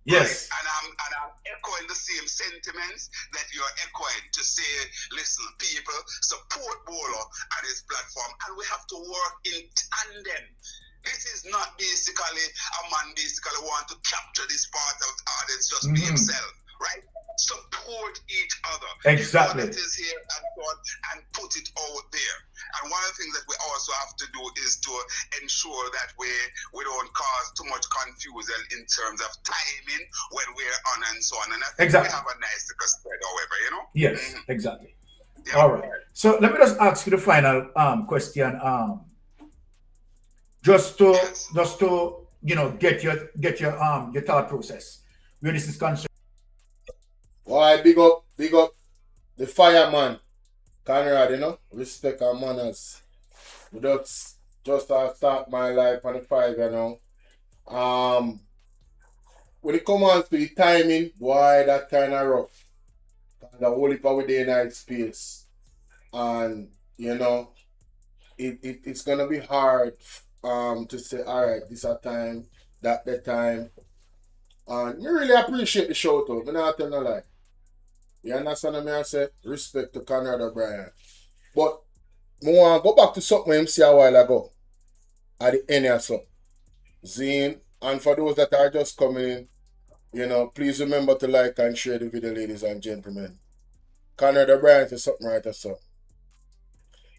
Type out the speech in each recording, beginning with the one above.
Yes. Right? And I'm echoing the same sentiments that you're echoing to say, listen, people, support Bolo and his platform, and we have to work in tandem. This is not basically a man basically want to capture this part of the audience, just be himself, right? Support each other. Exactly. That is here and put it out there. And one of the things that we also have to do is to ensure that we don't cause too much confusion in terms of timing when we're on and so on. And I think we have a nice spread, however, you know? Yes, exactly. Yeah. All right. So let me just ask you the final question. Just to you know get your thought process where this is concerned. Why big up the fireman, Conrad, you know, respect our manners. Just start my life on the five, you know. When it comes on to the timing, why that kind of rough. The whole heap of day night space. And you know, it's gonna be hard to say, all right, this a time, that the time. And you really appreciate the show too. I'm not telling a lie. You understand what I say? Respect to Conrad O'Brien. But I want to go back to something I said a while ago. At the end of something. Zine, and for those that are just coming in, you know, please remember to like and share the video, ladies and gentlemen. Conrad O'Brien says something right or so.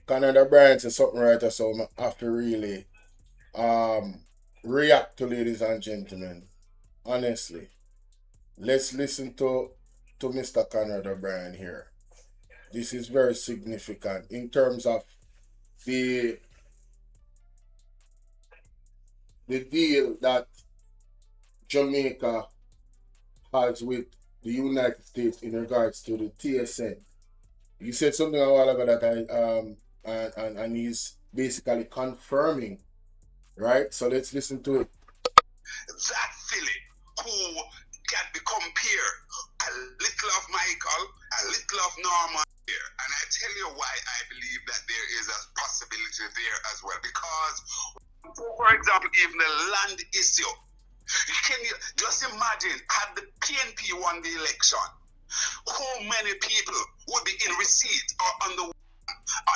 Conrad O'Brien says something right or so. I have to really react to, ladies and gentlemen. Honestly. Let's listen to Mr. Conrad O'Brien here. This is very significant in terms of the deal that Jamaica has with the United States in regards to the TSN. You said something a while ago that and he's basically confirming, right? So let's listen to it. That Philip who can be compared a little of Michael, a little of Norman here. And I tell you why I believe that there is a possibility there as well. Because, for example, even the land issue, can you just imagine, had the PNP won the election, how many people would be in receipt or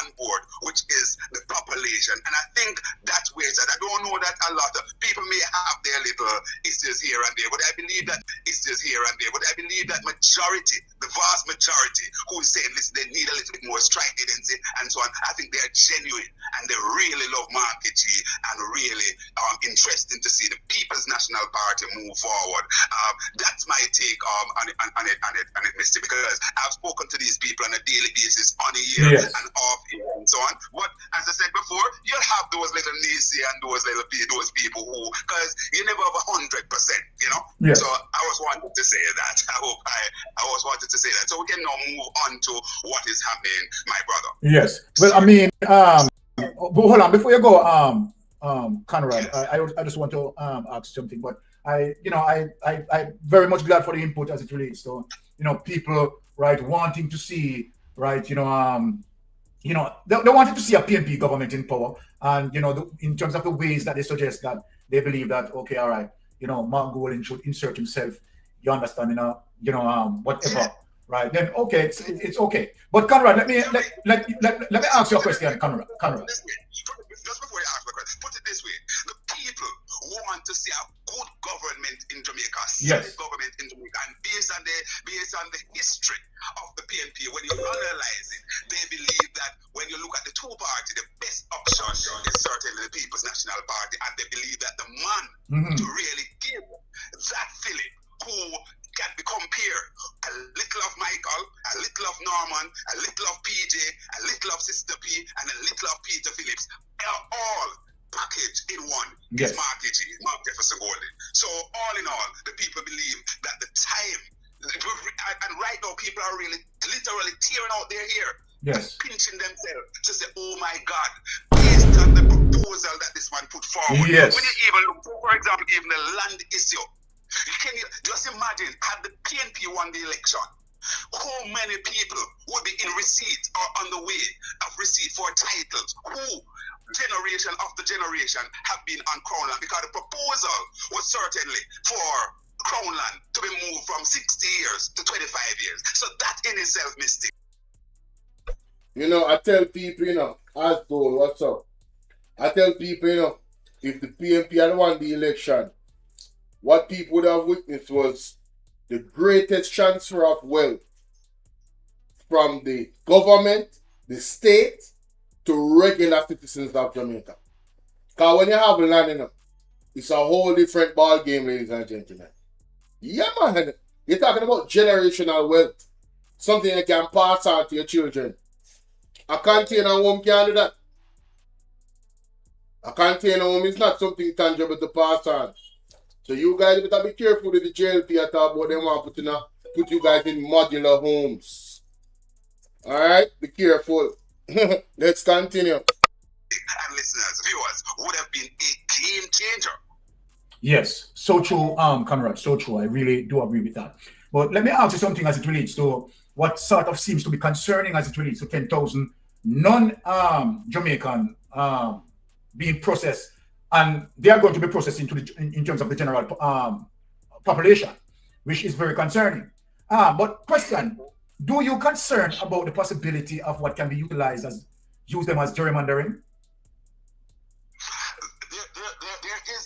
on board, which is the population. And I think that's where it's at. I don't know that a lot of people may have their little issues here and there, but I believe that issues here and there. But I believe that majority, the vast majority, who is saying this, they need a little bit more strike agency and so on. I think they're genuine and they really love Market G and really interesting to see the People's National Party move forward. That's my take on it, Mr. Because I've spoken to these people on a daily basis, on a year and off year and so on. But as I said before, you'll have those little naysay and those people who, because you never have 100%, you know. Yes. So I was wanted to say that. I was wanted to say that. So we can now move on to what is happening, my brother. Yes. Well, I mean, hold on before you go, Conrad. Yes. I just want to ask something, but I very much glad for the input as it relates to people wanting to see they wanted to see a PNP government in power, and in terms of the ways that they suggest that they believe that okay, all right, Mark Golding should insert himself. You understand, whatever, right? Then okay, it's okay. But Conrad, let me ask you a question, Conrad. Just before you ask the question, put it this way: the people want to see a good government in Jamaica, solid government in Jamaica, and based on the history of the PNP, when you analyze it, they believe that when you look at the two parties, the best option is certainly the People's National Party, and they believe that the man to really give that Philip who can be compared a little of Michael, a little of Norman, a little of PJ, a little of Sister P, and a little of Peter Phillips, all packaged in one is Mark Jefferson Golding. So all in all, the people believe that the time, and right now people are really literally tearing out their hair and pinching themselves to say, oh my God, based on the proposal that this man put forward. When you even look, for example, even the land issue, can you just imagine, had the PNP won the election, how many people would be in receipt or on the way of receipt for titles? Who, generation after generation, have been on Crown Land? Because the proposal was certainly for Crown Land 60 years to 25 years. So that in itself, Mystic. You know, I tell people, you know, as goal, what's up? I tell people, you know, if the PMP had won the election, what people would have witnessed was the greatest transfer of wealth from the government, the state, to regular citizens of Jamaica. Because when you have land, you know, it's a whole different ball game, ladies and gentlemen. Yeah, man. You're talking about generational wealth. Something you can pass on to your children. A container home can't do that. A container home is not something tangible to pass on. So you guys better be careful with the JLP at all about them want to put you guys in modular homes. Alright? Be careful. Let's continue. And listeners, viewers, would have been a game changer. Yes, so true, Conrad, so true. I really do agree with that. But let me ask you something as it relates to what sort of seems to be concerning as it relates to 10,000 non-Jamaican being processed, and they are going to be processed into in terms of the general population, which is very concerning. But question, do you concern about the possibility of what can be utilized as use them as gerrymandering?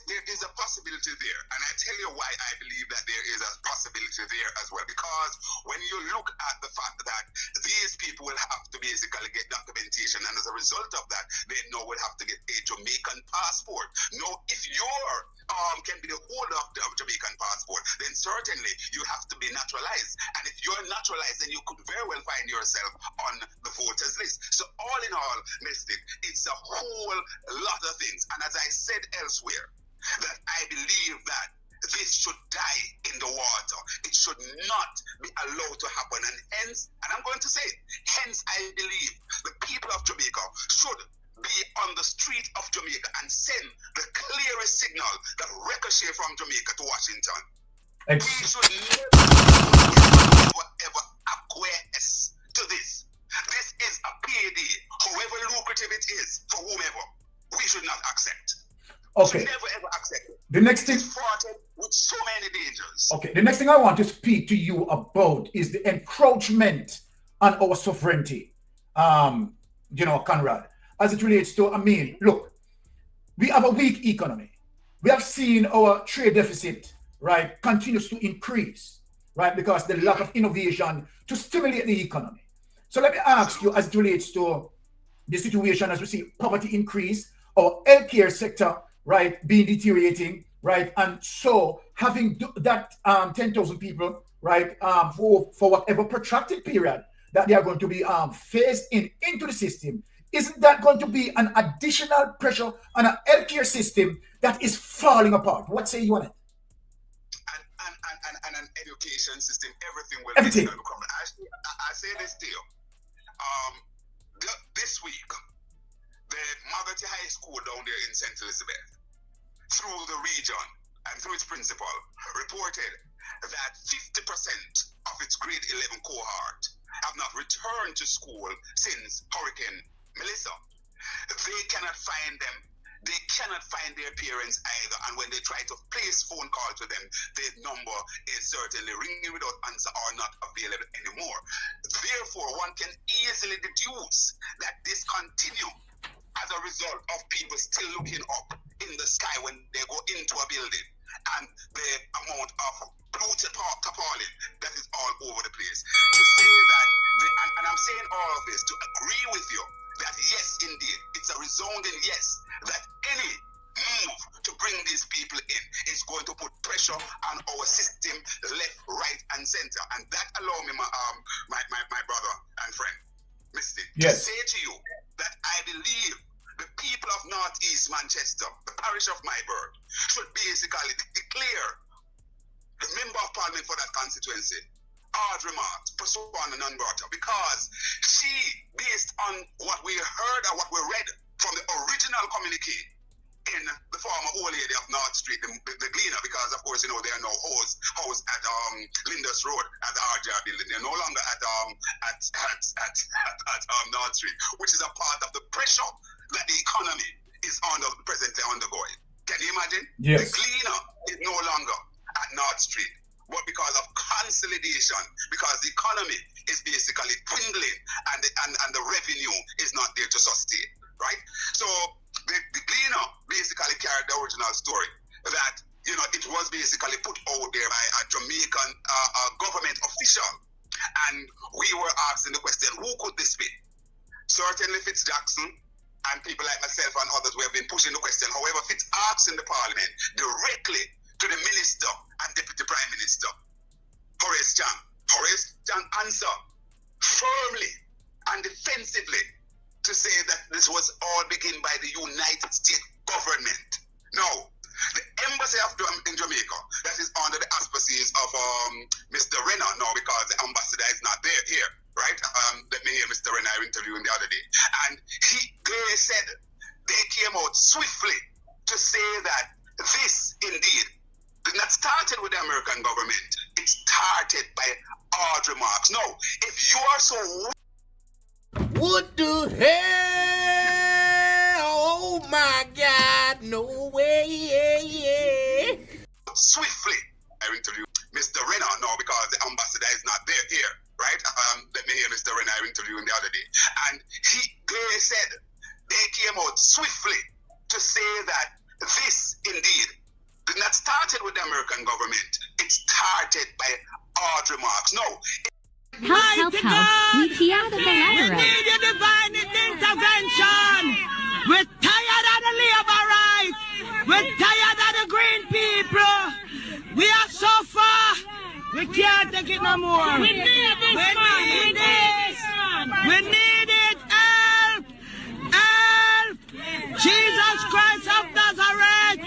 There is a possibility there, and I tell you why I believe that there is a possibility there as well. Because when you look at the fact that these people will have to basically get documentation, and as a result of that, they now will have to get a Jamaican passport. Now, if you're can be the holder of the Jamaican passport, then certainly you have to be naturalized. And if you're naturalized, then you could very well find yourself on the voters list. So all in all, Mystic, it's a whole lot of things. And as I said elsewhere, that I believe that this should die in the water. It should not be allowed to happen. And hence, and I'm going to say it, hence I believe the people of Jamaica should be on the street of Jamaica and send the clearest signal that ricochet from Jamaica to Washington. We should never ever acquiesce to this. This is a payday, however lucrative it is for whomever. We should not accept. Okay. Never ever accept it. The next thing, it's fraught with so many dangers. Okay. The next thing I want to speak to you about is the encroachment on our sovereignty. You know, Conrad, as it relates to, I mean, look, we have a weak economy. We have seen our trade deficit, right, continues to increase, right, because the lack of innovation to stimulate the economy. So let me ask you, as it relates to the situation as we see poverty increase, our healthcare sector, right, being deteriorating, right, and so having that 10,000 people, right, for whatever protracted period that they are going to be phased into the system, isn't that going to be an additional pressure on a healthcare system that is falling apart? What say you on it? And an education system, everything will Everything. become. I say this to you. This week, the Magnitsky High School down there in St. Elizabeth, through the region and through its principal, reported that 50% of its grade 11 cohort have not returned to school since Hurricane Melissa. They cannot find them. They cannot find their parents either. And when they try to place phone call to them, the number is certainly ringing without answer or not available anymore. Therefore, one can easily deduce that this continues as a result of people still looking up in the sky when they go into a building, and the amount of blue tarpaulin that is all over the place. To say that, and I'm saying all of this to agree with you that yes, indeed, it's a resounding yes, that any move to bring these people in is going to put pressure on our system, left, right, and center. And that allow me, my brother and friend, Mystic, yes, to say to you that I believe the people of Northeast Manchester, the parish of my birth, should basically declare the member of parliament for that constituency, Audrey Marks, persona non grata, because she, based on what we heard and what we read from the original communique in the former old lady of North Street, the Gleaner, because of course, you know, they are now housed at Lindus Road at the RJR building. They're no longer at North Street, which is a part of the pressure that the economy is presently undergoing. Can you imagine? Yes. The Gleaner is no longer at North Street, but because of consolidation, because the economy is basically dwindling and the revenue is not there to sustain, right? So the cleaner basically carried the original story that, you know, it was basically put out there by a Jamaican government official, and we were asking the question, who could this be? Certainly Fitz Jackson and people like myself and others who have been pushing the question. However, Fitz asked in the parliament directly to the minister and deputy prime minister, Horace Chang. Horace Chang answered firmly and defensively to say that this was all begun by the United States government. Now, the embassy in Jamaica, that is under the auspices of Mr. Renner now, because the ambassador is not there here, right? Let me hear Mr. Renner interviewing the other day. And he clearly said they came out swiftly to say that this indeed did not started with the American government. It started by hard remarks. Now, if you are so... What the hell? Oh my God, no way. Swiftly, I interview Mr. Renner now, because the ambassador is not there here, right? Let me hear Mr. Renner interviewing the other day. And he clearly said they came out swiftly to say that this indeed did not started with the American government. It started by hard remarks. No. Help. We key out of the We ladder. need your divine intervention. We're tired of the labor rights. We're tired of the green people. We are so far. We can't take it no more. We need this. We need this. We need it. Help. Help. Jesus Christ of Nazareth.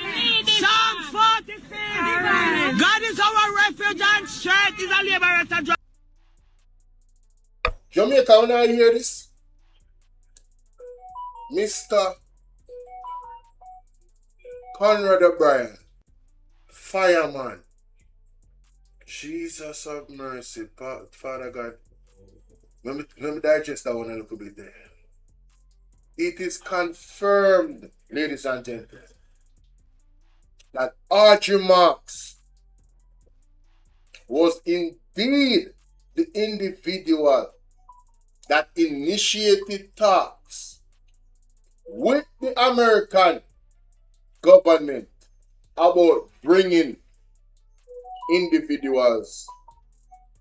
Psalm 46. God is our refuge and strength. Is a liberator. Jamaica, when I hear this, Mr. Conrad O'Brien, fireman. Jesus of mercy, Father God. Let me digest that one a little bit there. It is confirmed, ladies and gentlemen, that Archie Marks was indeed the individual that initiated talks with the American government about bringing individuals,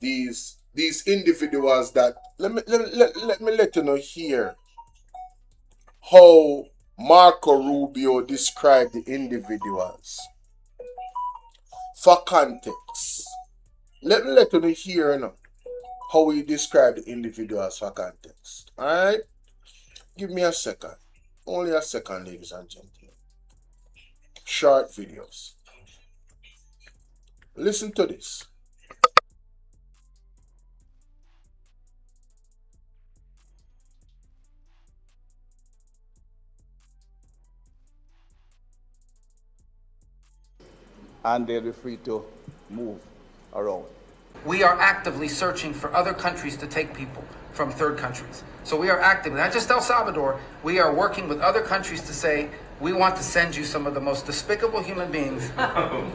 these individuals that let me let you know here how Marco Rubio described the individuals. For context, let me let you know here, you know, how we describe the individuals for context. Alright? Give me a second. Only a second, ladies and gentlemen. Short videos. Listen to this. And they'll be free to move around. We are actively searching for other countries to take people from third countries. So we are actively, not just El Salvador, we are working with other countries to say, we want to send you some of the most despicable human beings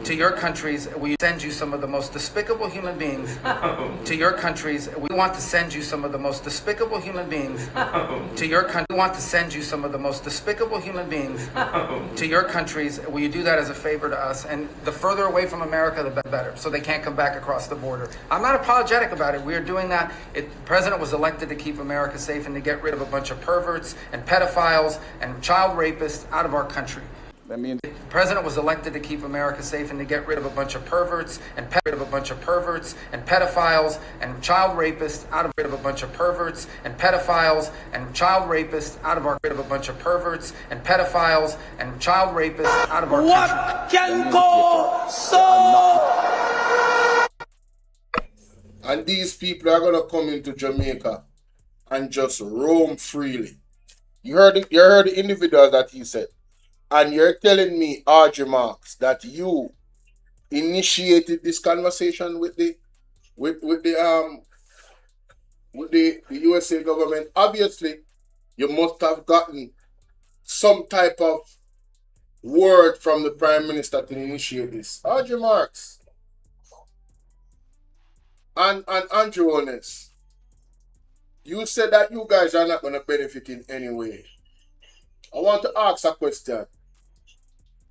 to your countries. We send you some of the most despicable human beings to your countries. We want to send you some of the most despicable human beings to your country. We want to send you some of the most despicable human beings to your countries. Will you do that as a favor to us? And the further away from America, the better, so they can't come back across the border. I'm not apologetic about it. We are doing that. The president was elected to keep America safe and to get rid of a bunch of perverts and pedophiles and child rapists out of our country. I mean, The president was elected to keep America safe and to get rid of a bunch of perverts and pedophiles and child rapists out of a bunch of perverts and pedophiles and child rapists out of our rid of a bunch of perverts and pedophiles and child rapists out of our country. What can go so? And these people are gonna come into Jamaica and just roam freely. You heard the individuals that he said. And you're telling me, RJ Marks, that you initiated this conversation with the USA government. Obviously, you must have gotten some type of word from the Prime Minister to initiate this. RJ Marks. And Andrew Honest, you said that you guys are not going to benefit in any way. I want to ask a question.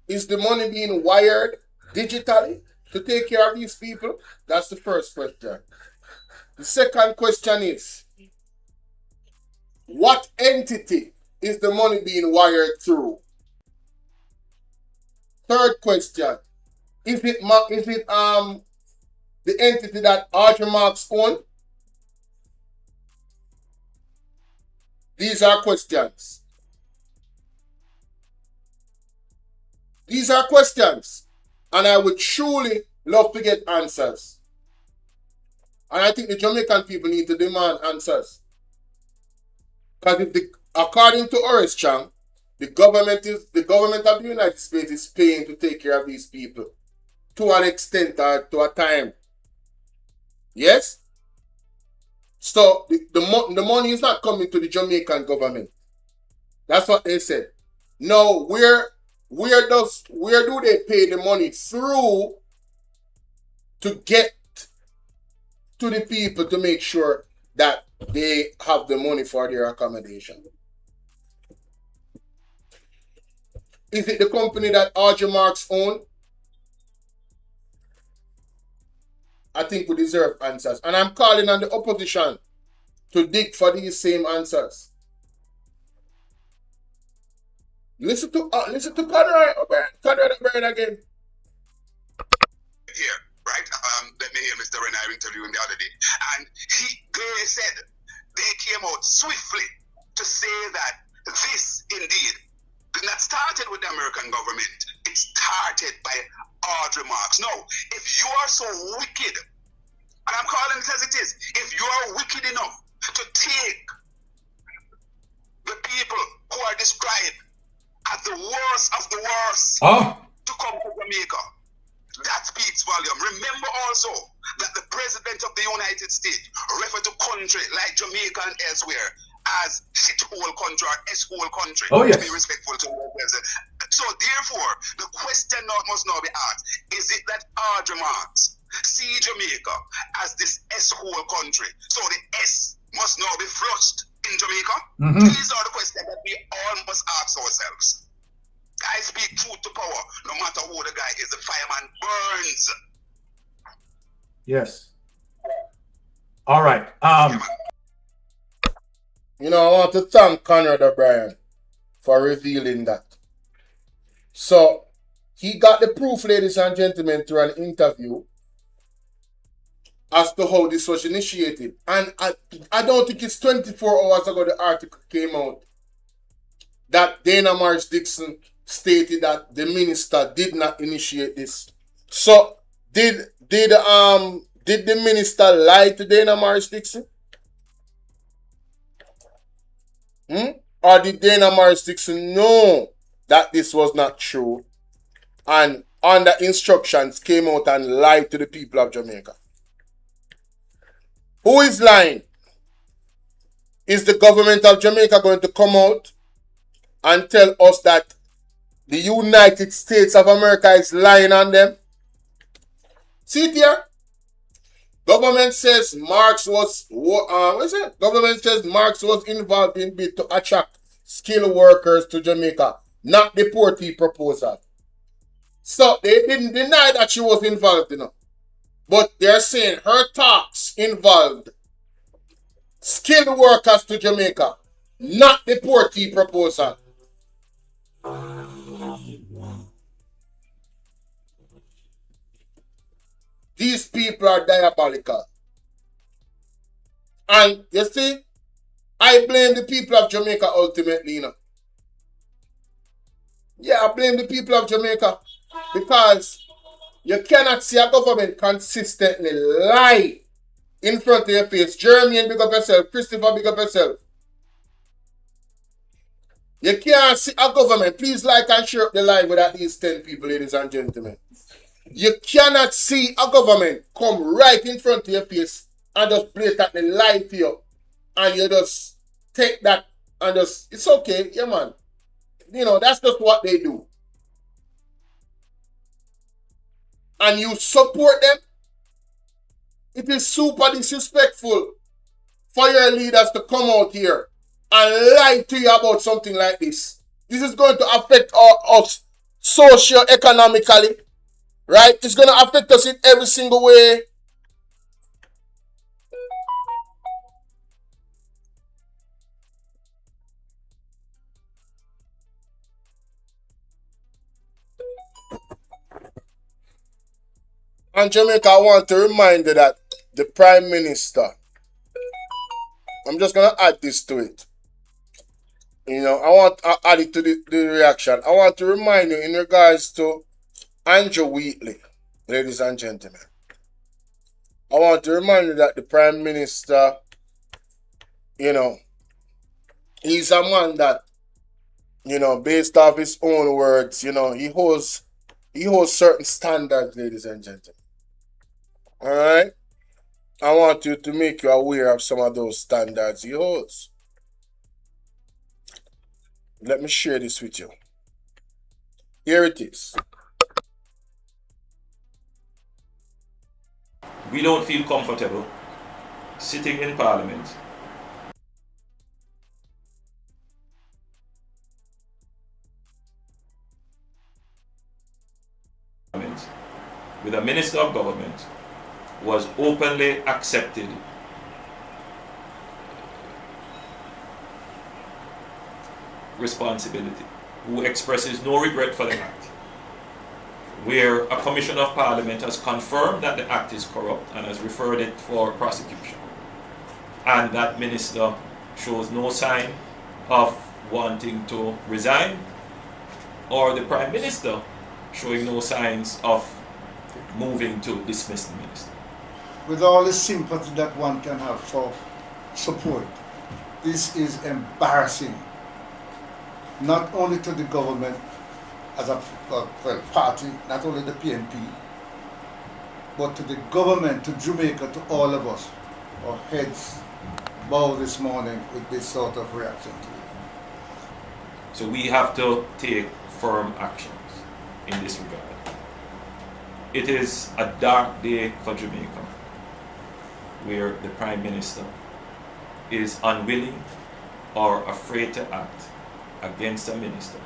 Is the money being wired digitally to take care of these people? That's the first question. The second question is, what entity is the money being wired through? Third question, is it the entity that Audrey Marks own? These are questions. These are questions. And I would truly love to get answers. And I think the Jamaican people need to demand answers. Because according to Horace Chang, the government of the United States is paying to take care of these people to an extent or to a time. Yes? So the money is not coming to the Jamaican government. That's what they said. No, where do they pay the money through to get to the people to make sure that they have the money for their accommodation? Is it the company that Audrey Marks own? I think we deserve answers. And I'm calling on the opposition to dig for these same answers. Listen to Conrad O'Brien again. Here, right? Let me hear Mr. Renner interviewing the other day. And they said, they came out swiftly to say that this indeed did not started with the American government. It started by Audrey Marks. No, if you are so wicked, and I'm calling it as it is, if you are wicked enough to take the people who are described as the worst of the worst to come to Jamaica, that speaks volume. Remember also that the President of the United States referred to country like Jamaica and elsewhere as shithole country or S-hole country. Oh, yes. To be respectful to the President. So therefore, the question must now be asked, is it that Audrey Marks see Jamaica as this S-hole country? So the S must now be flushed in Jamaica? Mm-hmm. These are the questions that we all must ask ourselves. I speak truth to power, no matter who the guy is. The fireman burns. Yes. All right. You know, I want to thank Conrad O'Brien for revealing that. So, he got the proof, ladies and gentlemen, through an interview as to how this was initiated. And I don't think it's 24 hours ago the article came out that Dana Morris Dixon stated that the minister did not initiate this. So, did the minister lie to Dana Morris Dixon? Or did Dana Morris Dixon know that this was not true and under instructions came out and lied to the people of Jamaica? Who is lying? Is the government of Jamaica going to come out and tell us that the United States of America is lying on them? See it here. Government says Marx was Government says Marx was involved in bid to attract skilled workers to Jamaica, not the deportee proposal. So they didn't deny that she was involved, but they're saying her talks involved skilled workers to Jamaica, not the deportee proposal. These people are diabolical. And you see, I blame the people of Jamaica ultimately, Yeah, I blame the people of Jamaica because you cannot see a government consistently lie in front of your face. Jeremy, big up yourself. Christopher, big up yourself. You can't see a government. Please like and share up the live with at least 10 people, ladies and gentlemen. You cannot see a government come right in front of your face and just blatantly lie to you. And you just take that and just, it's okay, yeah man. That's just what they do. And you support them. It is super disrespectful for your leaders to come out here and lie to you about something like this. This is going to affect us socio-economically, right? It's going to affect us in every single way. And Jamaica, I want to remind you that the Prime Minister, I'm just going to add this to it. You know, I want to add it to the reaction. I want to remind you in regards to Andrew Wheatley, ladies and gentlemen. I want to remind you that the Prime Minister, you know, he's a man that, you know, based off his own words, you know, he holds certain standards, ladies and gentlemen. All right? I want you to make you aware of some of those standards he holds. Let me share this with you. Here it is. We don't feel comfortable sitting in Parliament with a Minister of Government who has openly accepted responsibility, who expresses no regret for the act, where a Commissioner of Parliament has confirmed that the act is corrupt and has referred it for prosecution, and that minister shows no sign of wanting to resign, or the Prime Minister showing no signs of moving to dismiss the minister. With all the sympathy that one can have for support, this is embarrassing, not only to the government as a party, not only the PNP, but to the government, to Jamaica, to all of us. Our heads bow this morning with this sort of reaction to it. So we have to take firm actions in this regard. It is a dark day for Jamaica, where the Prime Minister is unwilling or afraid to act against a minister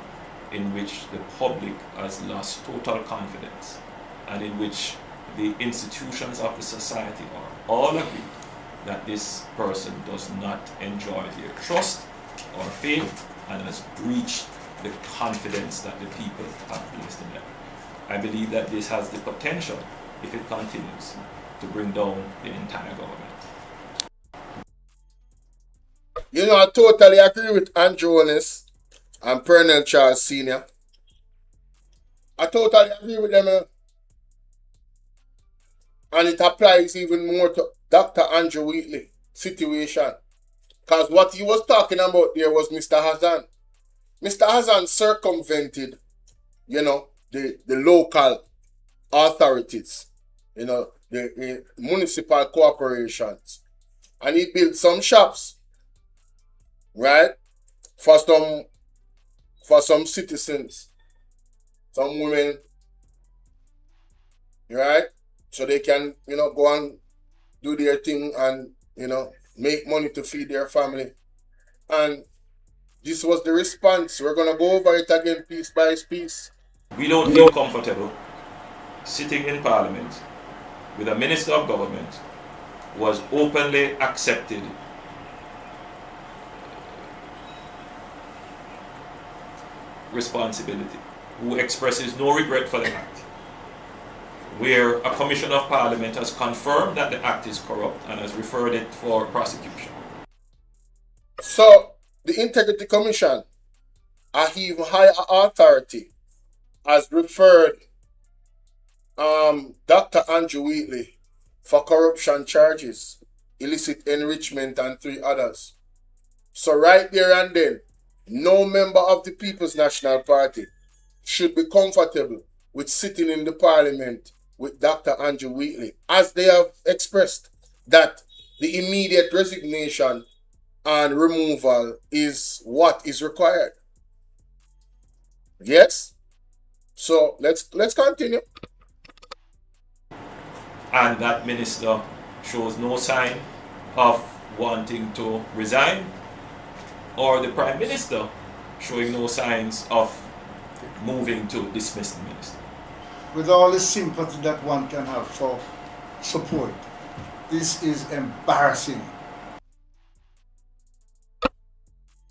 in which the public has lost total confidence and in which the institutions of the society are all agreed that this person does not enjoy their trust or faith and has breached the confidence that the people have placed in them. I believe that this has the potential, if it continues, to bring down the entire government. You know, I totally agree with Andrew on this and Pernell Charles Sr. I totally agree with them. And it applies even more to Dr. Andrew Wheatley situation. Because what he was talking about there was Mr. Hassan. Mr. Hassan circumvented, you know, the local authorities, you know, the municipal corporations. And he built some shops, right, for some citizens, some women, right, so they can, you know, go and do their thing and, you know, make money to feed their family. And this was the response. We're going to go over it again piece by piece. We don't feel comfortable sitting in Parliament with a Minister of Government who has openly accepted responsibility, who expresses no regret for the act, where a Commissioner of Parliament has confirmed that the act is corrupt and has referred it for prosecution. So, the Integrity Commission, a even higher authority, has referred Dr. Andrew Wheatley for corruption charges, illicit enrichment, and 3 others. So right there and then, no member of the People's National Party should be comfortable with sitting in the Parliament with Dr. Andrew Wheatley, as they have expressed that the immediate resignation and removal is what is required. Yes? So let's continue. And that minister shows no sign of wanting to resign, or the Prime Minister showing no signs of moving to dismiss the minister. With all the sympathy that one can have for support, this is embarrassing.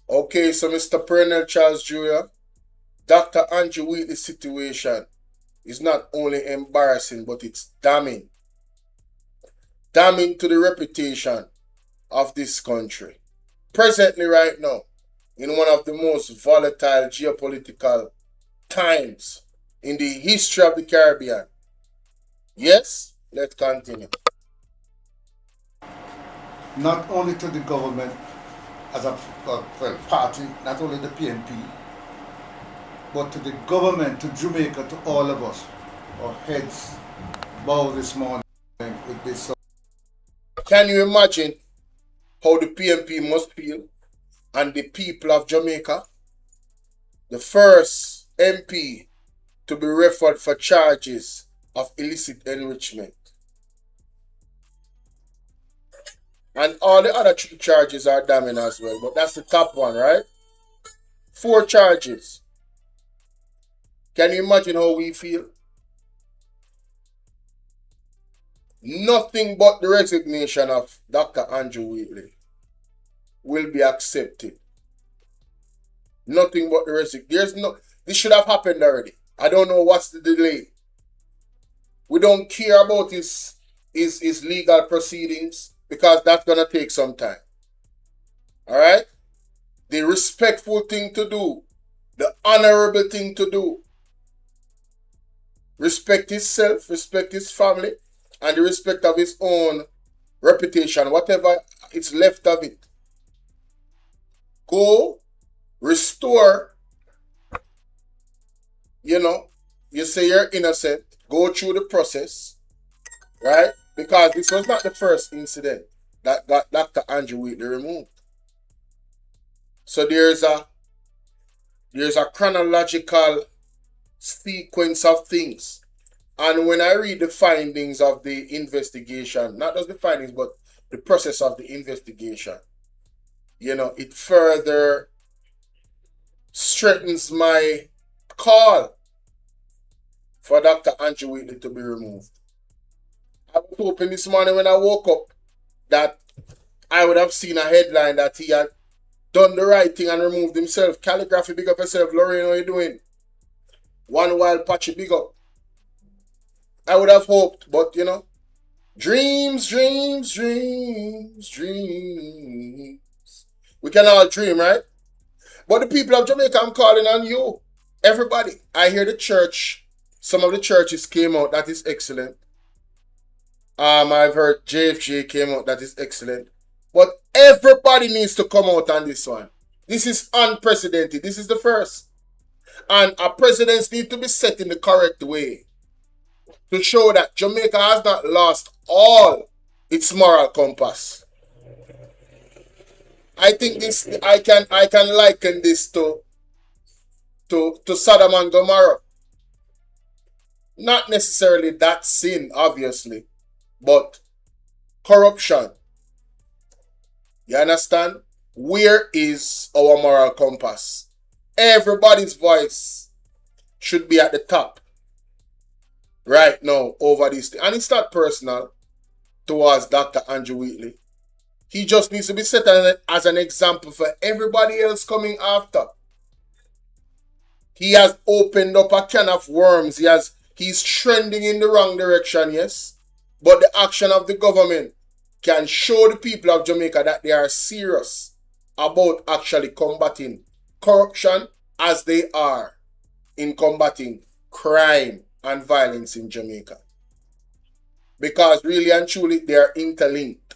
Okay, so Mr. Pernell Charles Jr., Dr. Andrew Wheatley's situation is not only embarrassing, but it's damning. Damning to the reputation of this country. Presently, right now, in one of the most volatile geopolitical times in the history of the Caribbean. Yes, let's continue. Not only to the government as a party, not only the PNP, but to the government, to Jamaica, to all of us. Our heads bow this morning with this. Can you imagine how the PNP must feel and the people of Jamaica? The first MP to be referred for charges of illicit enrichment. And all the other charges are damning as well, but that's the top one, right? 4 charges. Can you imagine how we feel? Nothing but the resignation of Dr. Andrew Wheatley will be accepted. Nothing but the resignation. This should have happened already. I don't know what's the delay. We don't care about his legal proceedings because that's going to take some time. All right? The respectful thing to do, the honorable thing to do, respect himself, respect his family, and the respect of his own reputation, whatever is left of it. Go, restore, you say you're innocent, go through the process, right? Because this was not the first incident that got Dr. Andrew Wheatley removed. So there's a chronological sequence of things. And when I read the findings of the investigation, not just the findings, but the process of the investigation, it further strengthens my call for Dr. Andrew Wheatley to be removed. I was hoping this morning when I woke up that I would have seen a headline that he had done the right thing and removed himself. Calligraphy, big up yourself. Lorraine, how you doing? One Wild Patchy, big up. I would have hoped, but dreams, dreams, dreams, dreams. We can all dream, right? But the people of Jamaica, I'm calling on you. Everybody. I hear the church, some of the churches came out, that is excellent. I've heard JFJ came out, that is excellent. But everybody needs to come out on this one. This is unprecedented. This is the first. And our presidents need to be set in the correct way to show that Jamaica has not lost all its moral compass. I think this I can liken this to Sodom and Gomorrah. Not necessarily that sin, obviously, but corruption. You understand? Where is our moral compass? Everybody's voice should be at the top right now over this thing. And it's not personal towards Dr. Andrew Wheatley. He just needs to be set as an example for everybody else coming after. He has opened up a can of worms. He's trending in the wrong direction, yes. But the action of the government can show the people of Jamaica that they are serious about actually combating corruption as they are in combating crime and violence in Jamaica. Because really and truly, they are interlinked.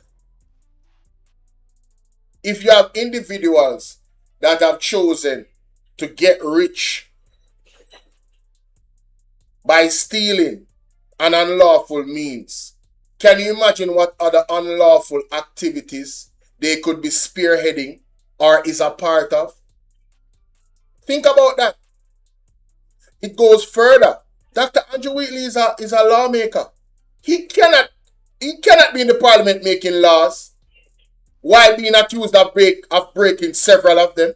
If you have individuals that have chosen to get rich by stealing an unlawful means, can you imagine what other unlawful activities they could be spearheading or is a part of? Think about that. It goes further. Dr. Andrew Wheatley is a lawmaker. He cannot He cannot be in the parliament making laws while being accused of breaking several of them.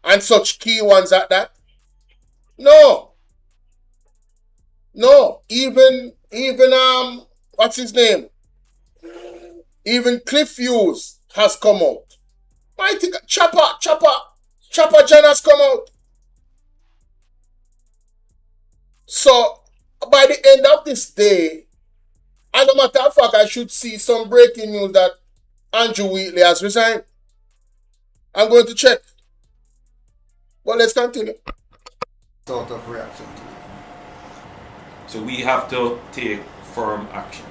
And such key ones at that. No. No. Even what's his name? Even Cliff Hughes has come out. I think Chopper John has come out. So by the end of this day, as a matter of fact, I should see some breaking news that Andrew Wheatley has resigned. I'm going to check. But let's continue. Sort of reaction to it. So we have to take firm actions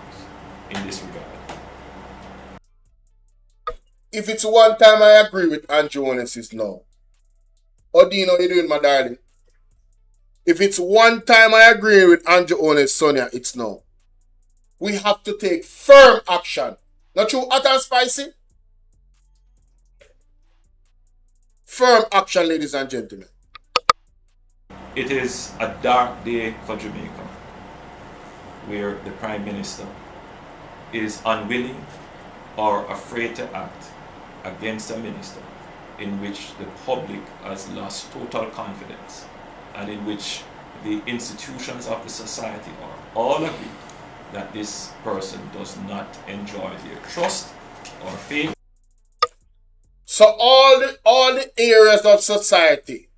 in this regard. If it's one time I agree with Andrew Honest, it's no. Odino, how you doing, my darling? If it's one time I agree with Andrew Honest, Sonia, it's no. We have to take firm action. Not true, hot and spicy? Firm action, ladies and gentlemen. It is a dark day for Jamaica, where the Prime Minister is unwilling or afraid to act against a minister in which the public has lost total confidence and in which the institutions of the society are all agreed that this person does not enjoy their trust or faith. So all the areas of society,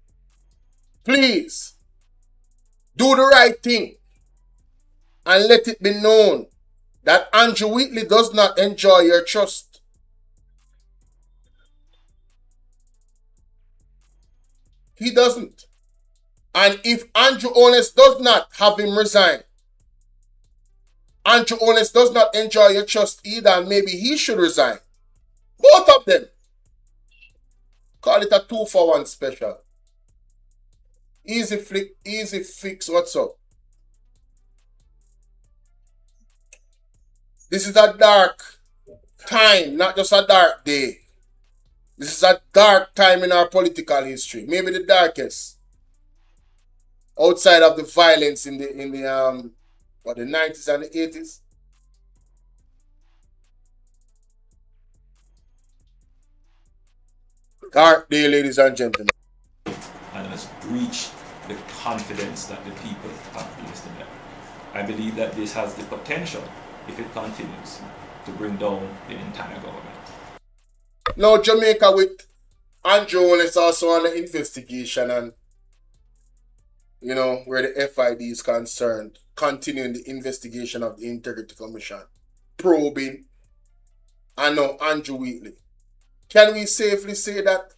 please do the right thing and let it be known that Andrew Wheatley does not enjoy your trust. He doesn't. And if Andrew Honest does not have him resign, Andrew Honest does not enjoy your trust either, and maybe he should resign. Both of them. Call it a 2-for-1 special. Easy flick, easy fix, what's up? This is a dark time, not just a dark day. This is a dark time in our political history. Maybe the darkest. Outside of the violence in the 90s and the 80s. Dark day, ladies and gentlemen. And has breached the confidence that the people have placed in them. I believe that this has the potential, if it continues, to bring down the entire government. Now Jamaica with Andrew is also on the investigation, and you know where the FID is concerned, continuing the investigation of the Integrity Commission, probing, and now Andrew Wheatley. Can we safely say that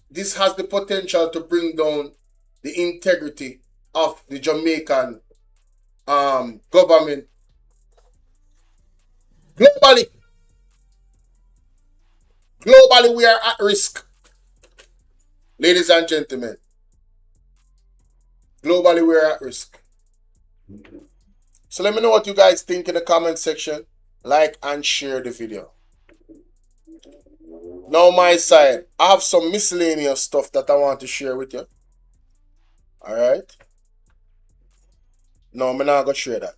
this has the potential to bring down the integrity of the Jamaican government globally? Globally, we are at risk. Ladies and gentlemen. Globally, we are at risk. So let me know what you guys think in the comment section. Like and share the video. Now my side, I have some miscellaneous stuff that I want to share with you. Alright? No, I'm not going to share that.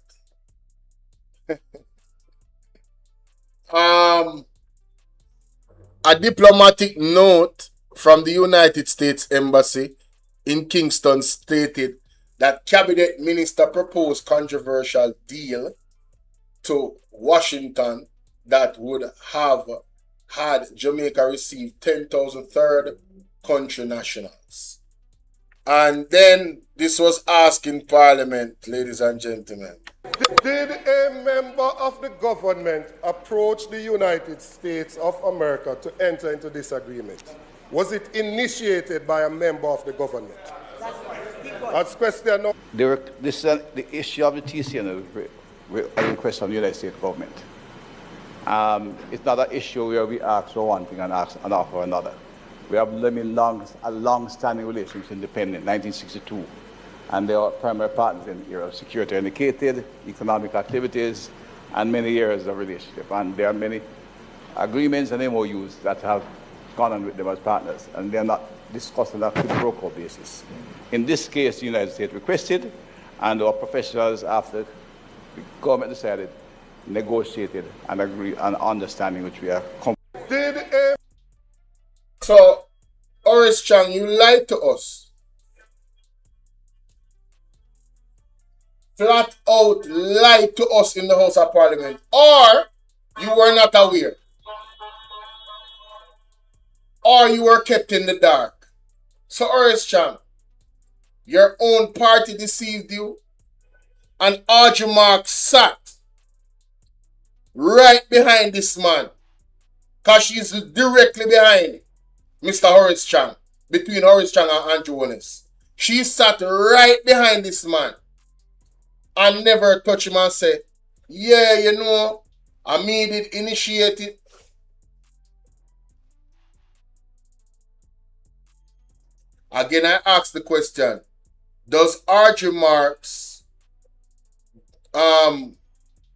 A diplomatic note from the United States Embassy in Kingston stated that Cabinet Minister proposed controversial deal to Washington that would have had Jamaica receive 10,000 third country nationals. And then this was asked in Parliament, ladies and gentlemen. Did a member of the government approach the United States of America to enter into this agreement? Was it initiated by a member of the government? That's question number. The issue of the TCN is a request from the United States government. It's not an issue where we ask for one thing and offer another. We have a long-standing relationship independent, 1962. And they are primary partners in the area of security indicated, economic activities, and many years of relationship. And there are many agreements and MOUs that have gone on with them as partners, and they are not discussed on a pro basis. In this case, the United States requested, and our professionals, after the government decided, negotiated and agreed an understanding which we are So, Horace Chang, you lied to us. Flat out lied to us in the House of Parliament. Or you were not aware. Or you were kept in the dark. So, Horace Chang, your own party deceived you. And Audrey Mark sat right behind this man. Because she's directly behind Mr. Horace Chang. Between Horace Chang and Andrew Wallace. She sat right behind this man. And never touch him and say, yeah, you know, I made it, initiated. Again, I ask the question, does Audrey Marks, in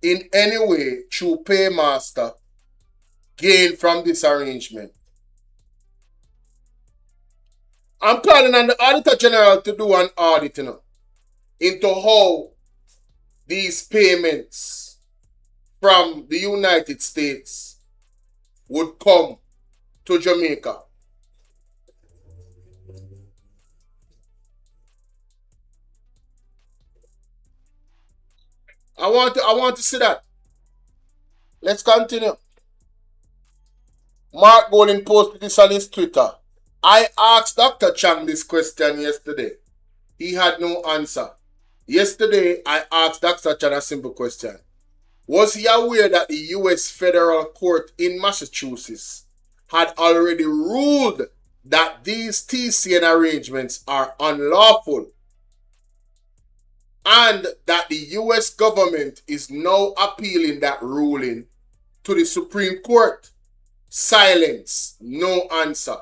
any way, through Paymaster, gain from this arrangement? I'm calling on the Auditor General to do an audit, you know, into how these payments from the United States would come to Jamaica. I want to see that. Let's continue. Mark Bolin posted this on his Twitter. I asked Dr. Chang this question yesterday. He had no answer. Yesterday, I asked Dr. Chang a simple question. Was he aware that the U.S. Federal Court in Massachusetts had already ruled that these TCN arrangements are unlawful and that the U.S. government is now appealing that ruling to the Supreme Court? Silence, no answer.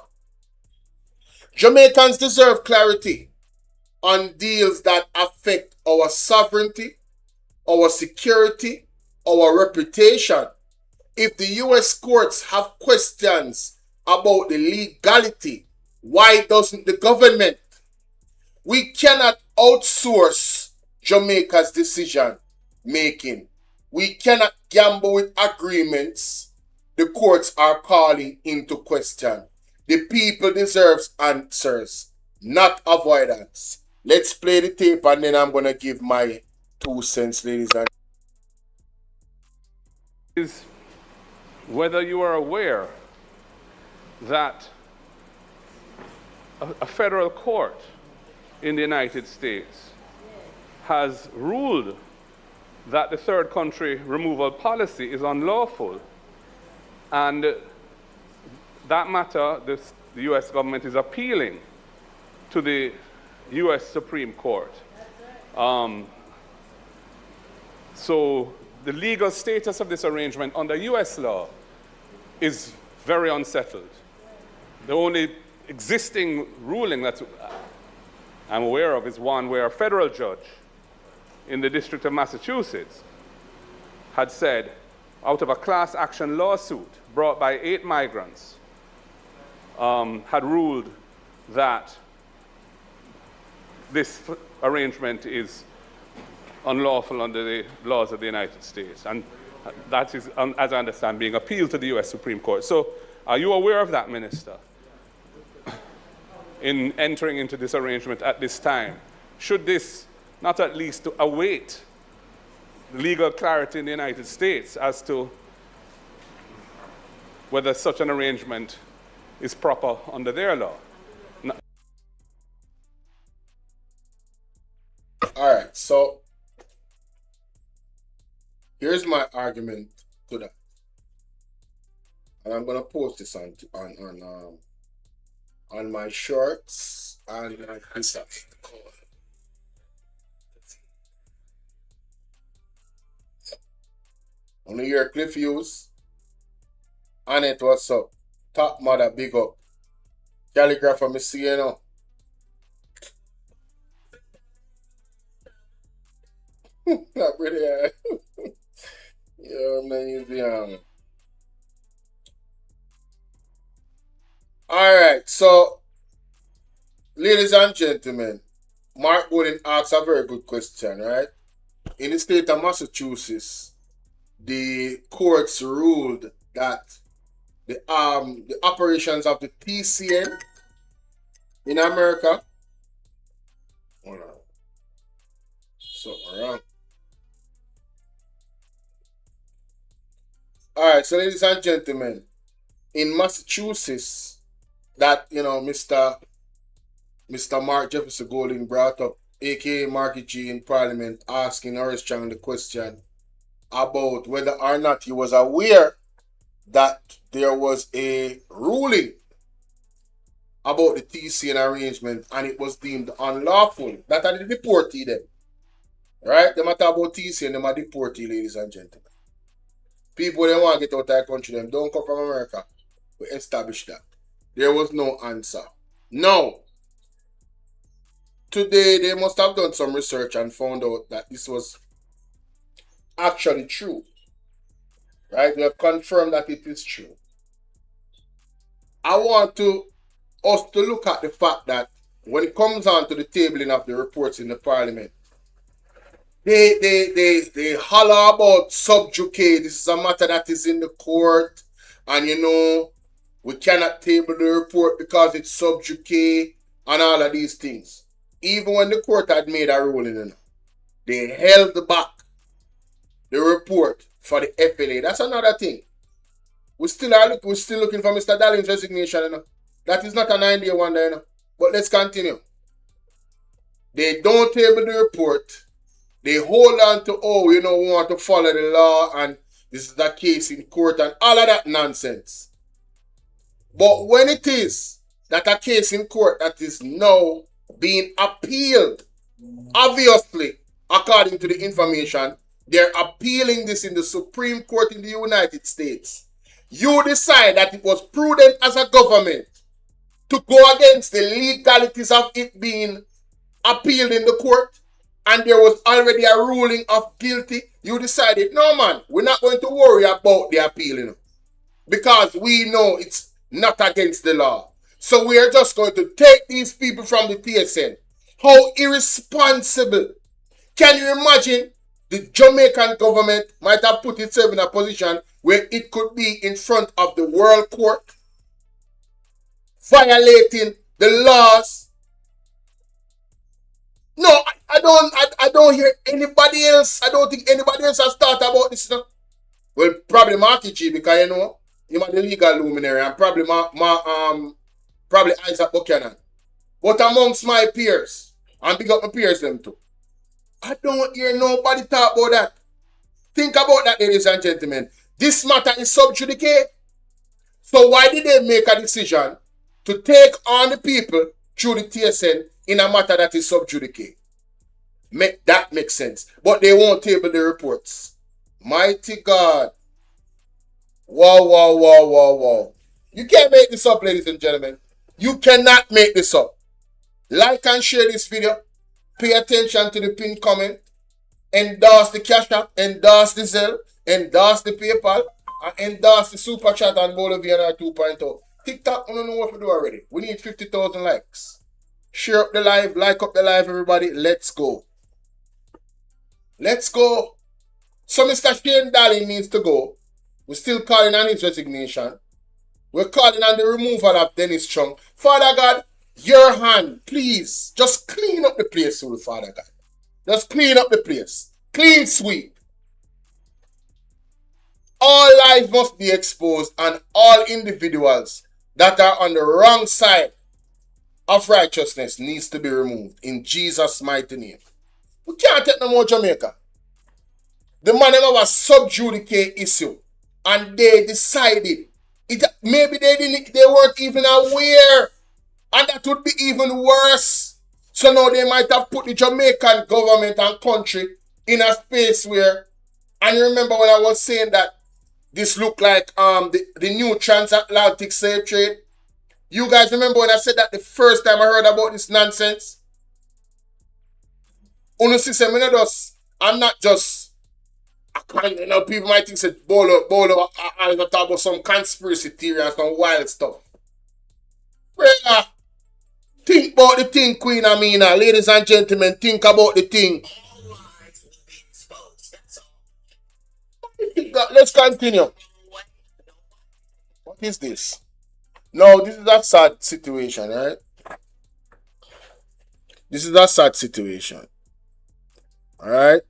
Jamaicans deserve clarity on deals that affect our sovereignty, our security, our reputation. If the U.S. courts have questions about the legality, why doesn't the government? We cannot outsource Jamaica's decision making. We cannot gamble with agreements the courts are calling into question. The people deserves answers, not avoidance. Let's play the tape and then I'm going to give my 2 cents, ladies and is whether you are aware that a federal court in the United States has ruled that the third country removal policy is unlawful, and that matter the U.S. government is appealing to the U.S. Supreme Court. So the legal status of this arrangement under U.S. law is very unsettled. The only existing ruling that I'm aware of is one where a federal judge in the District of Massachusetts had said, out of a class action lawsuit brought by 8 migrants, had ruled that this arrangement is unlawful under the laws of the United States. And that is, as I understand, being appealed to the U.S. Supreme Court. So are you aware of that, Minister, in entering into this arrangement at this time? Should this not at least to await legal clarity in the United States as to whether such an arrangement is proper under their law? all right, so here's my argument to that. And I'm gonna post this on my shorts and stuff. On the year Cliff Hughes. Annette, what's up? Top mother, big up. Calligrapher, me see you know. Not pretty hard. Yeah, man, you young. Alright, so ladies and gentlemen, Mark Golden asks a very good question, right? In the state of Massachusetts, the courts ruled that the operations of the TCN in America. Hold on. Something wrong. Alright, so ladies and gentlemen, in Massachusetts, that Mr. Mark Jefferson Golding brought up, aka Marky G, in Parliament, asking Horace Chang the question about whether or not he was aware that there was a ruling about the TCN arrangement and it was deemed unlawful. That are the deportee then. Right? They matter about TCN, they are deportee, ladies and gentlemen. People they want to get out of the country, them don't come from America. We established that. There was no answer. Now, today they must have done some research and found out that this was actually true. Right? We have confirmed that it is true. I want us to look at the fact that when it comes on to the tabling of the reports in the Parliament, they holler about sub judice. This is a matter that is in the court, and we cannot table the report because it's sub judice and all of these things. Even when the court had made a ruling, they held back the report for the FLA. That's another thing. We're still looking for Mr. Darling's resignation. That is not an idea one day. But let's continue. They don't table the report. They hold on to, we want to follow the law and this is the case in court and all of that nonsense. But when it is that a case in court that is now being appealed, obviously, according to the information, they're appealing this in the Supreme Court in the United States. You decide that it was prudent as a government to go against the legalities of it being appealed in the court, and there was already a ruling of guilty. You decided, no man, we're not going to worry about the appeal, because we know it's not against the law. So we are just going to take these people from the TSN. How irresponsible. Can you imagine? The Jamaican government might have put itself in a position where it could be in front of the World Court, violating the laws. No, I don't hear anybody else. I don't think anybody else has thought about this. Well, probably Marky G, because you're the legal luminary, and probably probably Isaac Buchanan. But amongst my peers, and big up my peers them too, I don't hear nobody talk about that. Think about that, ladies and gentlemen. This matter is sub judice. So why did they make a decision to take on the people through the TSN in a matter that is sub judice? That makes sense. But they won't table the reports. Mighty God. Wow, wow, wow, wow, wow. You can't make this up, ladies and gentlemen. You cannot make this up. Like and share this video. Pay attention to the pinned comment. Endorse the Cash App. Endorse the Zelle. Endorse the PayPal. And endorse the Super Chat and BOLO TBV 2.0. TikTok, I don't know what to do already. We need 50,000 likes. Share up the live. Like up the live, everybody. Let's go. Let's go. So Mr. Shane Darling needs to go. We're still calling on his resignation. We're calling on the removal of Dennis Chung. Father God, your hand, please. Just clean up the place, Father God. Just clean up the place. Clean sweep. All lives must be exposed, and all individuals that are on the wrong side of righteousness needs to be removed. In Jesus' mighty name. We can't take no more Jamaica. The man have a sub judice issue, and they decided maybe they weren't even aware, and that would be even worse. So now they might have put the Jamaican government and country in a space where, and you remember when I was saying that this looked like the new transatlantic slave trade? You guys remember when I said that the first time I heard about this nonsense? I'm not just, people might think that Bolo, I'm going to talk about some conspiracy theory and some wild stuff. Brother, think about the thing, Queen Amina. Ladies and gentlemen, think about the thing. Let's continue. What is this? No, this is a sad situation, right? This is a sad situation. Alright?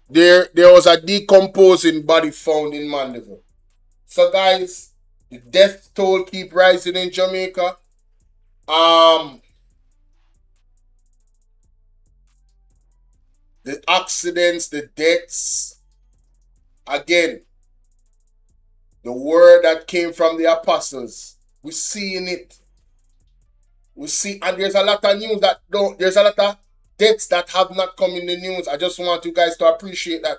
There was a decomposing body found in Mandeville. So guys, the death toll keep rising in Jamaica. The accidents, the deaths. Again, the word that came from the apostles. We're seeing it. We see, and there's a lot of news that don't, there's a lot of deaths that have not come in the news. I just want you guys to appreciate that.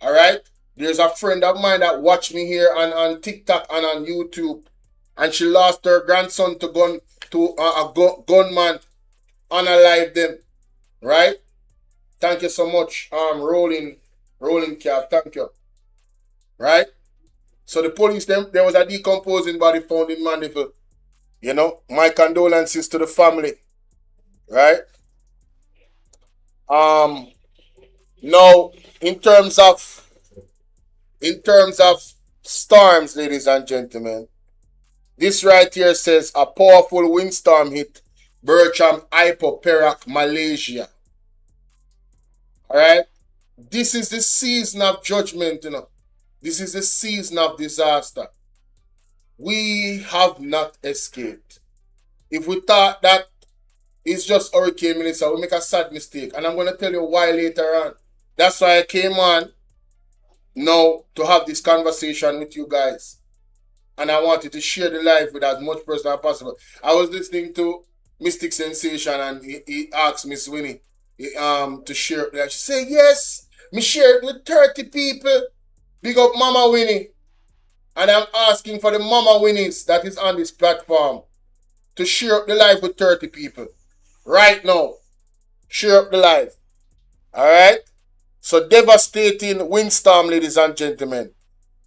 All right? There's a friend of mine that watched me here on TikTok and on YouTube, and she lost her grandson to a gunman, unalive them. Right? Thank you so much, rolling cap. Thank you. Right? So the police, there was a decomposing body found in Mandeville. You know, my condolences to the family. Right? Now, in terms of storms, ladies and gentlemen, this right here says a powerful windstorm hit Bertram Ipoh, Perak, Malaysia. Alright? This is the season of judgment, you know. This is the season of disaster. We have not escaped. If we thought that it's just Hurricane Melissa, we make a sad mistake. And I'm going to tell you why later on. That's why I came on now to have this conversation with you guys. And I wanted to share the life with as much person as possible. I was listening to Mystic Sensation and he asked Miss Winnie to share it. She said, yes, me share it with 30 people. Big up Mama Winnie. And I'm asking for the Mama Winnies that is on this platform to share up the live with 30 people. Right now. Share up the live. Alright? So devastating windstorm, ladies and gentlemen.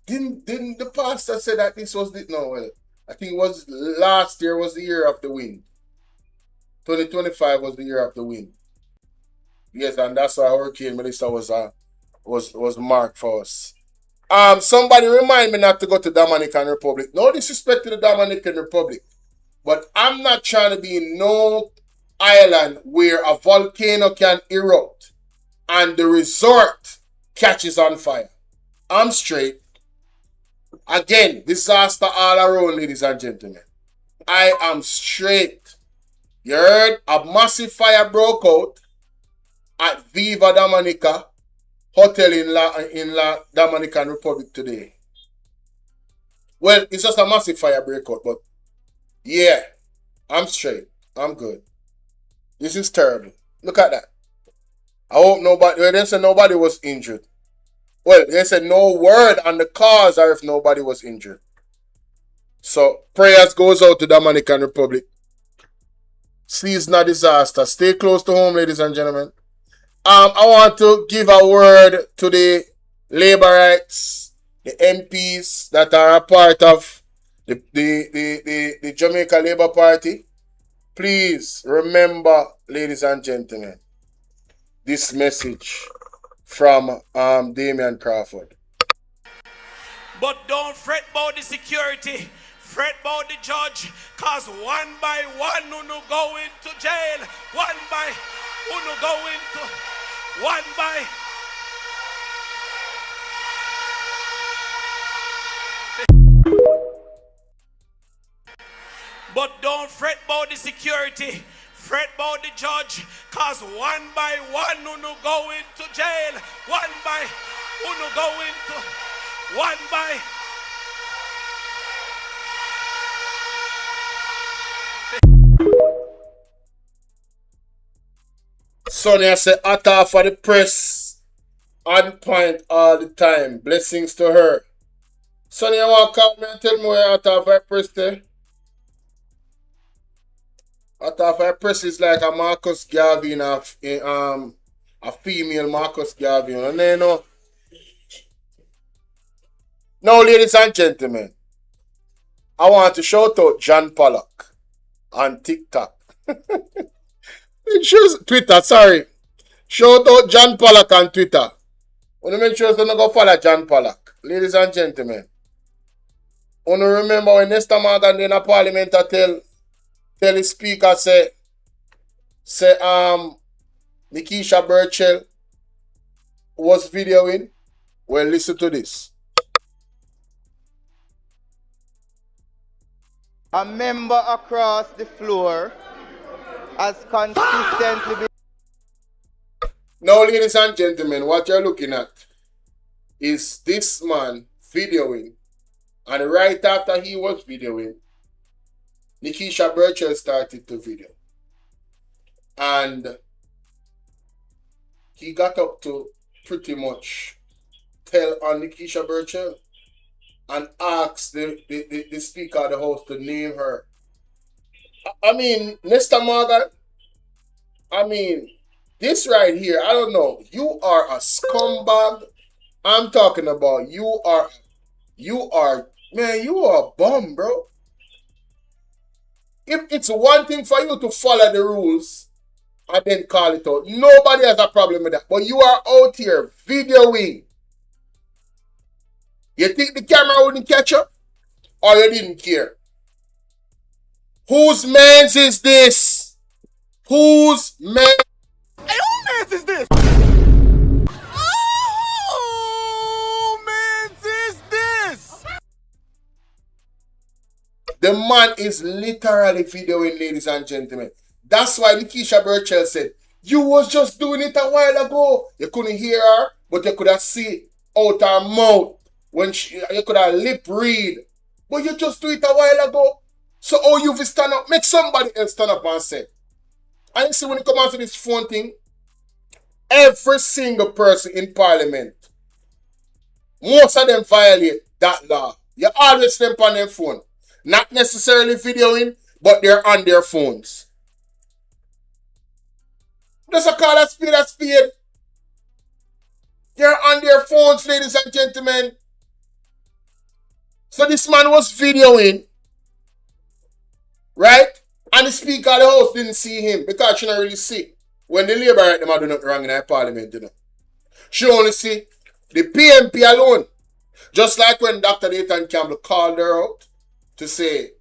Didn't the pastor say that this was the... No, well, I think it was last year was the year of the wind. 2025 was the year of the wind. Yes, and that's why Hurricane Melissa was marked for us. Somebody remind me not to go to Dominican Republic. No disrespect to the Dominican Republic. But I'm not trying to be in no island where a volcano can erupt and the resort catches on fire. I'm straight. Again, disaster all around, ladies and gentlemen. I am straight. You heard? A massive fire broke out at Viva Dominica Hotel in La Dominican Republic today. Well, it's just a massive fire breakout, but yeah, I'm straight. I'm good. This is terrible. Look at that. I hope nobody, well, they said nobody was injured. Well, they said no word on the cause or if nobody was injured. So, prayers goes out to Dominican Republic. Seasonal disaster. Stay close to home, ladies and gentlemen. I want to give a word to the labor rights, the MPs that are a part of the Jamaica Labour Party. Please remember, ladies and gentlemen, this message from Damian Crawford. But don't fret about the security, fret about the judge, cause one by one who no go into jail, one by who no go into, one by. But don't fret about the security, fret about the judge, cause one by one who no go into jail, one by who no go into, one by. Sonia said, Atta for the press, on point all the time. Blessings to her. Sonia, want to call me and tell me where Atta for the press there? Atta for the press is like a Marcus Garvey, a female Marcus Garvey. You know? Now, ladies and gentlemen, I want to shout out John Pollock on TikTok. Twitter, sorry. Shout out John Pollock on Twitter. want to make sure you don't go follow John Pollock. Ladies and gentlemen. Want to remember when Nesta Morgan in a parliament tell the speaker say Nikisha Burchell was videoing? Well, listen to this. A member across the floor has consistently been... Now, ladies and gentlemen, what you're looking at is this man videoing, and right after he was videoing, Nikisha Burchell started to video. And he got up to pretty much tell on Nikisha Burchell and asked the speaker of the house to name her. I mean, Nesta Morgan, I mean, this right here, I don't know. You are a scumbag. I'm talking about you are, man, you are a bum, bro. If it's one thing for you to follow the rules and then call it out, nobody has a problem with that. But you are out here videoing. You think the camera wouldn't catch you? Or you didn't care? Whose man's is this? Whose man? Hey, who man's is this? Oh, man's is this? The man is literally videoing, ladies and gentlemen. That's why Nikisha Burchell said, you was just doing it a while ago. You couldn't hear her, but you could have seen out her mouth. When you could have lip read. But you just do it a while ago. So oh, you stand up. Make somebody else stand up and say. And you see when you come out to this phone thing, every single person in parliament, most of them violate that law. You always see them on their phone. Not necessarily videoing, but they're on their phones. Just a call a spade a spade. They're on their phones, ladies and gentlemen. So this man was videoing, right? And the speaker of the house didn't see him because she don't really see. When the Labour right them do nothing wrong in our parliament, you know. She only see the PMP alone. Just like when Dr. Nathan Campbell called her out to say,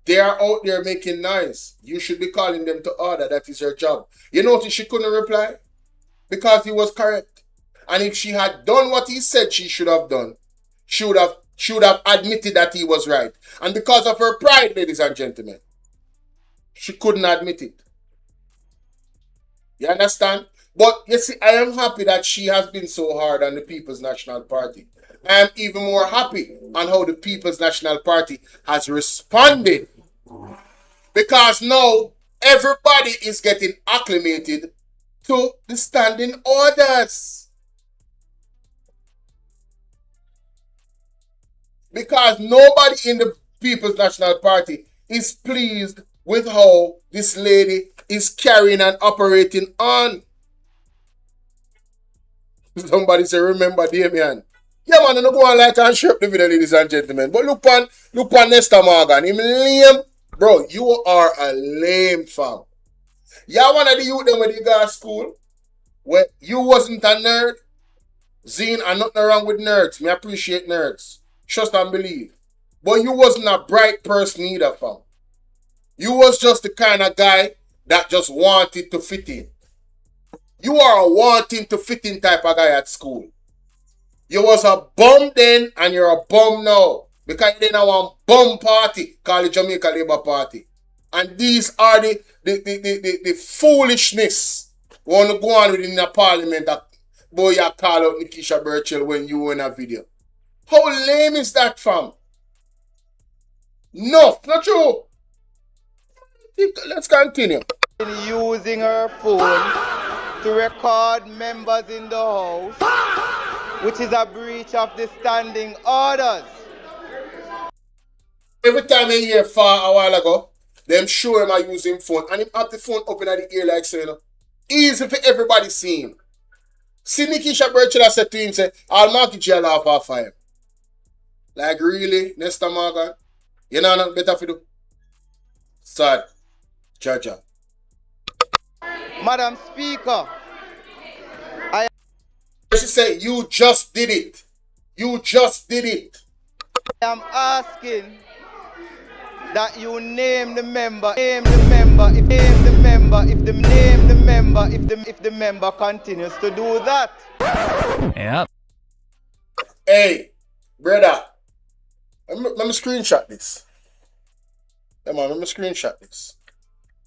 they are out there making noise. You should be calling them to order. That is your job. You notice she couldn't reply? Because he was correct. And if she had done what he said she should have done, she would have admitted that he was right. And because of her pride, ladies and gentlemen, she couldn't admit it. You understand? But you see, I am happy that she has been so hard on the People's National Party. I am even more happy on how the People's National Party has responded. Because now everybody is getting acclimated to the standing orders. Because nobody in the People's National Party is pleased with how this lady is carrying and operating on. Somebody say, remember Damien. Yeah, man, I don't go on like and share the video, ladies and gentlemen. But look on Nesta Morgan. Him lame. Bro, you are a lame fam. Yeah, one of the youth them when you go to school, where you wasn't a nerd. Zine, and nothing wrong with nerds. Me appreciate nerds. Trust and believe. But you wasn't a bright person either, fam. You was just the kind of guy that just wanted to fit in. You are a wanting to fit in type of guy at school. You was a bum then and you're a bum now. Because you didn't want bum party called the Jamaica Labour Party. And these are the foolishness want to go on within the parliament that boy you call out Nikisha Burchell when you were in a video. How lame is that, fam? No, not true. Let's continue. Using her phone to record members in the house, which is a breach of the standing orders. Every time I hear far a while ago, them show him I use him phone and him have the phone open at the ear like so, you know. Easy for everybody see him. See Nikisha Burchell said to him, say, I'll mark you jail off for him. Like really, Nesta Morgan? You know nothing better for do? Sad. Jaja. Madam Speaker, She said, you just did it. You just did it. I'm asking that you name the member, if the member continues to do that. Yep. Hey, brother, let me screenshot this. Come on, let me screenshot this.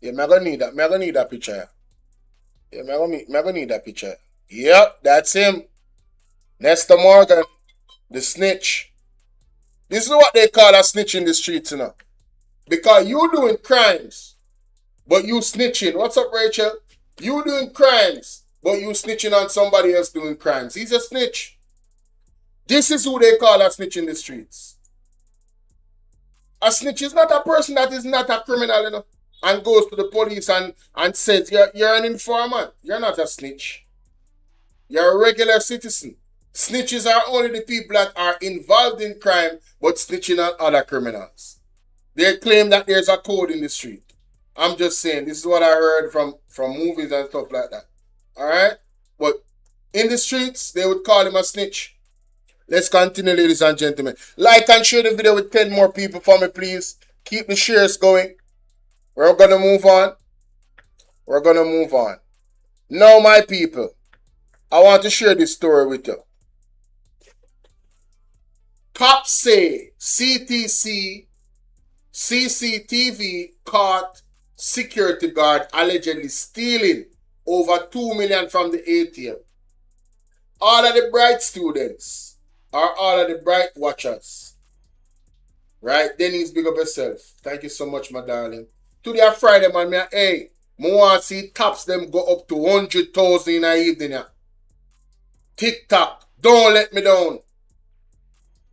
Yeah, I'm gonna need that. I'm gonna need that picture. Yeah, I'm gonna need that picture. Yep, that's him. Nestor Morgan, the snitch. This is what they call a snitch in the streets, you know. Because you doing crimes, but you snitching. What's up, Rachel? You doing crimes, but you snitching on somebody else doing crimes. He's a snitch. This is who they call a snitch in the streets. A snitch is not a person that is not a criminal, you know, and goes to the police and says, you're an informant. You're not a snitch. You're a regular citizen. Snitches are only the people that are involved in crime, but snitching on other criminals. They claim that there's a code in the street. I'm just saying, this is what I heard from movies and stuff like that. Alright? But in the streets, they would call him a snitch. Let's continue, ladies and gentlemen. Like and share the video with 10 more people for me, please. Keep the shares going. We're going to move on. We're going to move on. Now, my people, I want to share this story with you. Cops say CCTV caught security guard allegedly stealing over 2 million from the ATM. All of the bright students are all of the bright watchers. Right? Denise, big up yourself. Thank you so much, my darling. Today a Friday, man. I want to see tops them go up to 100,000 in the evening. Yeah. TikTok, don't let me down.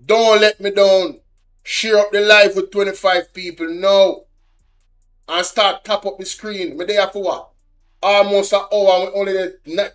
Don't let me down. Share up the live with 25 people now. And start tap up the screen. Me there for what? Almost an hour with only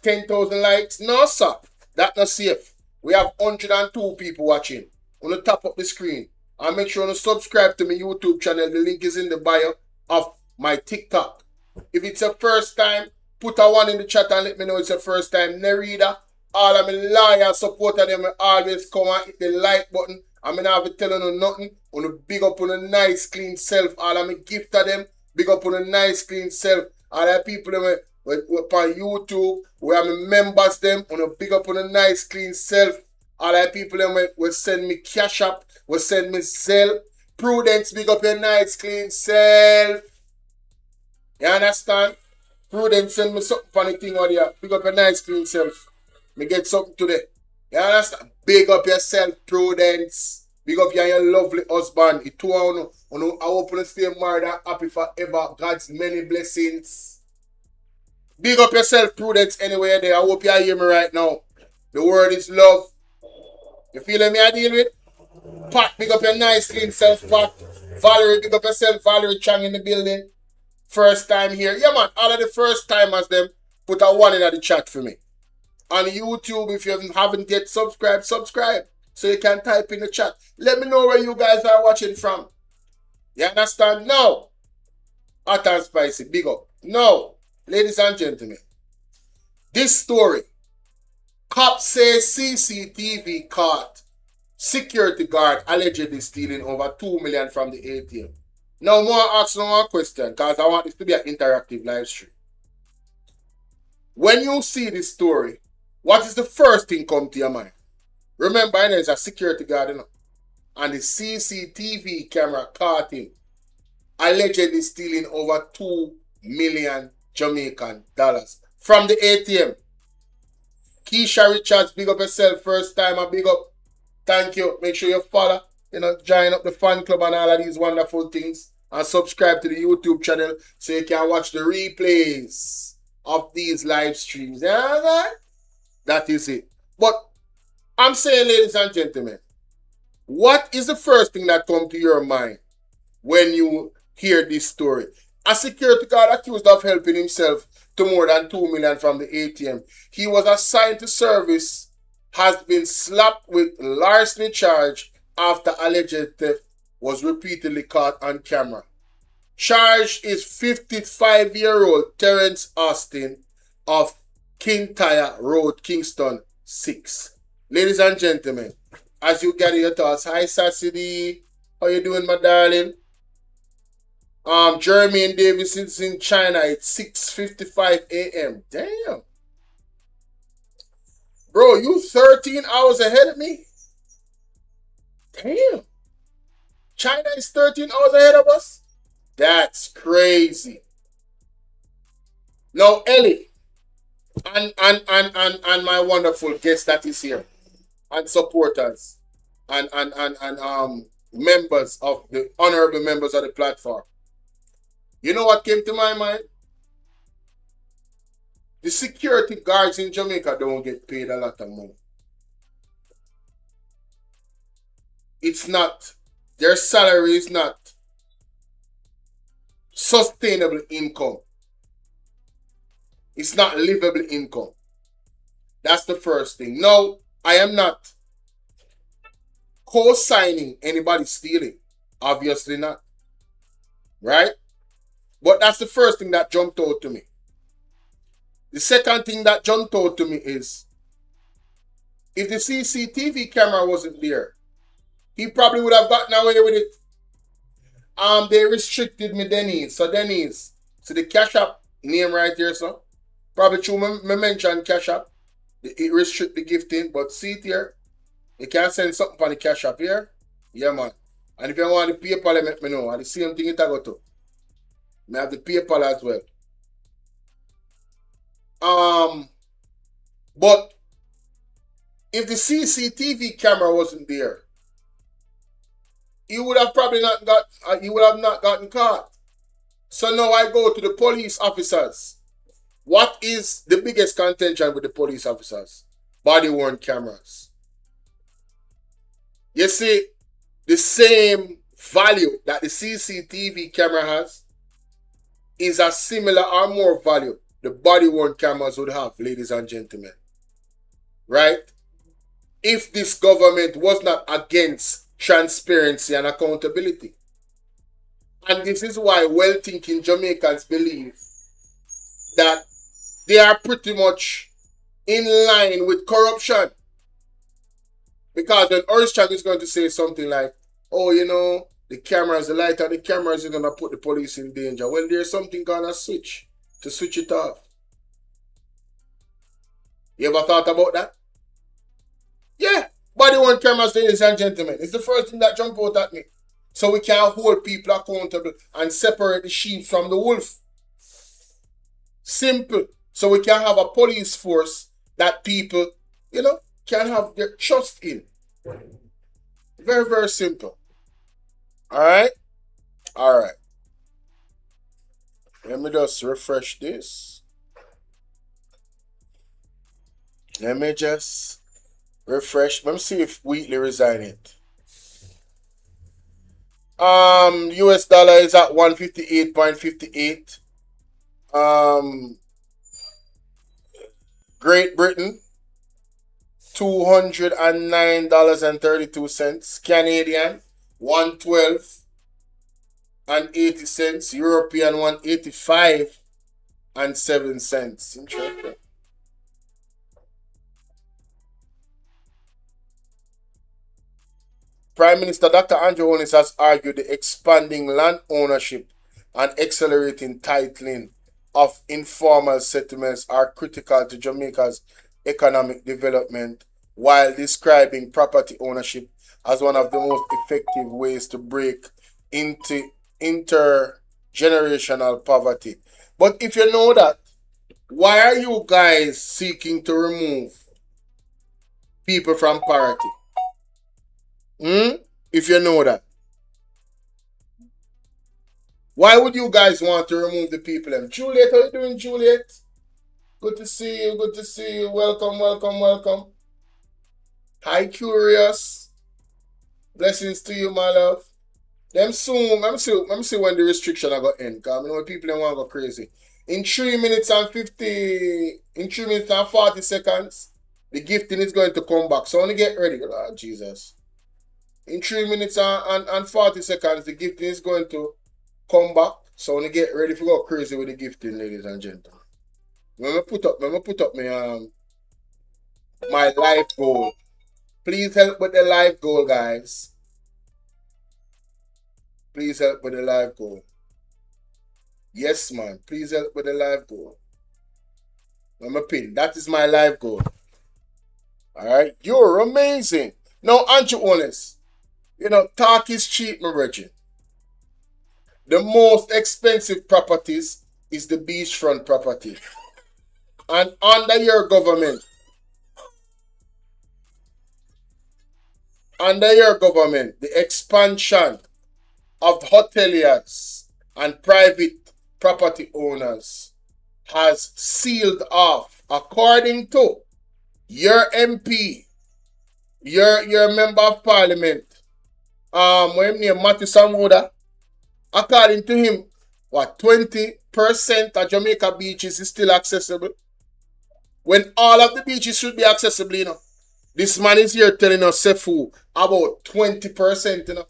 10,000 likes? No, sir. That's not safe. We have 102 people watching. Want to tap up the screen. And make sure to subscribe to my YouTube channel. The link is in the bio of my TikTok. If it's your first time, put a 1 in the chat and let me know it's your first time. Nerida, all of my loyal supporters, them always come and hit the like button. I'm not have to tell you nothing. On a big up on a nice clean self. All of my gift to them. Big up on a nice clean self. All the people them on YouTube. We have my members them. On a big up on a nice clean self. All the people them will send me cash up. Will send me Zelle. Prudence, big up your nice clean self. You understand? Prudence, send me something funny thing out here. Big up your nice clean self. Me get something today. You understand? Big up yourself, Prudence. Big up your lovely husband. It too I hope you stay married and happy forever. God's many blessings. Big up yourself, Prudence, anywhere there. I hope you hear me right now. The word is love. You feeling me I deal with? Pat, big up your nice clean self, Pat. Valerie, big up yourself, Valerie Chang in the building. First time here. Yeah, man, all of the first timers them, put a 1 in the chat for me. On YouTube, if you haven't yet subscribed, subscribe. So you can type in the chat. Let me know where you guys are watching from. You understand? No. Hot and spicy, big up. No. Ladies and gentlemen, this story, cops say CCTV caught security guard allegedly stealing over 2 million from the ATM. Now, more ask no more question because I want this to be an interactive live stream. When you see this story, what is the first thing come to your mind? Remember, there's a security guard, you know, and the CCTV camera caught him allegedly stealing over 2 million Jamaican dollars from the ATM. Keisha Richards, big up yourself, first time, a big up. Thank you. Make sure you follow, join up the fan club and all of these wonderful things. And subscribe to the YouTube channel so you can watch the replays of these live streams. Yeah, that is it. But I'm saying, ladies and gentlemen, what is the first thing that comes to your mind when you hear this story? A security guard accused of helping himself to more than 2 million from the ATM. He was assigned to service, has been slapped with larceny charge after alleged theft was repeatedly caught on camera. Charged is 55-year-old Terrence Austin of Kintyre Road, Kingston, 6. Ladies and gentlemen, as you gather your thoughts, hi Sassy, how you doing, my darling? Jeremy Davison's in China. It's 6:55 a.m. Damn. Bro, you 13 hours ahead of me? Damn. China is 13 hours ahead of us? That's crazy. Now, Ellie, and my wonderful guest that is here, and supporters, and members of the honorable members of the platform. You know what came to my mind? The security guards in Jamaica don't get paid a lot of money. It's not, their salary is not sustainable income. It's not livable income. That's the first thing. No, I am not co-signing anybody stealing. Obviously not. Right? But that's the first thing that jumped out to me. The second thing that jumped out to me is, if the CCTV camera wasn't there, he probably would have gotten away with it. They restricted me Denise. So Denise, so the Cash App name right here, so probably true me mention Cash App. It restrict the gifting, but see it here. You can send something on the Cash App here. Yeah, man. And if you want the PayPal, let me know. And the same thing it I go to. I have the PayPal as well. But if the CCTV camera wasn't there, he would have probably not got. He would have not gotten caught. So now I go to the police officers. What is the biggest contention with the police officers? Body-worn cameras. You see, the same value that the CCTV camera has is a similar or more value the body-worn cameras would have, ladies and gentlemen. Right? If this government was not against transparency and accountability. And this is why well-thinking Jamaicans believe that they are pretty much in line with corruption. Because then Oristran is going to say something like, oh, you know, the cameras, the light of the cameras is going to put the police in danger. Well, there's something gonna switch to switch it off. You ever thought about that? Yeah. Body-worn cameras, ladies and gentlemen. It's the first thing that jumped out at me. So we can hold people accountable and separate the sheep from the wolf. Simple. So we can have a police force that people, you know, can have their trust in. Very, very simple. Alright? Alright. Let me just refresh this. Let me just refresh. Let me see if Wheatley resigned it. US dollar is at 158.58. Great Britain, $209.32. Canadian, 112.80. European, 185.07. Interesting. Prime Minister Dr. Andrew Holness has argued the expanding land ownership and accelerating titling of informal settlements are critical to Jamaica's economic development, while describing property ownership as one of the most effective ways to break into intergenerational poverty. But if you know that, why are you guys seeking to remove people from poverty? If you know that. Why would you guys want to remove the people? Juliet, how you doing, Juliet? Good to see you, good to see you. Welcome, welcome, welcome. Hi, Curious. Blessings to you, my love. Them soon, let me see when the restriction are going to end. Because I know people don't want to go crazy. In 3 minutes and 40 seconds, the gifting is going to come back. So only get ready. Oh, Jesus. In 3 minutes and 40 seconds, the gifting is going to come back. So only get ready to go crazy with the gifting, ladies and gentlemen. Let me put up my my life goal. Please help with the life goal, guys. Please help with the life goal. Yes, man. Please help with the life goal. I'm a pin. That is my life goal. Alright? You're amazing. Now, aren't you honest? You know, talk is cheap, my virgin. The most expensive properties is the beachfront property. And under your government, the expansion of hoteliers and private property owners has sealed off, according to your MP, your member of parliament, what name, Matthew Samuda. According to him, what, 20% of Jamaica beaches is still accessible? When all of the beaches should be accessible, you know. This man is here telling us, Sefu, about 20%, you know.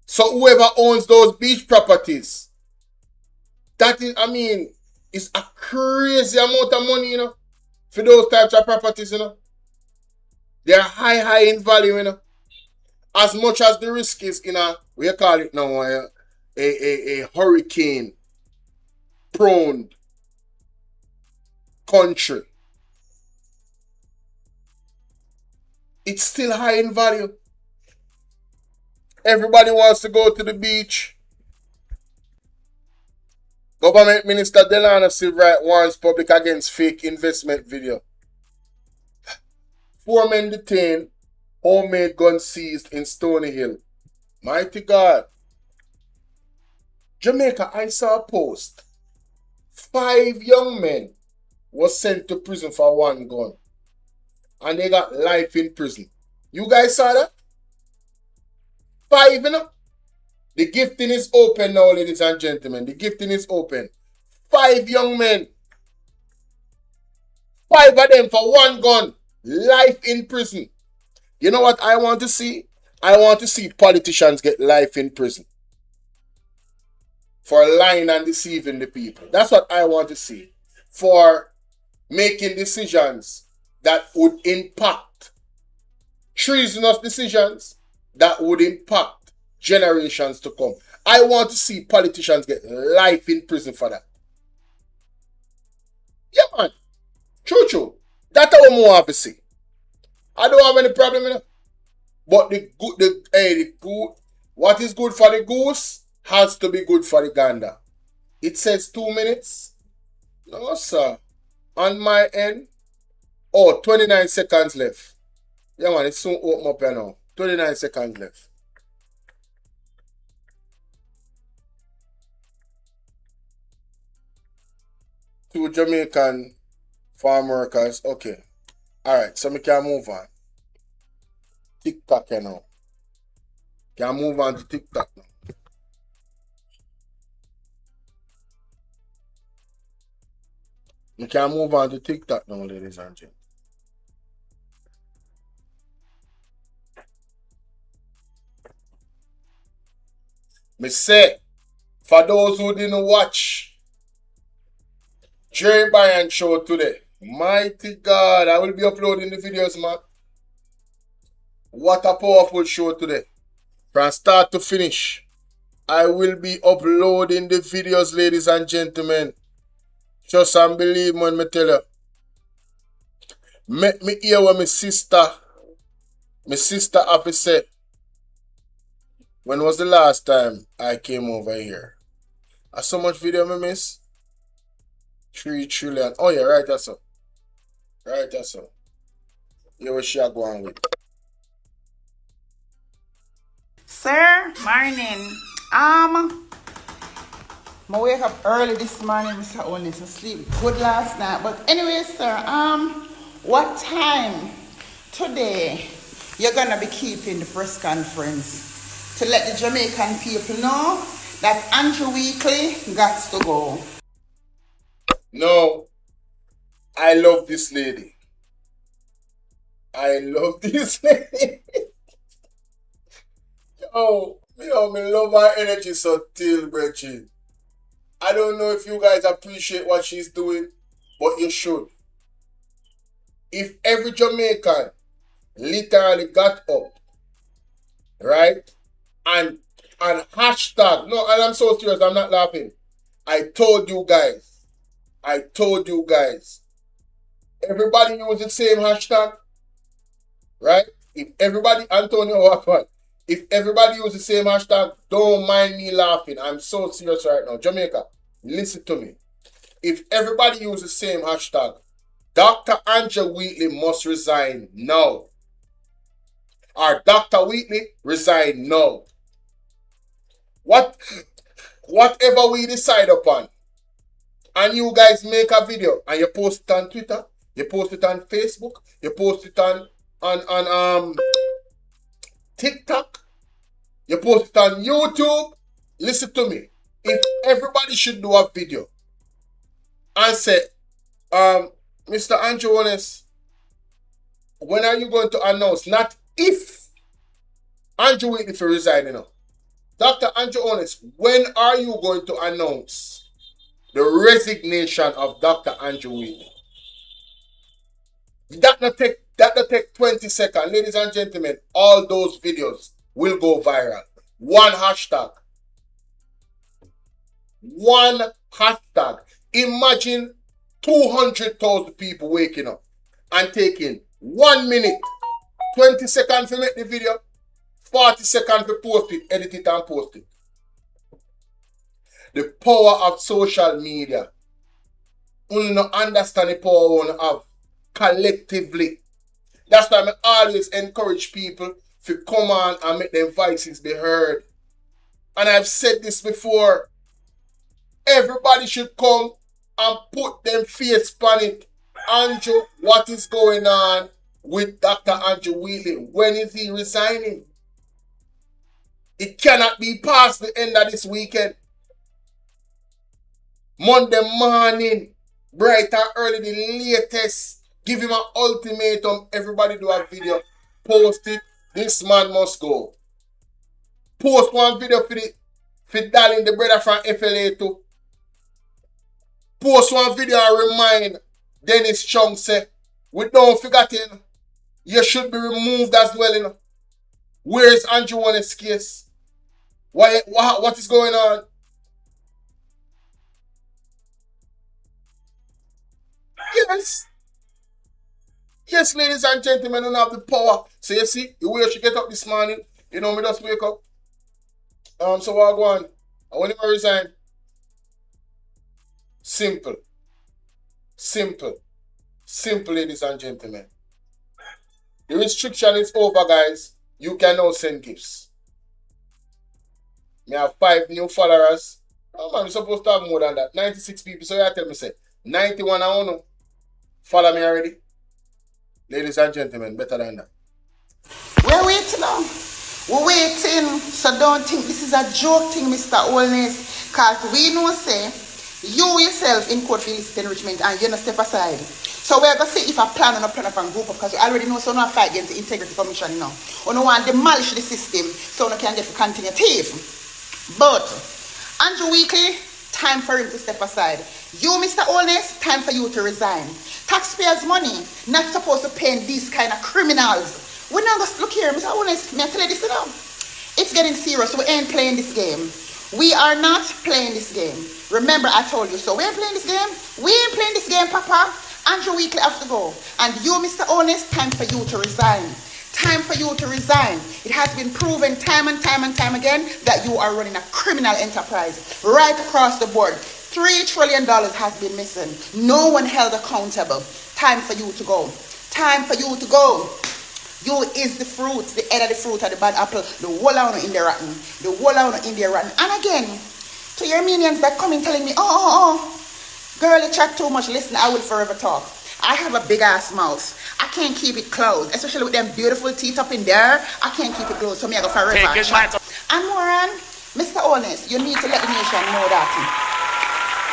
So whoever owns those beach properties, that is, I mean, it's a crazy amount of money, you know, for those types of properties, you know. They are high in value, you know. As much as the risk is in a, we call it now, a hurricane-prone country, it's still high in value. Everybody wants to go to the beach. Government Minister Delano Silverite warns public against fake investment video. 4 men detained, homemade gun seized in Stony Hill. Mighty God. Jamaica, I saw a post. 5 young men were sent to prison for 1 gun. And they got life in prison. You guys saw that? 5, you know? The gifting is open now, ladies and gentlemen. The gifting is open. 5 young men. 5 of them for 1 gun. Life in prison. You know what I want to see? I want to see politicians get life in prison. For lying and deceiving the people. That's what I want to see. For making decisions that would impact, treasonous decisions that would impact generations to come. I want to see politicians get life in prison for that. Yeah, man. True. That's what I want to see. I don't have any problem with it. But what is good for the goose has to be good for the gander. It says 2 minutes. No, sir. On my end. Oh, 29 seconds left. Yeah, man, it's soon open up here now. 29 seconds left. Two Jamaican farm workers. Okay. Alright, so we can move on. TikTok, you know. Can move on to TikTok now. We can move on to TikTok now, ladies and gentlemen. Me say, for those who didn't watch Jerry Bryan show today, mighty God, I will be uploading the videos, man. What a powerful show today. From start to finish, I will be uploading the videos, ladies and gentlemen. Just unbelieve when me tell you. Make me hear what my sister have to say. When was the last time I came over here? I so much video me miss. 3 trillion. Oh yeah, right, that's so. Right, that's so. Yeah, what she are going with. Sir, morning. I wake up early this morning, Mr. Only to sleep good last night. But anyway, sir, what time today you're gonna be keeping the press conference to let the Jamaican people know that Andrew Weekly got to go? No, I love this lady. I love this lady. Me love her energy so till, brethren. I don't know if you guys appreciate what she's doing. but you should. If every Jamaican literally got up, right, and hashtag, no, and I'm so serious, I'm not laughing. I told you guys, everybody use the same hashtag, right? If everybody, Antonio, what? If everybody use the same hashtag, don't mind me laughing. I'm so serious right now. Jamaica, listen to me. If everybody use the same hashtag, Dr. Angela Wheatley must resign now. Or Dr. Wheatley resign now. Whatever we decide upon, and you guys make a video and you post it on Twitter, you post it on Facebook, you post it on TikTok, you post it on YouTube. Listen to me. If everybody should do a video and say, Mr. Andrew Honest, when are you going to announce? Not if Andrew Wheatley for resigning now. Dr. Andrew Honest, when are you going to announce the resignation of Dr. Andrew Wheatley? That not take 20 seconds. Ladies and gentlemen, all those videos will go viral. One hashtag. One hashtag. Imagine 200,000 people waking up and taking 1 minute, 20 seconds to make the video, 40 seconds to post it, edit it and post it. The power of social media. You don't understand the power we have collectively. That's why I always encourage people to come on and make their voices be heard. And I've said this before. Everybody should come and put them face on it. Andrew, what is going on with Dr. Andrew Wheatley? When is he resigning? It cannot be past the end of this weekend. Monday morning, bright and early, the latest. Give him an ultimatum. Everybody do a video. Post it. This man must go. Post one video for Darling, the brother from FLA too. Post one video and remind Dennis Chung say, we don't forget it. You should be removed as well. You know. Where is Andrew Honest's case? What is going on? Yes. Yes, ladies and gentlemen, don't have the power. So you see, the way you should get up this morning, you know, me just wake up. So what I go on? I want him to resign. Simple. Simple. Simple, ladies and gentlemen. The restriction is over, guys. You can now send gifts. Me have 5 new followers. Oh man, we're supposed to have more than that. 96 people. So you tell me, say, 91 I don't know. Follow me already. Ladies and gentlemen, better than that. We're waiting now. We're waiting. So don't think this is a joke thing, Mr. Holness. Because we know, say, you yourself in court for illicit enrichment and you're not step aside. So we're going to see if I plan on a plan up and group up because we already know so no fight against the Integrity Commission, you know. We don't want to demolish the system so we can get to continue thief. But Andrew Wheatley, time for him to step aside. You, Mr. Holness, time for you to resign. Taxpayers' money not supposed to pay these kind of criminals. We're not going to look here, Mr. Holness, may I tell you this now? It's getting serious. We ain't playing this game. We are not playing this game. Remember, I told you so. We ain't playing this game. We ain't playing this game, Papa. Andrew Wheatley has to go. And you, Mr. Honest, time for you to resign. Time for you to resign. It has been proven time and time and time again that you are running a criminal enterprise right across the board. $3 trillion has been missing. No one held accountable. Time for you to go. Time for you to go. You is the fruit, the head of the fruit of the bad apple. The whole out in the rotten. The whole out in the rotten. And again, to your minions that come in telling me, girl, you chat too much. Listen, I will forever talk. I have a big ass mouth. I can't keep it closed, especially with them beautiful teeth up in there. I can't keep it closed, so me I go forever. And Moran, Mr. Honest, you need to let the nation know that.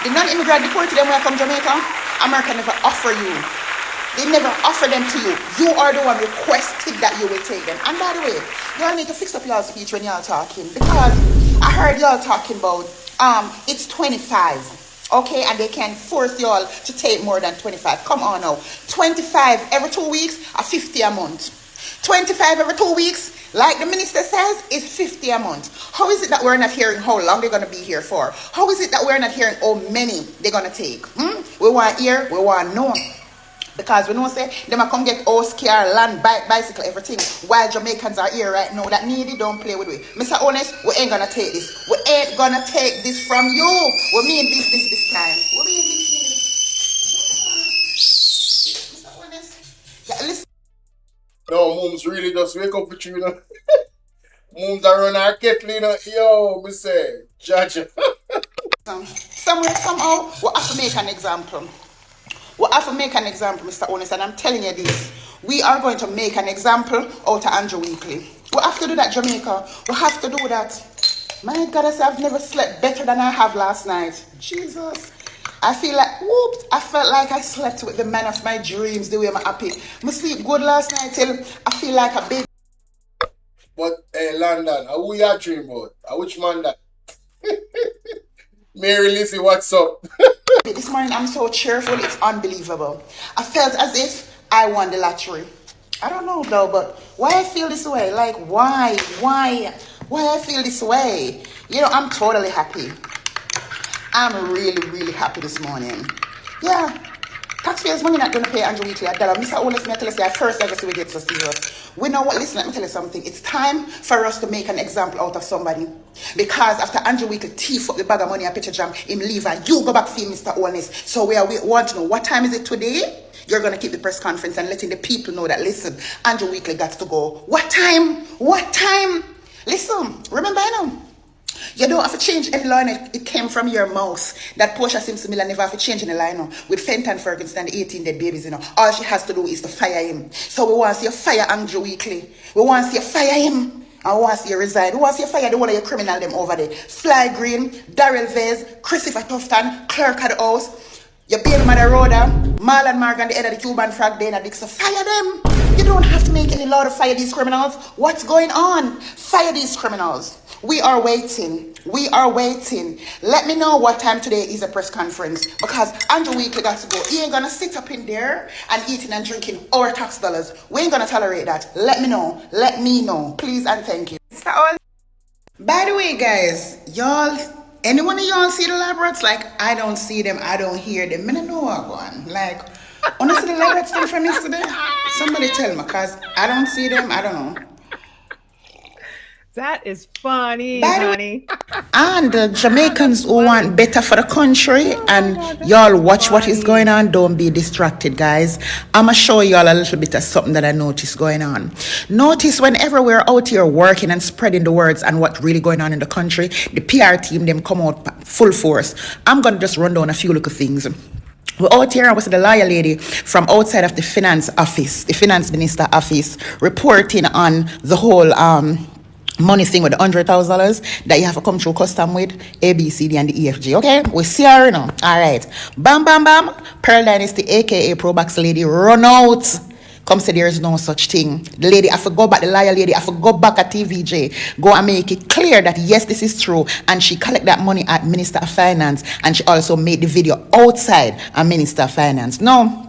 The non-immigrant deported them when I come to Jamaica, America never offer you. They never offer them to you. You are the one requested that you will take them. And by the way, y'all need to fix up y'all speech when y'all talking because I heard y'all talking about it's 25. Okay, and they can force you all to take more than 25. Come on now. 25 every 2 weeks, or 50 a month. 25 every 2 weeks, like the minister says, is 50 a month. How is it that we're not hearing how long they're going to be here for? How is it that we're not hearing how many they're going to take? We want hear, we want know. Because we know say them a come get house, car, land, bike, bicycle, everything. While Jamaicans are here right now that needy, don't play with we. Mr. Honest, we ain't gonna take this. We ain't gonna take this from you. We mean this time. We mean this. Mr. Honest. Yeah, listen. No, Mums really just wake up with you, you know. Mums are run our kettle, you know. Yo, me say, judge. Somewhere, somehow, we have to make an example. We have to make an example, Mr. Honest, and I'm telling you this. We are going to make an example out of Andrew Weekly. We have to do that, Jamaica. We have to do that. My God, I say I've never slept better than I have last night. Jesus. I feel like, whoops, I felt like I slept with the man of my dreams, the way I'm happy. I sleep good last night till I feel like a big... But, hey, London, who you dream about? Which man that? Mary Lizzie, what's up? This morning I'm so cheerful, it's unbelievable. I felt as if I won the lottery. I don't know though, but why I feel this way? Like why I feel this way? You know, I'm totally happy. I'm really happy this morning. Yeah. Taxpayers' money not going to pay Andrew Weekly $1. Mr. Honest, me tell us at first I just we get so serious. We know what, listen, let me tell you something. It's time for us to make an example out of somebody. Because after Andrew Weekly thief up the bag of money at Peter Jam, him leave and you go back to Mr. Honest. So we want to know, what time is it today? You're going to keep the press conference and letting the people know that, listen, Andrew Weekly got to go. What time? What time? Listen, remember I know. You don't have to change any line. It came from your mouth. That Portia Simpson Miller never have to change any line. With Fenton Ferguson and the 18 dead babies, you know. All she has to do is to fire him. So we want to see you fire Andrew Weekly. We want to see you fire him. And we want to see you resign. We want to see you fire the one of your criminal them over there. Fly Green, Daryl Vez, Christopher Tufton, Clerk at the house. Your baby mother Rhoda, Marlon Morgan, the head of the Cuban flag, Dana Dixon. Fire them. You don't have to make any law to fire these criminals. What's going on? Fire these criminals. We are waiting. We are waiting. Let me know what time today is a press conference. Because Andrew Weekly got to go. He ain't going to sit up in there and eating and drinking our tax dollars. We ain't going to tolerate that. Let me know. Let me know. Please and thank you. By the way, guys, y'all, anyone of y'all see the lab rats? Like, I don't see them. I don't hear them. I don't know what one. Like, honestly, the lab rats still from yesterday? Somebody tell me, because I don't see them. I don't know. That is funny, honey. And the Jamaicans who want better for the country, and y'all watch what is going on. Don't be distracted, guys. I'm going to show y'all a little bit of something that I noticed going on. Notice whenever we're out here working and spreading the words and what's really going on in the country, the PR team, them come out full force. I'm going to just run down a few little things. We're out here, I was the lawyer lady from outside of the finance office, the finance minister office, reporting on the whole money thing with the $100,000 that you have to come through custom with A, B, C, D, and the EFG. Okay, we see her, you know. All right, bam, bam, bam. Pearl Dynasty, aka Pro Box lady, run out. Come say there is no such thing. The lady, I have to go back. The lawyer lady, I have to go back at TVJ. Go and make it clear that yes, this is true. And she collect that money at Minister of Finance, and she also made the video outside at Minister of Finance. No.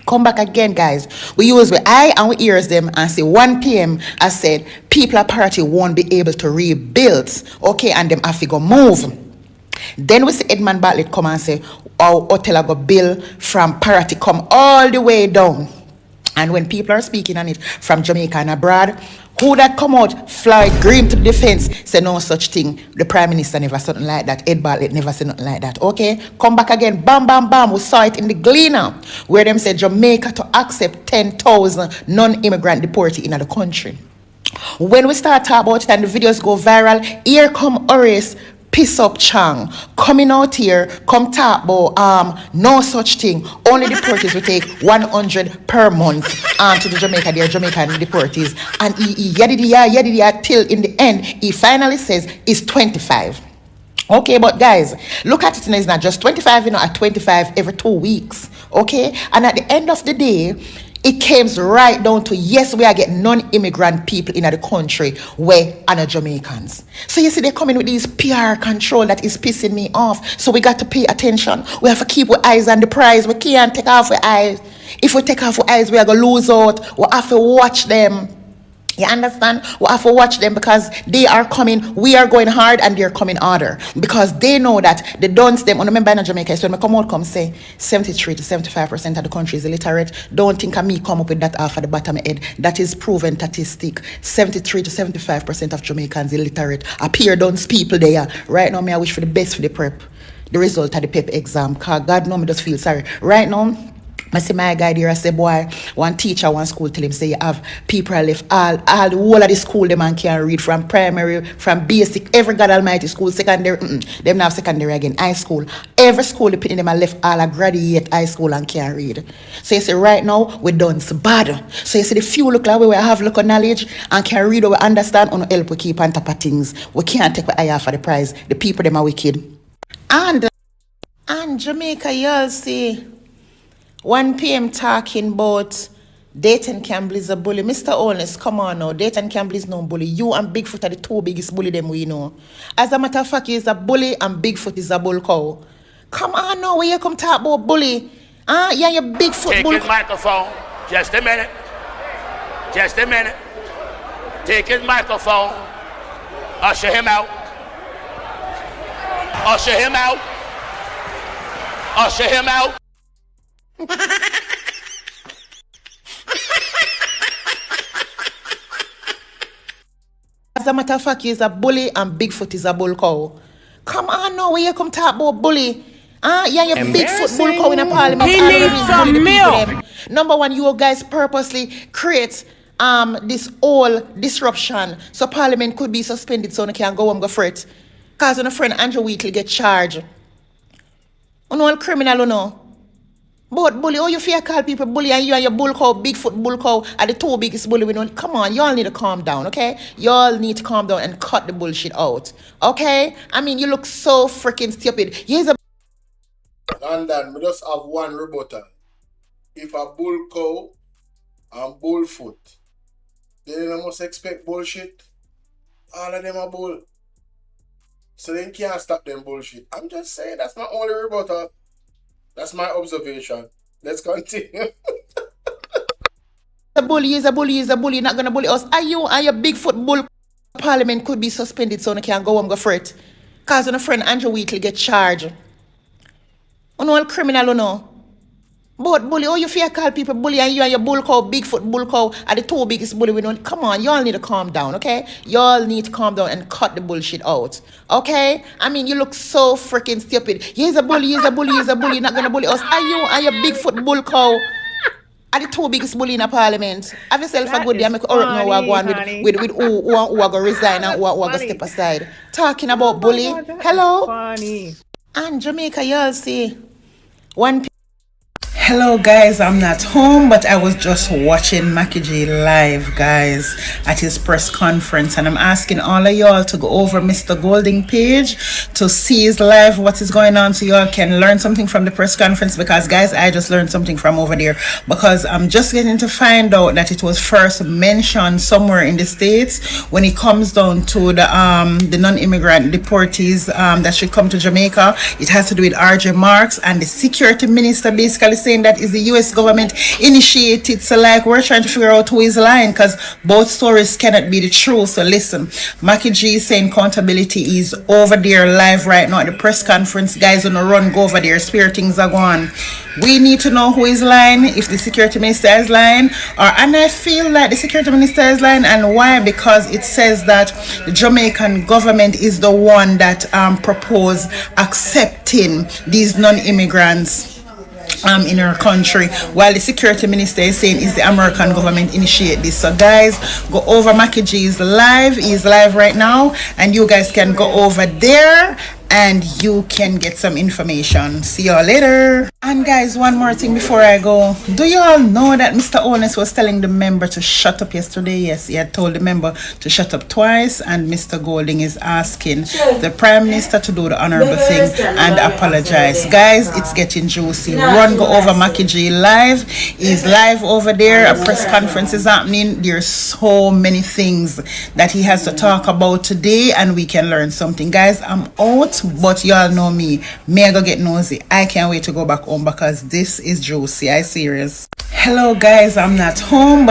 Come back again, guys. We use the eye and we ears them and say 1 p.m. I said people at party won't be able to rebuild. Okay, and them have to go move. Then we see Edmund Bartlett come and say, oh, hotel I go bill from party come all the way down. And when people are speaking on it from Jamaica and abroad, who that come out, Floyd Green to the defense, say no such thing. The Prime Minister never said nothing like that. Ed Bartlett never said nothing like that. Okay? Come back again. Bam, bam, bam. We saw it in the Gleaner, where them said Jamaica to accept 10,000 non-immigrant deportees in the country. When we start talking about it and the videos go viral, here come Horace Piss Up Chang coming out here, come talk about no such thing. Only deportees will take 100 per month to the Jamaica, their Jamaican deportees. And he yadidya till in the end, he finally says it's 25. Okay, but guys, look at it, it's not just 25, you know, at 25 every 2 weeks. Okay? And at the end of the day, It came right down to, yes, we are getting non-immigrant people in the country where are not Jamaicans. So you see, they're coming with these PR control that is pissing me off. So we got to pay attention. We have to keep our eyes on the prize. We can't take off our eyes. If we take off our eyes, we are going to lose out. We have to watch them. You understand? We have to watch them because they are coming, we are going hard and they're coming harder. Because they know that the dons them, remember in Jamaica, so when I come out, come say 73 to 75% of the country is illiterate. Don't think of me come up with that off of the bottom of my head. That is proven statistic. 73 to 75% of Jamaicans illiterate. Appear dons people there. Right now, I wish for the best for the prep. The result of the PEP exam. Because God knows me just feel sorry. Right now, I see my guy there, I say, boy, one teacher, one school tell him, say, you have people left all the whole of the school, the man can read from primary, from basic, every God Almighty school, secondary, them not have secondary again, high school. Every school, they put in them and left all a graduate high school and can read. So you say, right now, we done so bad. So you see, the few look like we have local knowledge and can read or we understand, and help we keep on top of things. We can't take the eye off for the prize. The people, them are wicked. And Jamaica, y'all see, 1 p.m. talking about Dayton Campbell is a bully. Mr. Honest, come on now. Dayton Campbell is no bully. You and Bigfoot are the two biggest bully them we know. As a matter of fact, he is a bully and Bigfoot is a bull cow. Come on now, where you come talk about bully? Yeah, you Bigfoot Take bull. his microphone. Just a minute. Just a minute. Take his microphone. Usher him out. Usher him out. Usher him out. As a matter of fact, he is a bully and Bigfoot is a bull cow. Come on now, where you come talk about bully? Yeah, you Bigfoot bull cow in a parliament. He needs some milk. Number one, you guys purposely create this whole disruption so parliament could be suspended so they can go and go for it. Because when a friend Andrew Wheatley get charged. On all criminal, you know. But bully, you fear call people bully and you and your bull cow, Bigfoot bull cow are the two biggest bully we know. Come on, y'all need to calm down, okay? Y'all need to calm down and cut the bullshit out, okay? I mean, you look so freaking stupid. Here's a... London, we just have one rebuttal. If a bull cow and bullfoot, then you must expect bullshit. All of them are bull. So they can't stop them bullshit. I'm just saying, that's my only rebuttal. That's my observation. Let's continue. The bully is a bully is a bully, not gonna bully us. Are you and your Bigfoot bull parliament could be suspended so they can go and go for it? Because when a friend Andrew Wheatley get charged. On all criminal, you know. But bully, you fear call people bully and you and your bull cow, Bigfoot bull cow are the two biggest bully we know. Come on, y'all need to calm down, okay? Y'all need to calm down and cut the bullshit out, okay? I mean, you look so freaking stupid. He's a bully, he's a bully, he's a bully, not gonna bully us. Are you and your Bigfoot bull cow are the two biggest bully in a parliament? Have yourself a good day and make up now we're going with who are going to resign and who are going to step aside. Talking about bully. Hello? Funny. And Jamaica, y'all see. 1 p.m. Hello guys, I'm not home, but I was just watching Mackie G live, guys, at his press conference, and I'm asking all of y'all to go over Mr. Golding page to see his live, what is going on, so y'all can learn something from the press conference, because guys, I just learned something from over there, because I'm just getting to find out that it was first mentioned somewhere in the States when it comes down to the non-immigrant deportees that should come to Jamaica. It has to do with RJ Marks, and the security minister basically saying that is the US government initiated. So like, we're trying to figure out who is lying, because both stories cannot be the truth. So listen, Mackie G is saying accountability is over there live right now at the press conference. Guys on the run, go over there, spare things are going. We need to know who is lying, if the security minister is lying, and I feel like the security minister is lying. And why? Because it says that the Jamaican government is the one that proposed accepting these non-immigrants in our country, while the security minister is saying is the American government initiate this. So guys, go over Mackie G's live. He's live right now, and you guys can go over there and you can get some information. See y'all later. And guys, one more thing before I go. Do you all know that Mr. Onus was telling the member to shut up yesterday? Yes, he had told the member to shut up twice, and Mr. Golding is asking the Prime Minister to do the honorable thing and apologize. Guys, it's getting juicy. Run, go over Mackie G live. He's live over there. A press conference is happening. There's so many things that he has to talk about today, and we can learn something. Guys, I'm out, but y'all know me. May I go get nosy? I can't wait to go back home because this is juicy. I serious. Hello guys, I'm not home.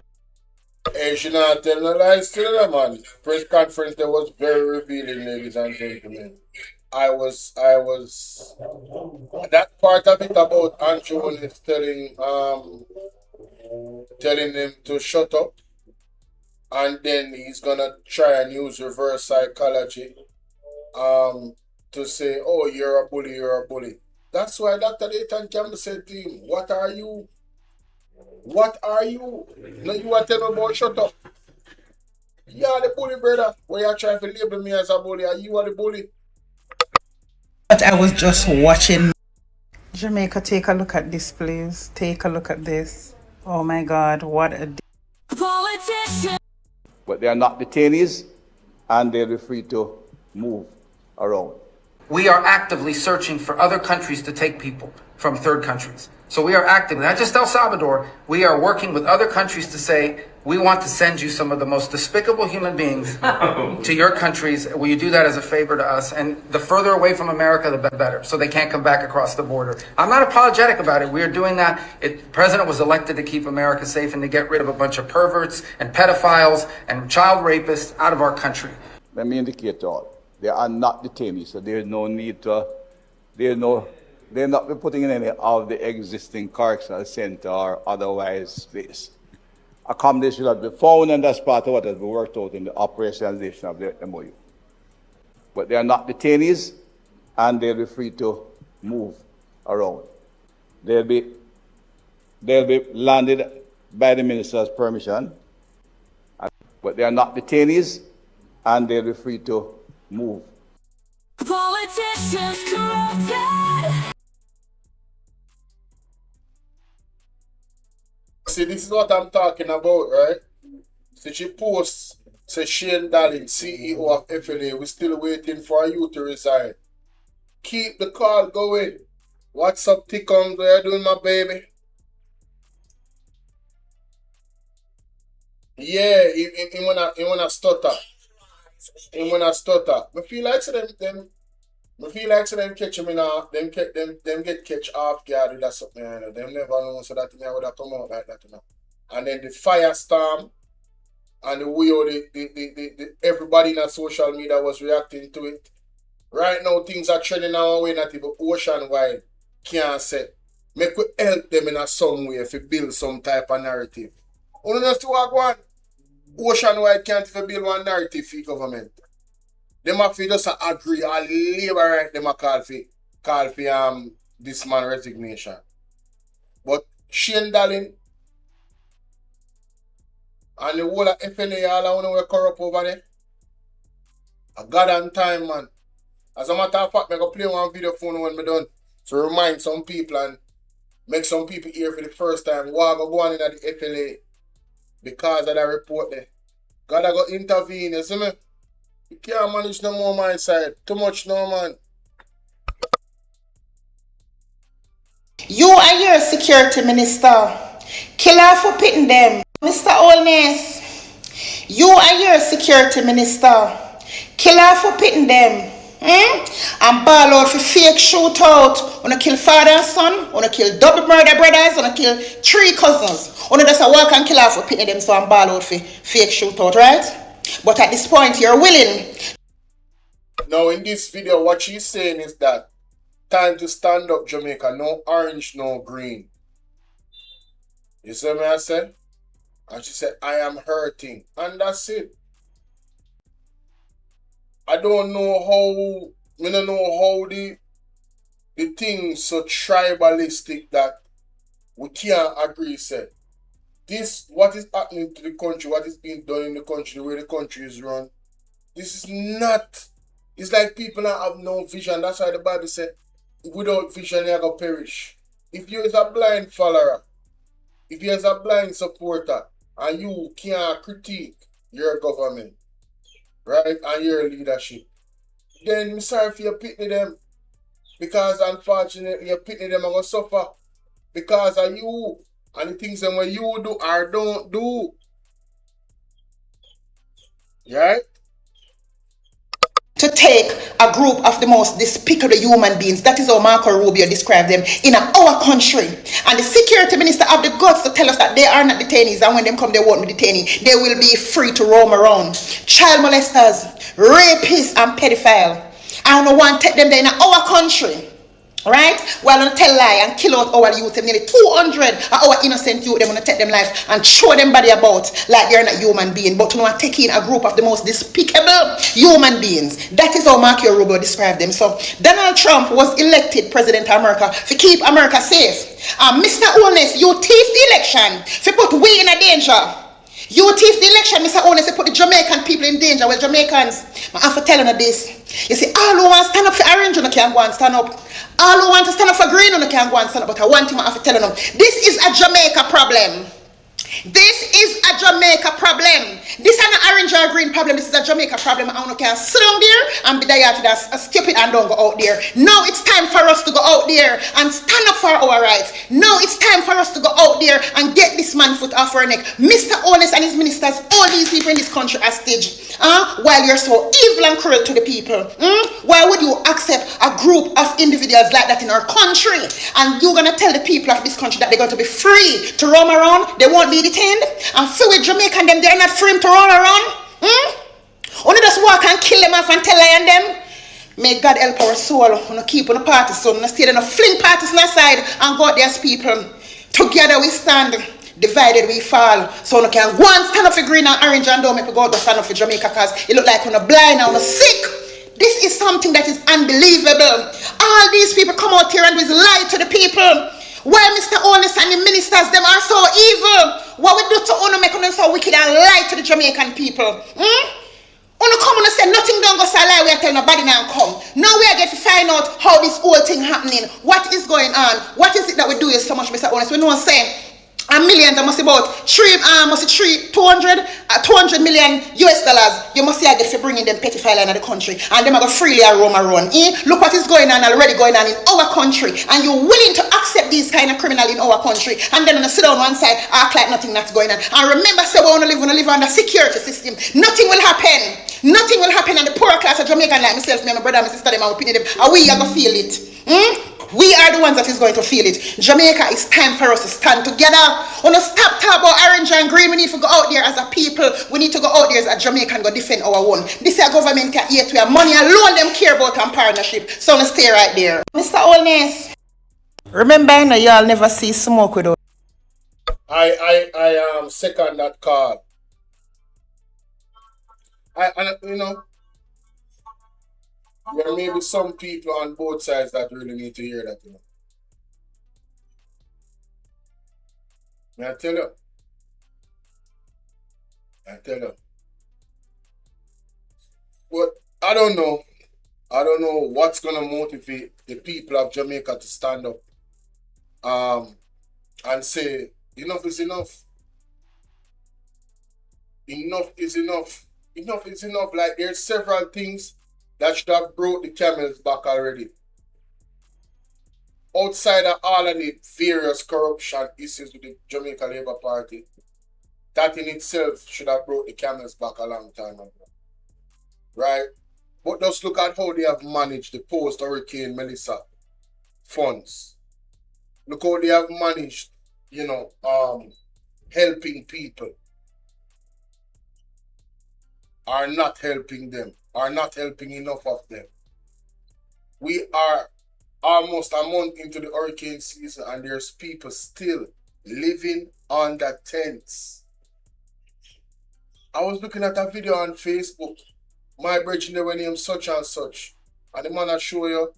Hey, she not tell no lies to them, man. Press conference that was very revealing, ladies and gentlemen. I was that part of it about Andrew is telling him to shut up, and then he's gonna try and use reverse psychology to say, oh, you're a bully, you're a bully. That's why Dr. Nathan Campbell said to him, what are you? What are you? No, you are telling me about shut up. You are the bully, brother. Why you trying to label me as a bully? Are you the bully? But I was just watching. Jamaica, take a look at this, please. Take a look at this. Oh my God, what a politician. But they are not detainees, and they'll be free to move around. We are actively searching for other countries to take people from third countries. So we are actively, not just El Salvador, we are working with other countries to say, we want to send you some of the most despicable human beings to your countries. Will you do that as a favor to us? And the further away from America, the better, so they can't come back across the border. I'm not apologetic about it. We are doing that. The president was elected to keep America safe and to get rid of a bunch of perverts and pedophiles and child rapists out of our country. Let me indicate to all, they are not detainees, so there is no need to, they're not putting in any of the existing correctional center or otherwise space. Accommodation will be found, and that's part of what has been worked out in the operationalization of the MOU. But they are not detainees, and they'll be free to move around. They'll be landed by the minister's permission, but they are not detainees, and they'll be free to move. Politicians corrupted. See, this is what I'm talking about, right? So she posts, says Shane Dallin, CEO of FLA, we're still waiting for you to resign. Keep the call going. What's up, Tickum? What are you doing, my baby? Yeah, he wanna stutter. He wanna stutter. I feel like them catch him in them get catch off guard with that something, you know. Them never know, so that thing would have come out like that, you know. And then the firestorm and the way the everybody in the social media was reacting to it. Right now things are trending our way, not even ocean wide can't say. Make we help them in a some way if we build some type of narrative. Only just to walk one. Ocean wide can't even build one narrative for government. Them have to just agree or labor right them a call for this man resignation. But Shane Dallin and the whole of FNA all I want to corrupt over there. A god and time, man. As a matter of fact, I'm going to play one video phone when I'm done to remind some people and make some people hear for the first time what go on in the FLA because of that report there. Gotta go intervene, you see me? You can't manage no more my side. Too much no, man. You are your security minister. Kill off for pitting them. Mr. Olness, you are your security minister. Kill off for pitting them. And ball out for fake shootout. Wanna kill father and son. Wanna kill double murder brothers. Wanna kill 3 cousins. Wanna just walk and kill off for pitting them so and ball out for fake shootout, right? But at this point, you're willing. Now, in this video, what she's saying is that time to stand up, Jamaica. No orange, no green. You see what I said? And she said, I am hurting. And that's it. I don't know how the things so tribalistic that we can't agree, said. This, what is happening to the country, what is being done in the country, the way the country is run, this is not It's like people that have no vision. That's why the Bible said, without vision, you're going to perish. If you is a blind follower, if you is a blind supporter, and you can't critique your government, right, and your leadership, then I'm sorry for you pity them. Because unfortunately, you pity them and going to suffer because of you and the things that what you do or don't do. Right? To take a group of the most despicable human beings. That is how Marco Rubio described them in our country. And the security minister have the guts to tell us that they are not detainees, and when them come, they won't be detainees. They will be free to roam around. Child molesters, rapists, and pedophiles. I don't want to take them there in our country. Right? Well, I'm tell lie and kill out our youth, nearly 200 of our innocent youth, they're going to take them life and throw them body about like they're not human beings. But you know, taking a group of the most despicable human beings. That is how Marco Rubio described them. So Donald Trump was elected president of America to keep America safe. Mr. Holness, you thief the election to put we in a danger. You thief the election, Mr. Holness, to put the Jamaican people in danger. Well, Jamaicans, I have to tell you this. You see, all who want to stand up for orange, you can't go and stand up. All who want to stand up for green, you can't go and stand up. But I want him to tell them, this is a Jamaica problem. This is a Jamaica problem. This is an orange or green problem. This is a Jamaica problem. I don't care. Sit down there and be there to that stupid and don't go out there. Now it's time for us to go out there and stand up for our rights. Now it's time for us to go out there and get this man foot off our neck. Mr. Honest and his ministers, all these people in this country are staged. While you're so evil and cruel to the people. Why would you accept a group of individuals like that in our country? And you're going to tell the people of this country that they're going to be free to roam around? They won't be detained? And free with Jamaican them, they're not free to roam around? Only just walk and kill them off and tell I them? May God help our soul. We keep on the party, so we stay there, fling parties on the side and go out there as people. Together we stand. Divided we fall. So we can go and stand up for green and orange and don't make we go out to stand up for Jamaica because it look like we're blind and we're sick. This is something that is unbelievable. All these people come out here and lie to the people. Why Mr. Honest and the ministers, them are so evil? What we do to Ono make them so wicked and lie to the Jamaican people? Ono come and say nothing don't go so lie, we are telling nobody now come. Now we are going to find out how this whole thing happening. What is going on? What is it that we do is so much, Mr. Honest? We know what I'm saying. And millions, I must about 200 million US dollars. You must see I get for bringing them pedophile into the country. And them are going freely roam around. Look what is going on already going on in our country. And you're willing to accept these kind of criminal in our country. And then on sit down one side, act like nothing that's going on. And remember, say we want to live under security system. Nothing will happen. Nothing will happen. And the poor class of Jamaican like myself, me and my brother and my sister, them are opinion them. And we are going to feel it. We are the ones that is going to feel it. Jamaica, it's time for us to stand together. We don't stop talking about orange and green. We need to go out there as a people. We need to go out there as a Jamaican go defend our own. This is a government can eat where money alone them care about and partnership. So let's stay right there. Mr. Holness, remember I know y'all never see smoke with us. I second that call. There may be some people on both sides that really need to hear that, May I tell you? But I don't know. I don't know what's gonna motivate the people of Jamaica to stand up and say enough is enough. Enough is enough. Enough is enough. Like there's several things that should have brought the camel's back already. Outside of all of the various corruption issues with the Jamaica Labour Party, that in itself should have brought the camel's back a long time ago. Right? But just look at how they have managed the post-Hurricane Melissa funds. Look how they have managed, helping people. Are not helping them. Are not helping enough of them. We are almost a month into the hurricane season and there's people still living under tents. I was looking at a video on Facebook. My brethren, they were named such and such. And the man I show you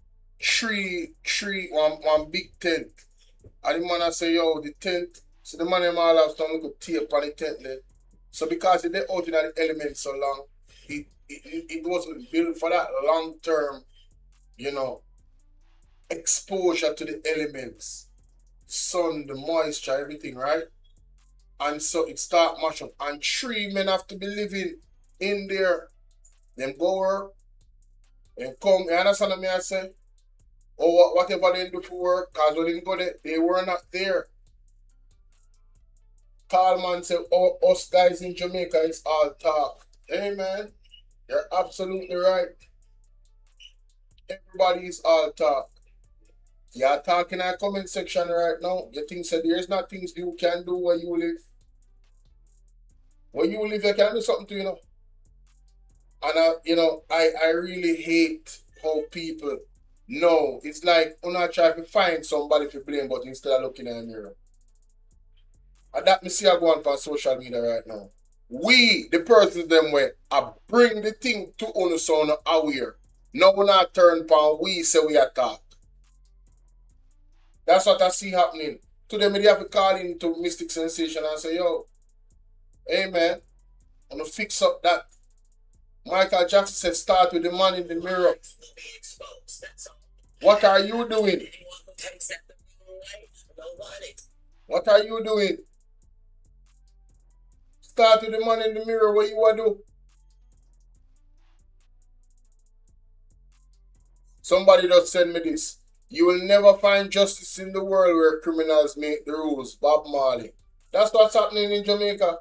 one big tent. And the man I say, yo, the tent. So the man all have some little tape on the tent there. So because they're out in the elements so long, it wasn't built for that long-term, you know, exposure to the elements, sun, the moisture, everything, right? And so it start mash up. And 3 men have to be living in there. Them go work, and come, you understand what I say? Or whatever they do for work, because when they go there, they were not there. Tallman said, oh, us guys in Jamaica is all talk. Hey man, you're absolutely right. Everybody is all talk. You're talking in our comment section right now. You think so there's not things you can do where you live. Where you live, you can do something to, you know. And you know, I really hate how people know. It's like you're not trying to find somebody to blame, but instead of looking in the mirror. And that me see I go on for social media right now. We, the persons them way, I bring the thing to on so no aware. No one not turn pan, we say we attack. That's what I see happening. To them, they have to call into Mystic Sensation and say, yo, hey man, I'm gonna fix up that. Michael Jackson said, start with the man in the mirror. What are you doing? What are you doing? Start with the man in the mirror. What you want to do? Somebody just send me this. You will never find justice in the world where criminals make the rules. Bob Marley. That's what's happening in Jamaica.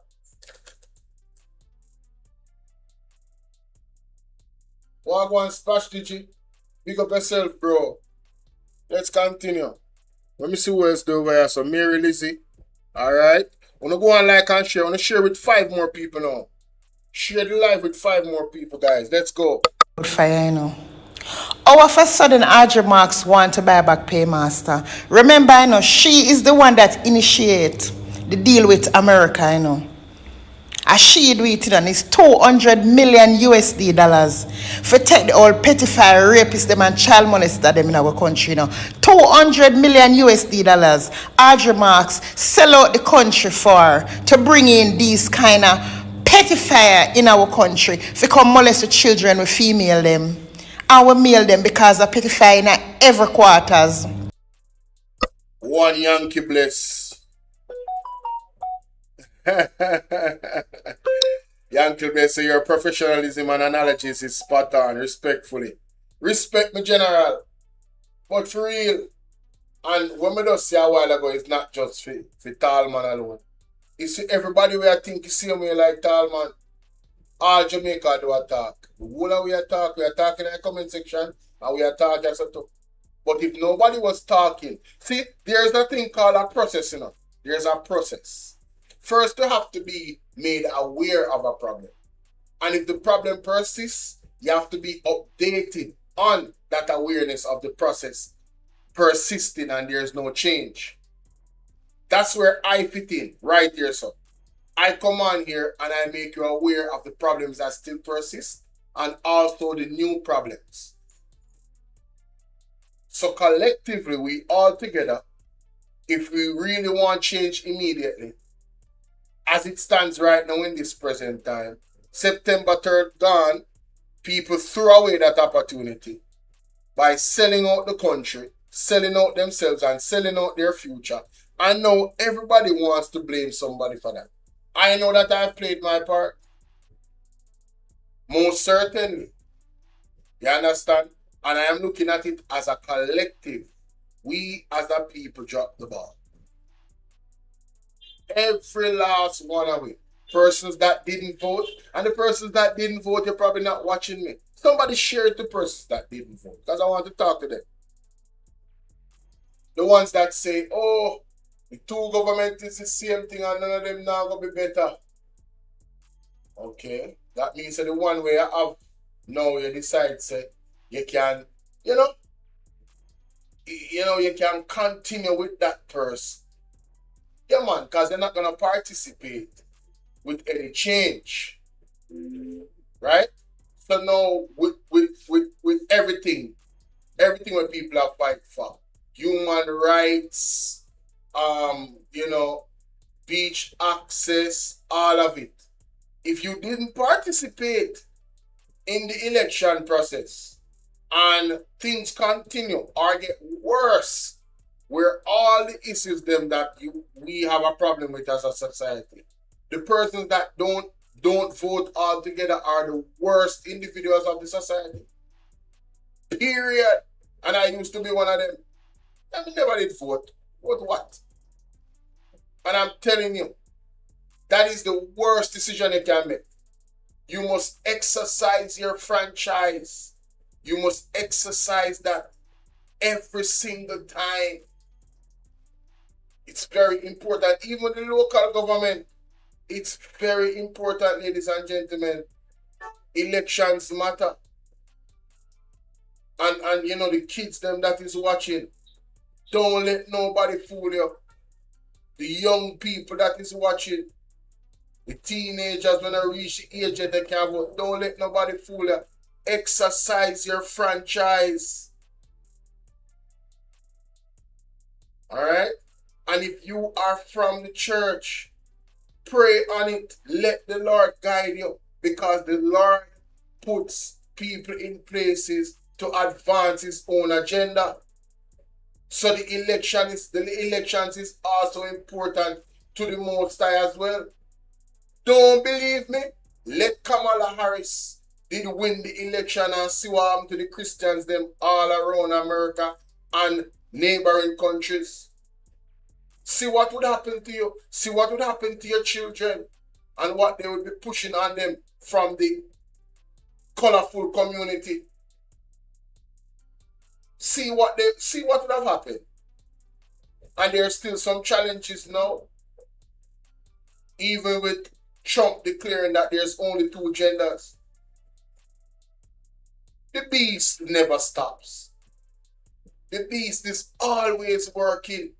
Wagwan Splash Digi. Big up yourself, bro. Let's continue. Let me see who else over here. So Mary Lizzie. Alright. Wanna go on like and share. Wanna share with 5 more people now. Share the live with 5 more people, guys. Let's go. Fire, you know. All of a sudden, Audrey Marks want to buy back Paymaster. Remember, you know, she is the one that initiate the deal with America, you know. As she do it, and it's 200 million USD dollars for take the old pedophile rapists them and child molester them in our country, you know. 200 million USD dollars. Audrey Marks sell out the country for to bring in these kind of pedophile in our country. If come molest the children, we female them. And we male them because of pedophile in every quarters. One Yankee bless. Yankee bless, so your professionalism and analysis is spot on, respectfully. Respect me, general. But for real, and when we just say a while ago, it's not just for Tallman alone. It's for everybody where I think you see me like Tallman. All Jamaica do attack. The whole of we attack in the comment section, and we attack as a top. But if nobody was talking, see, there's a thing called a process, you know. There's a process. First, you have to be made aware of a problem. And if the problem persists, you have to be updated on that awareness of the process persisting and there's no change. That's where I fit in, right here, so. I come on here and I make you aware of the problems that still persist and also the new problems. So collectively, we all together, if we really want change immediately, as it stands right now in this present time, September 3rd gone, people throw away that opportunity by selling out the country, selling out themselves and selling out their future. And now everybody wants to blame somebody for that. I know that I've played my part. Most certainly. You understand? And I am looking at it as a collective. We as a people drop the ball. Every last one of it. Persons that didn't vote. And the persons that didn't vote, you're probably not watching me. Somebody share it to persons that didn't vote. Because I want to talk to them. The ones that say, oh, the two governments is the same thing and none of them now going to be better. Okay. That means that the one way you have now you decide say you can, you can continue with that person. Yeah man, because they're not gonna participate with any change. Right? So now with everything what people are fighting for. Human rights, beach access, all of it. If you didn't participate in the election process and things continue or get worse, where all the issues them that we have a problem with as a society, the persons that don't vote altogether are the worst individuals of the society. Period. And I used to be one of them. I never did vote. Vote what? And I'm telling you, that is the worst decision you can make. You must exercise your franchise. You must exercise that every single time. It's very important. Even the local government, it's very important, ladies and gentlemen. Elections matter. And you know, the kids them that is watching, don't let nobody fool you. The young people that is watching, the teenagers when they reach the age that they can vote, don't let nobody fool you. Exercise your franchise. Alright? And if you are from the church, pray on it. Let the Lord guide you, because the Lord puts people in places to advance his own agenda. So the elections is also important to the Most High as well. Don't believe me? Let Kamala Harris did win the election and see what happened to the Christians them all around America and neighboring countries. See what would happen to you. See what would happen to your children and what they would be pushing on them from the colorful community. See what would have happened. And there are still some challenges now. Even with Trump declaring that there's only two genders. The beast never stops. The beast is always working.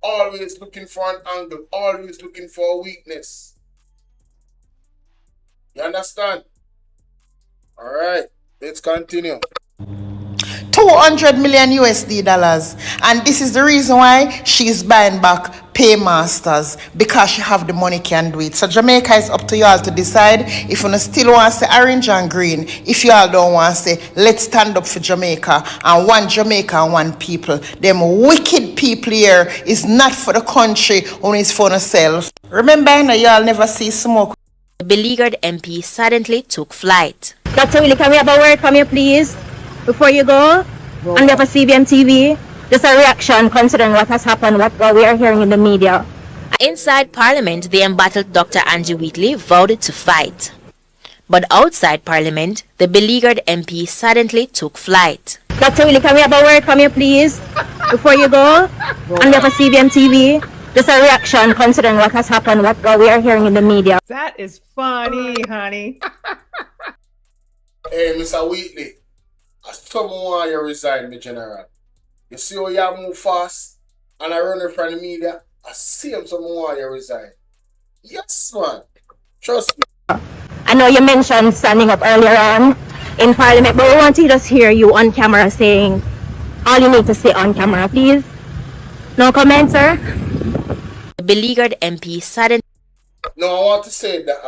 Always looking for an angle. Always looking for a weakness. You understand? Alright, let's continue. 200 million USD dollars, and this is the reason why she's buying back paymasters, because she have the money, can do it. So Jamaica, is up to y'all to decide if you still want to say orange and green. If y'all don't want to say, let's stand up for Jamaica and one Jamaica and one people. Them wicked people here is not for the country, only it's for themselves. Remember, I know y'all never see smoke. The beleaguered MP suddenly took flight. Dr. Willie, can we have a word from you, please? Before you go, on behalf of CBM TV, just a reaction considering what has happened, what we are hearing in the media. Inside Parliament, the embattled Dr. Angie Wheatley vowed to fight. But outside Parliament, the beleaguered MP suddenly took flight. Dr. Willie, can we have a word from you, please? Before you go, on behalf of CBM TV, just a reaction considering what has happened, what we are hearing in the media. That is funny, honey. Hey, Mr. Wheatley, I still want you resign, my general. You see how you move fast and I run in front of the media? I see him, so I want you resign. Yes, man. Trust me. I know you mentioned standing up earlier on in Parliament, but we want to just hear you on camera saying all you need to say on camera, please. No comment, sir? The beleaguered MP suddenly... No, I want to say that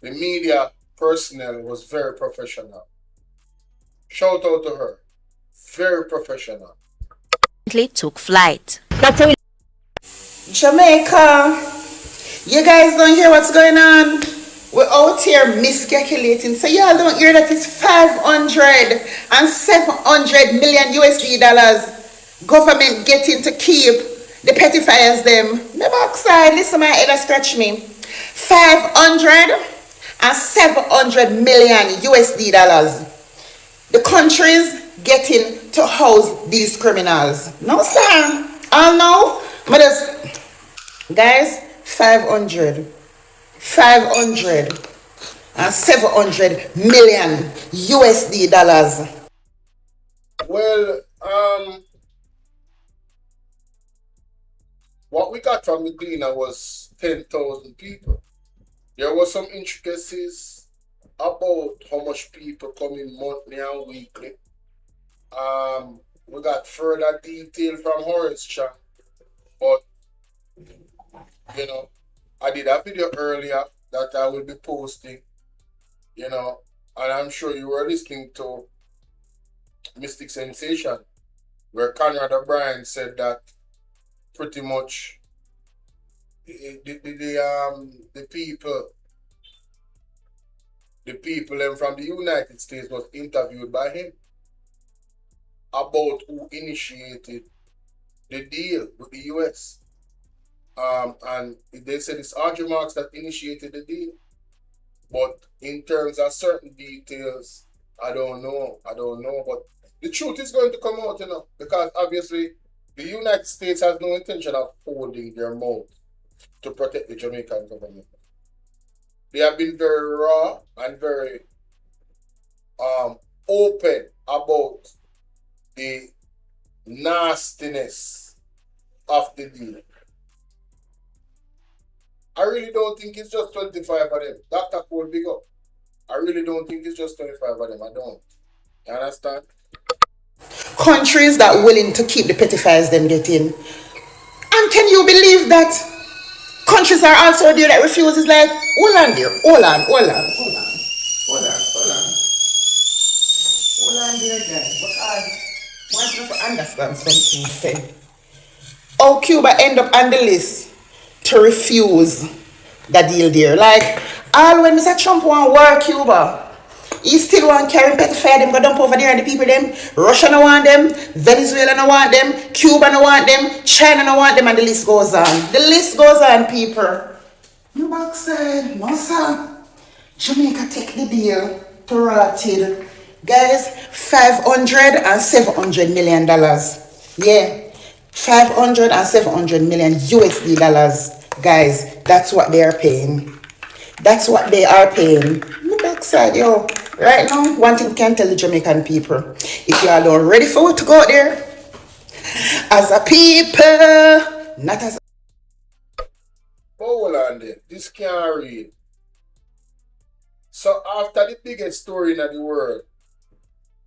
the media personnel was very professional. Shout out to her. Very professional. took flight. Jamaica, you guys don't hear what's going on? We're out here miscalculating. So y'all don't hear that it's 500 and 700 million USD dollars government getting to keep the petty fires them. The backside, listen, my head scratch me. 500 and 700 million USD dollars. The country's getting to house these criminals. No, sir. I'll know. But guys, 500 and 700 million USD dollars. Well, what we got from the cleaner was 10,000 people. There were some intricacies about how much people come in monthly and weekly. We got further detail from Horace Chan, but you know, I did a video earlier that I will be posting you know, and I'm sure you were listening to Mystic Sensation, where Conrad O'Brien said that pretty much the people from the United States was interviewed by him about who initiated the deal with the US. And they said it's Audrey Marks that initiated the deal. But in terms of certain details, I don't know. But the truth is going to come out, because obviously the United States has no intention of holding their mouth to protect the Jamaican government. They have been very raw and very open about the nastiness of the deal. I really don't think it's just 25 of them. Dr. Cole, big up. I really don't think it's just 25 of them. I don't. You understand? Countries that are willing to keep the petty files them get in. And can you believe that countries are also there that refuse? It's like, hold on there, hold on there, guys. Because once you understand something, say, how Cuba end up on the list to refuse the deal there. Like, all when Mr. Trump want war Cuba, he still want carry petty fire them, go dump over there and the people them. Russia no want them, Venezuela no want them, Cuba no want them, China no want them, and the list goes on. The list goes on, people. You backside, no sir. Jamaica take the deal to rotted. Guys, $500 and $700 million. Yeah. 500 and 700 million USD dollars. Guys, that's what they are paying. That's what they are paying. The backside, yo. Right now, one thing can tell the Jamaican people. If you all are ready for it to go out there, as a people, not as a... Hold on there. This can't read. So after the biggest story in the world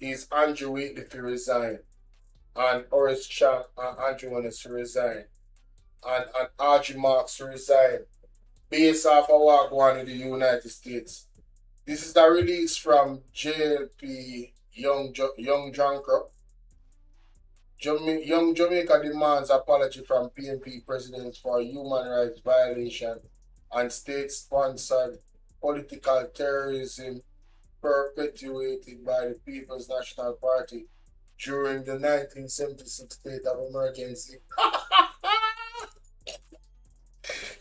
is Andrew Wheatley to resign. And Horace Champ and Andrew Wanners to resign. And Audrey Marks to resign. Based off of what going in the United States. This is the release from JLP Young Junker. Young Jamaica demands apology from PNP presidents for human rights violation and state-sponsored political terrorism perpetuated by the People's National Party during the 1976 state of emergency.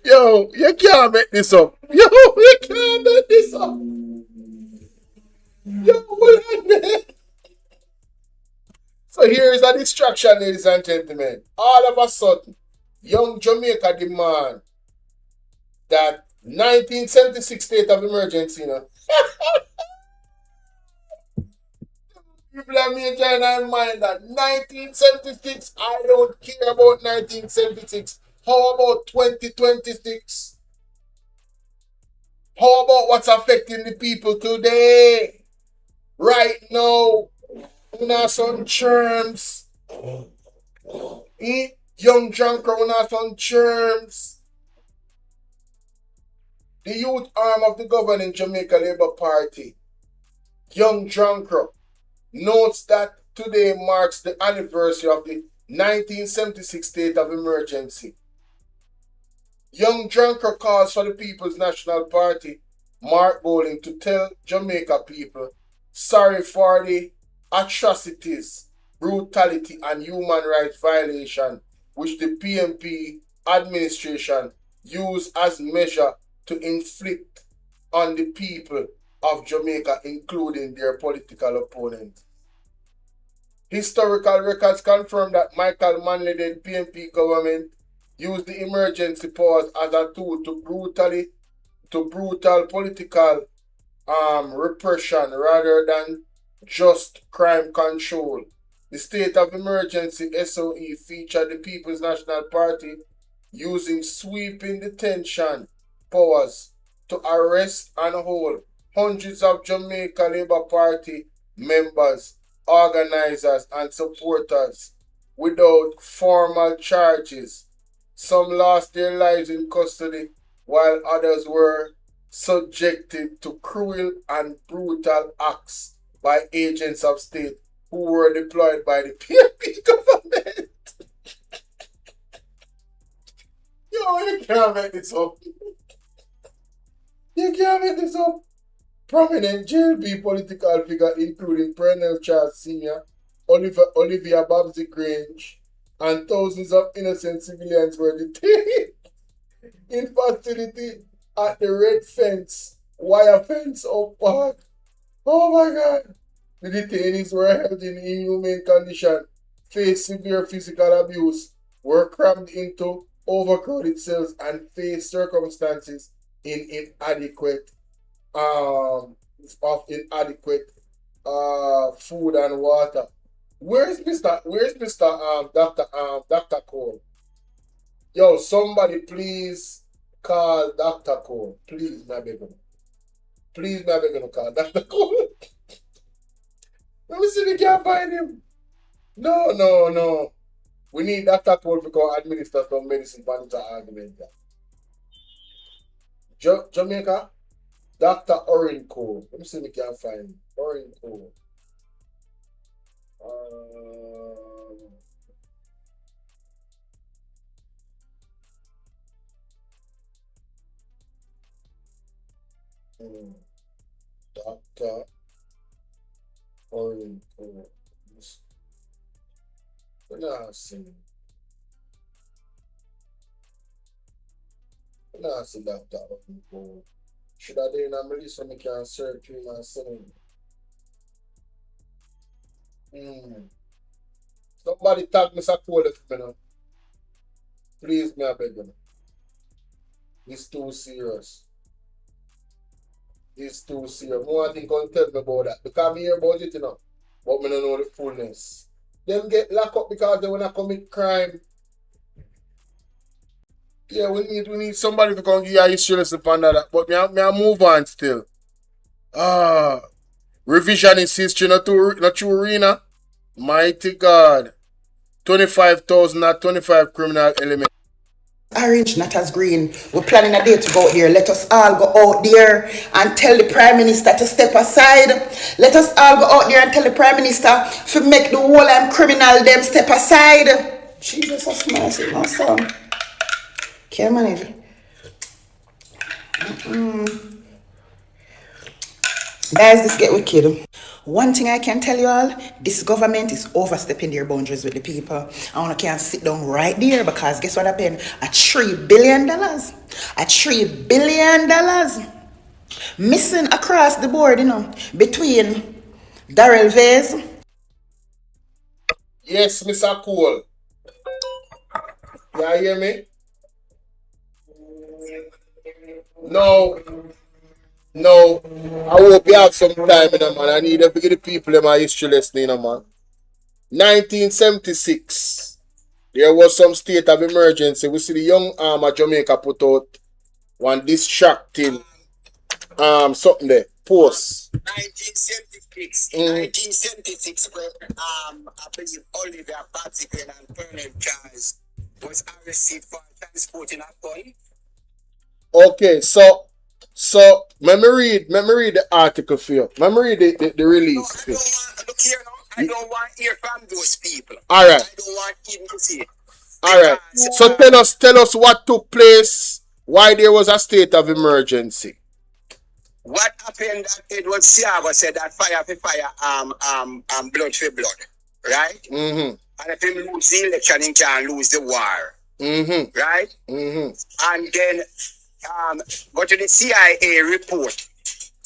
Yo, you can't make this up. Yo, you can't make this up. Yo, hold on there. So here is a distraction, ladies and gentlemen. All of a sudden, Young Jamaica demand that 1976 state of emergency, People have made in mind that 1976, I don't care about 1976. How about 2026? How about what's affecting the people today? Right now, we have some germs. Young Junker, we have some germs. The youth arm of the governing Jamaica Labour Party, Young Junker, notes that today marks the anniversary of the 1976 state of emergency. Young Junker calls for the People's National Party, Mark Bowling, to tell Jamaica people sorry for the atrocities, brutality and human rights violation which the PNP administration used as measure to inflict on the people of Jamaica, including their political opponents. Historical records confirm that Michael Manley-led PNP government used the emergency powers as a tool to brutal political repression rather than just crime control. The state of emergency SOE featured the People's National Party using sweeping detention powers to arrest and hold hundreds of Jamaica Labour Party members, organizers and supporters without formal charges. Some lost their lives in custody while others were subjected to cruel and brutal acts by agents of state who were deployed by the PNP government. Yo, you can't make this up. You can't make this up. Prominent JLP political figure including Pernell Charles Sr., Olivia Babsy Grange, and thousands of innocent civilians were detained in facility at the red fence, wire fence of park. Oh my God. The detainees were held in inhumane condition, faced severe physical abuse, were crammed into overcrowded cells, and faced circumstances in inadequate food and water. Where's Dr. Cole? Yo, somebody please call Dr. Cole. Please, my baby. Please, my baby, call Dr. Cole. Let me see if we can find him. No. We need Dr. Cole to come administer some medicine for the argument. Jamaica, Dr. Orin Cole. Let me see if we can find him. Orin Cole. Dr. Orin Cole. Let's see. Let's see Dr. Orin Cole. Should I do in a list so I can search him and send him? Somebody tag Mr. Cole if me now. Please, me I beg you. It's too serious. It's too serious. No one thing can tell me about that. Because I hear about it, you know. But I don't know the fullness. Them get locked up because they want to commit crime. Yeah, we need somebody to come give you a history lesson upon that. But me I move on still. Revisionist history, not true arena. Mighty God. 25,000 at 25 criminal elements. Orange, not as green. We're planning a day to go out there. Let us all go out there and tell the Prime Minister to step aside. Let us all go out there and tell the Prime Minister to make the whole criminal them step aside. Jesus, that's mercy, my son. Can't manage it. Guys, this get wicked. One thing I can tell you all, this government is overstepping their boundaries with the people. I want to can't sit down right there because guess what happened? $3 billion. $3 billion missing across the board, you know, between Darrell Vase. Yes, Mr. Cole. You hear me? No, I hope you have some time, you know, man. I need to give the people my history lesson, you know, man. 1976, there was some state of emergency. We see the young arm of Jamaica put out one distracting something there, post. 1976, I believe Olivia Bartigan and Pernell Charles was arrested for transporting a gun. Okay, so let me read the article for you. Let me read the release. I don't want to hear from those people. All right. I don't want even to see it. All right. So tell us what took place, why there was a state of emergency. What happened that Edward Siago said that fire for fire, blood for blood, right? Mm-hmm. And if him lose the election, he can lose the war, mm-hmm. right? Mm-hmm. And then go to the CIA report,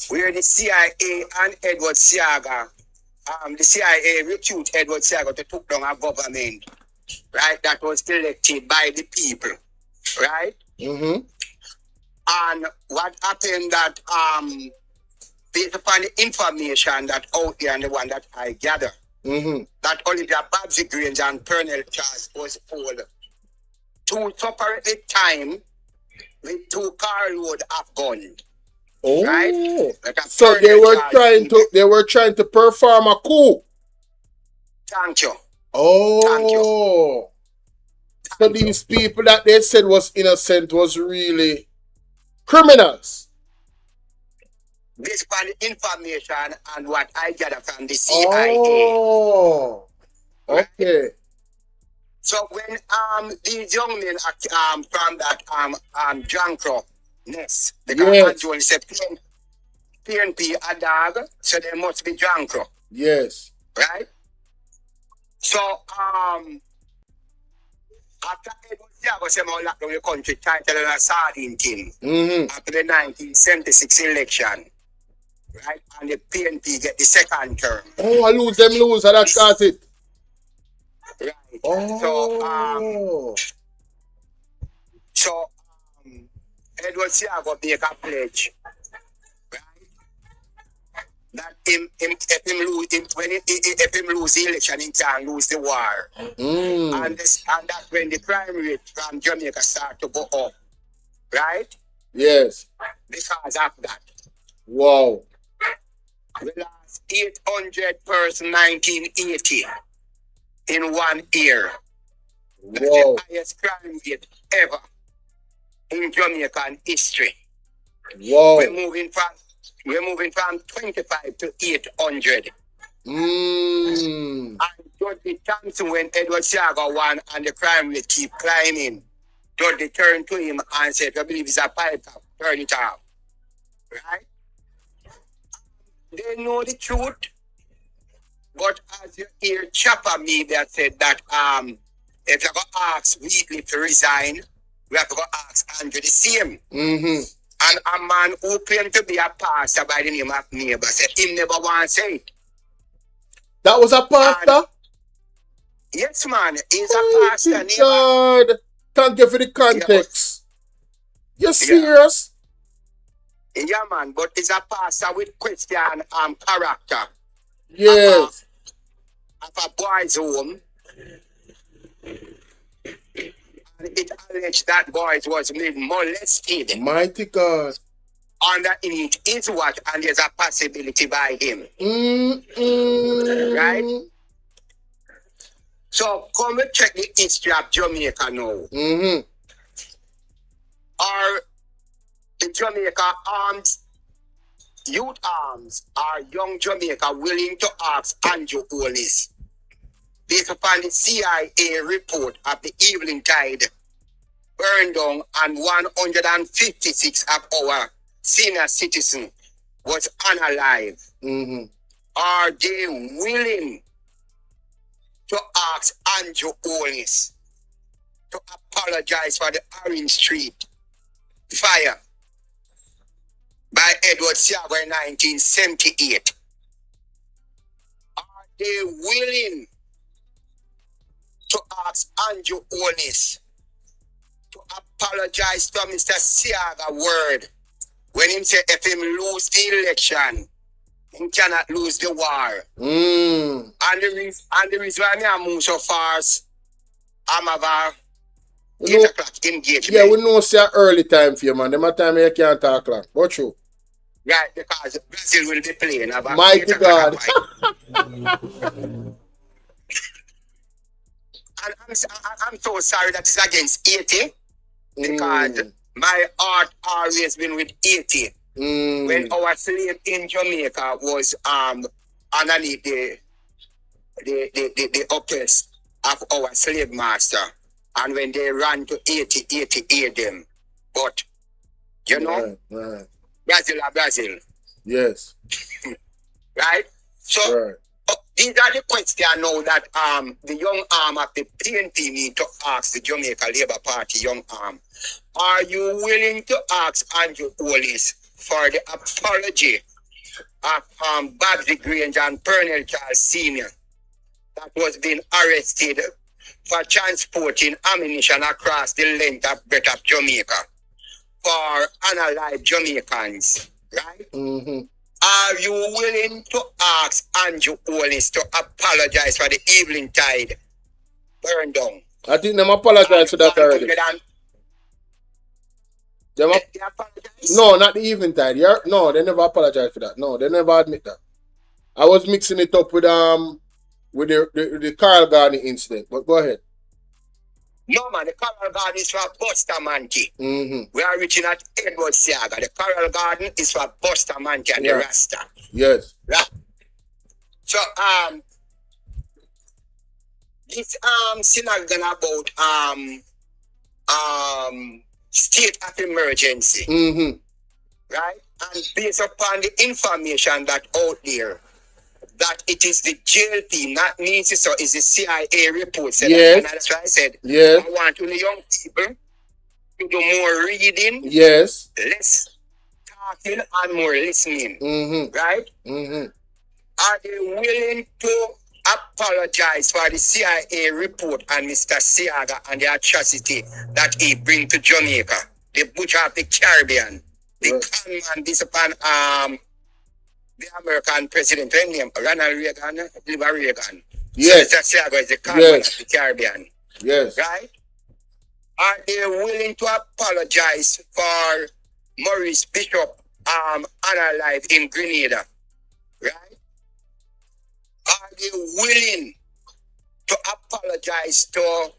where the CIA and Edward Siaga, the CIA recruited Edward Siaga to take down a government, right? That was elected by the people, right? Mm-hmm. And what happened that, based upon the information that out there and the one that I gather, mm-hmm. that Olivia Babsy Grange and Pernell Charles was pulled 2 separate time with 2 carload of gun. Oh, right? So they were trying to perform a coup. Thank you. Oh, thank you. So these people that they said was innocent was really criminals. based upon the information and what I gather from the CIA. Oh, okay. Right? So when these young men are from that Jankro nest, because Andrew said PNP a dog, so they must be Jankro. Yes. Right? So after Edward Thiago said more lockdown the country tighter than a sardine tin after the 1976 election. Right? And the PNP get the second term. Oh, I lose, and that's got it. Right. Oh. So Edward Thiago make a pledge, right? That if him lose the election, he can lose the war. And that's when the crime rate from Jamaica start to go up, right? Yes. Because of that. Wow. We lost 800 person 1980 in 1 year. That's the highest crime rate ever in Jamaican history. Wow. We're moving from 25 to 800. And Judge Thompson, when Edward Thiago won and the crime rate keep climbing, Judge turned to him and said, I believe it's a pipe up, turn it off. Right? They know the truth. But as you hear Chopper Media said that if you're going to ask Wheatley to resign, we have to go ask Andrew the same. And a man who claimed to be a pastor by the name of Neighbor said him never want to say it. That was a pastor? Yes, man. He's a pastor. God. Thank you for the context. You're serious? Yeah, man. But he's a pastor with Christian character. Yes. Of a boy's home. And it alleged that boys was molested. Mighty God. Underneath his watch, and there's a possibility by him. Right? So come and check the history of Jamaica now. Are the Jamaica arms, youth arms, are young Jamaica willing to ask Andrew Holness, based upon the CIA report of the Evening Tide, burned down and 156 of our senior citizens was unalive. Are they willing to ask Andrew Holness to apologize for the Orange Street fire by Edward Thiago in 1978? Are they willing to ask Andrew Holness to apologize to Mr. Siaga word when him say if him lose the election, he cannot lose the war. And the reason why I move so fast, I'm about 8 o'clock engagement. Yeah, we know it's an early time for you, man. Them a time you can't talk long. What true? Right, because Brazil will be playing about Mighty God. And I'm so sorry that it's against 80 because my heart always been with 80. When our slave in Jamaica was underneath the oppress of our slave master, and when they ran to 80 them. But you know, Brazil are Brazil. Yes. Right? So these are the questions now that the young arm of the PNP need to ask the Jamaica Labour Party young arm. Are you willing to ask Andrew Holness for the apology of Babsy Grange and Pernell Charles Sr. that was being arrested for transporting ammunition across the length of breadth of Jamaica for unalive Jamaicans, right? Are you willing to ask Andrew Holness to apologize for the Evening Tide burn down? I think them apologize for that already. They apologize? No, not the Evening Tide. No, they never apologize for that. No, they never admit that. I was mixing it up with the Carl Garney incident, but go ahead. No, man, the Coral Garden is for Bustamante. We are reaching at Edward Siaga. The Coral Garden is for Bustamante and the Rasta. Yes. Right. So, this slogan about state of emergency, right? And based upon the information that out there, that it is the jail team, not me, so it's the CIA report. Said that, and that's why I said, I want the young people to do more reading, yes, less talking, and more listening, right? Are they willing to apologize for the CIA report and Mr. Siaga and the atrocity that he bring to Jamaica, the butcher of the Caribbean, the conman this upon the American president, Ronald Reagan, Oliver Reagan. Yes. So Mr. Siaga is the conman of the Caribbean. Yes. Right? Are they willing to apologize for Maurice Bishop unalive in Grenada? Right? Are they willing to apologize to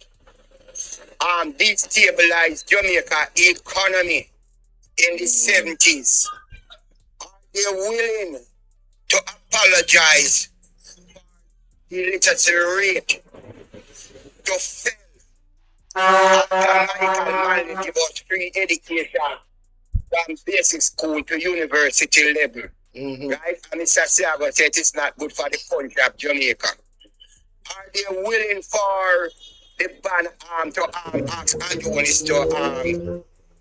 destabilize Jamaica economy in the 70s? Are they willing to apologize for the literacy rate to fail after Michael Manley about free education from basic school to university level? Right? And Mr. Siaga said it's not good for the country of Jamaica. Are they willing for the ban to ask Andrew Willis to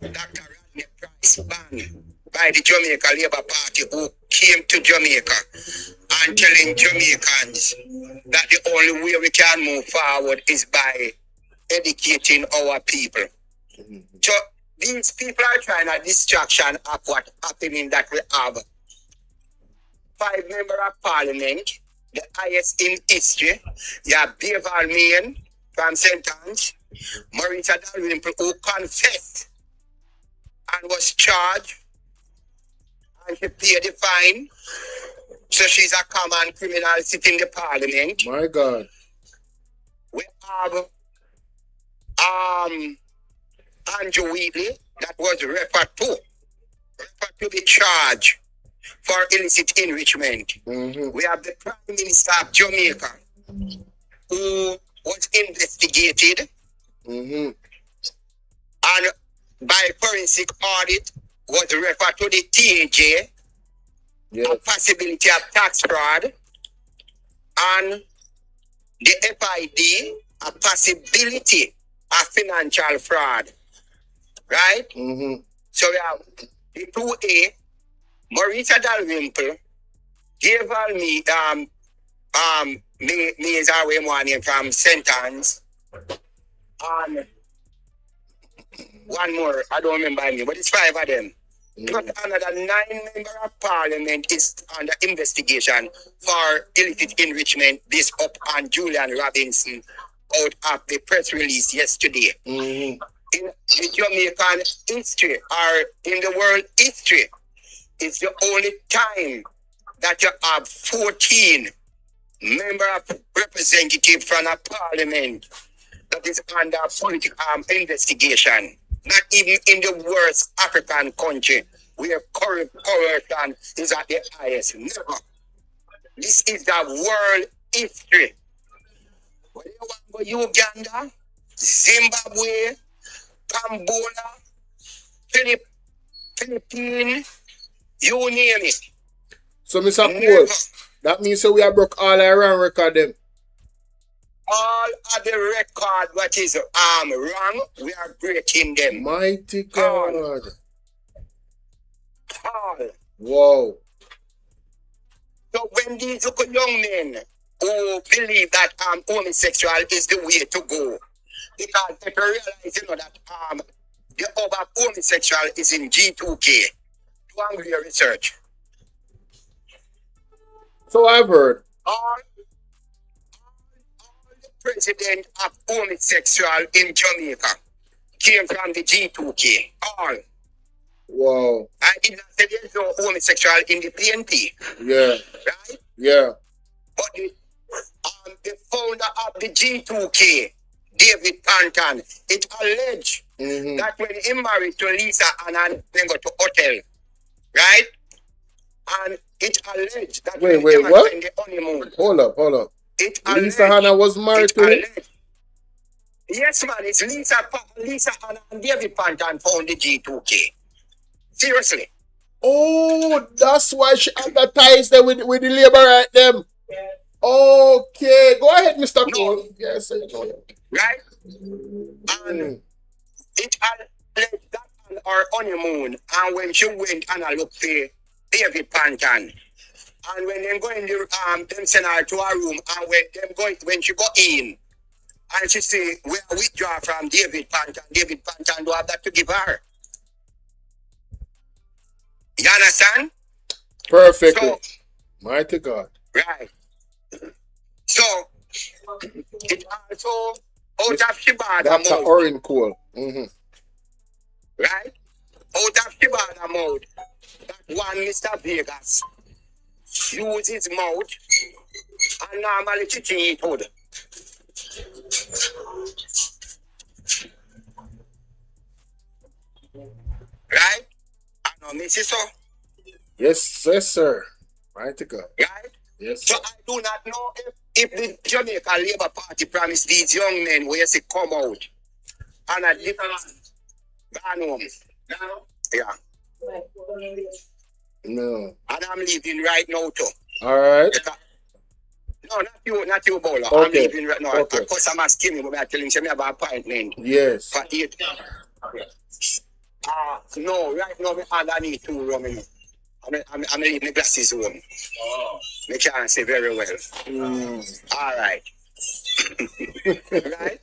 Dr. Rodney Price ban by the Jamaica Labour Party who came to Jamaica and telling Jamaicans that the only way we can move forward is by educating our people? So these people are trying a distraction of what happening that we have 5 members of parliament, the highest in history. You have Beval Main from St. Anne's, Marita Dalrymple, who confessed and was charged, and she paid the fine. So she's a common criminal sitting in the parliament. My God. We have Andrew Wheatley, that was referred to be charged for illicit enrichment. We have the Prime Minister of Jamaica, who was investigated and by forensic audit was referred to the TAJ, a possibility of tax fraud, and the FID, a possibility of financial fraud. Right? So we have the 2A, Marita Dalrymple, gave all me is our morning from St. Anne's, and one more, I don't remember any, but it's 5 of them. But another 9 members of parliament is under investigation for illicit enrichment based up on Julian Robinson out of the press release yesterday. In the Jamaican history or in the world history, it's the only time that you have 14 members of representative from a parliament that is under political investigation. Not even in the worst African country where corruption is at the highest. Never. This is the world history. Whether you want to go Uganda, Zimbabwe, Cambodia, Philippines, you name it. So, Mr. Cole, that means so we have broke all around record them. All of the record what is wrong, we are breaking them. Mighty God. All. Wow. So when these young men who believe that homosexual is the way to go, because they realize, that the other homosexual is in G2K. Do angry research. So I've heard. All the president of homosexual in Jamaica came from the G2K. All. Wow. I did not say there's no homosexual in the PNP. Yeah. Right? Yeah. But the founder of the G2K David Panton, it alleged that when he married to Lisa and then go to hotel, right? And it alleged that Wait, when they what? spend the honeymoon. Hold up. It Lisa alleged, Hannah was married to him? Yes, man, it's Lisa Hannah and David Panton found the G2K. Seriously. Oh, that's why she advertised them with the labor right them. Okay, go ahead, Mr. Cole. Yes, right? And it alleged that on our honeymoon, and when she went and I looked for David Panton, and when they go in the them send her to her room, and when she got in, and she say, we are withdraw from David Panton don't have that to give her. You understand? Perfectly. So, mighty God. Right. So, it also out of Shibada That's mode. Orin Cole. Right? Out of Shibada mode, that one Mr. Vegas use his mouth and normally teaching it would. Right? I know, Mrs. So. Yes, sir. Mighty God. Right? Yes. So I do not know if the Jamaica Labour Party promised these young men where they come out and a different gone home. Yeah. No. And I'm leaving right now too. Alright. No, not you, Bolo. Okay. I'm leaving right now. Okay. Of course, I'm asking him, but I tell him, I have an appointment. Yes. For 8. No, right now, I need 2 rum. I'm leaving my glasses home. I can't see very well. All right. Right?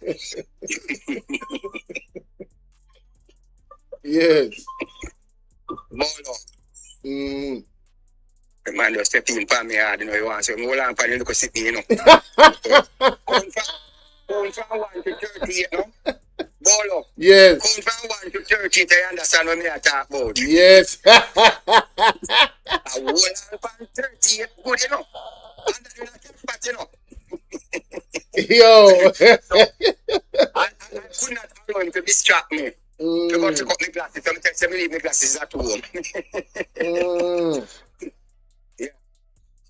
Yes. Bolo. The man just step in for me hard, you want so hold on for you look at me, Count from 1 to 30, Bolo. Yes. Count from 1 to 30, you understand what I talk about. Yes. Hold on from 30, good, And that you not Yo. I could not allow him to distract me. To go to cut my glasses. So I tell me leave my glasses at home. Yeah.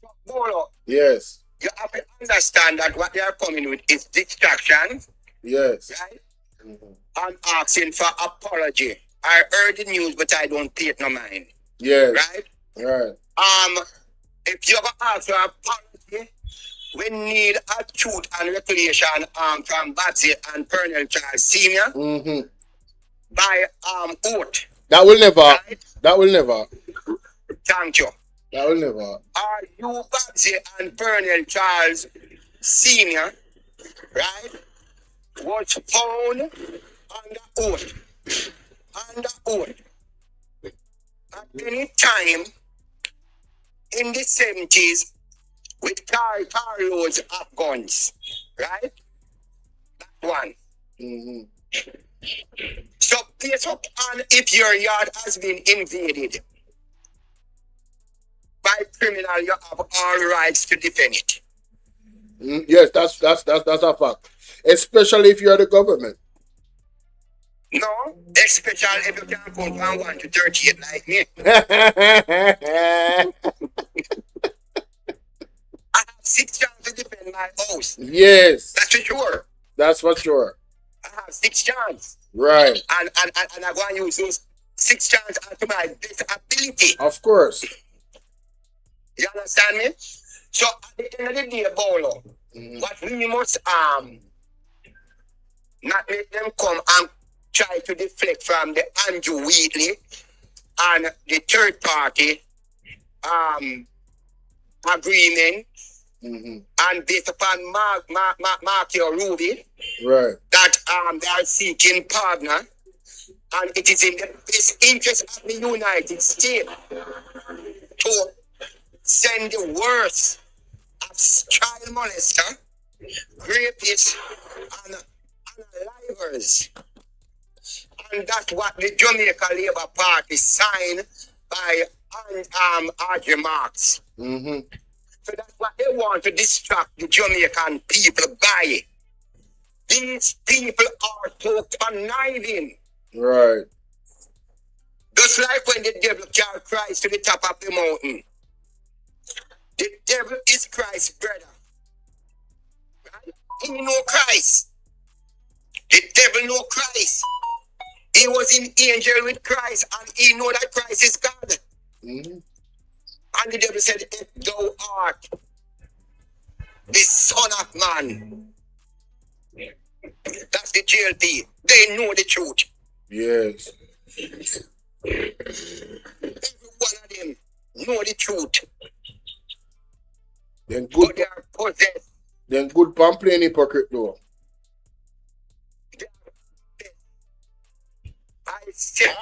So, Bolo. Yes. You have to understand that what they are coming with is distraction. Yes. Right? And asking for apology. I heard the news, but I don't pay it no mind. Yes. Right? If you ever ask for apology, we need a truth and regulation from Batsy and Colonel Charles Sr. By oath. That will never. Right? That will never. Thank you. That will never. Are you Batsy and Colonel Charles Sr., right, was found under oath. Under oath. At any time in the 70s with car loads of guns. Right? That one. So place up on if your yard has been invaded by criminal, you have all rights to defend it. Yes, that's a fact. Especially if you're the government. No, especially if you can't count from 1 to 38 like me. I have 6 chances to defend my house. Yes. That's for sure. That's for sure. I have 6 chances. Right. And I go and use those 6 chances to my best ability. Of course. You understand me? So at the end of the day, Bolo, what we must not make them come and try to deflect from the Andrew Wheatley and the third party agreement and based upon Markio Ruby, right, that they are seeking partner, and it is in the best interest of the United States to send the worst of child molester, rapists, and unalivers. And that's what the Jamaica Labour Party signed by R.J. Marks. So that's what they want to distract the Jamaican people by. These people are so conniving. Right. Just like when the devil carried Christ to the top of the mountain. The devil is Christ's brother. Right? He know Christ. The devil know Christ. He was in angel with Christ and he know that Christ is God. Mm-hmm. And the devil said, if thou art the Son of Man. That's the JLP. They know the truth. Yes. Every one of them know the truth. Then good. But they are possessed. Then good pamphlet hypocrite though. I said,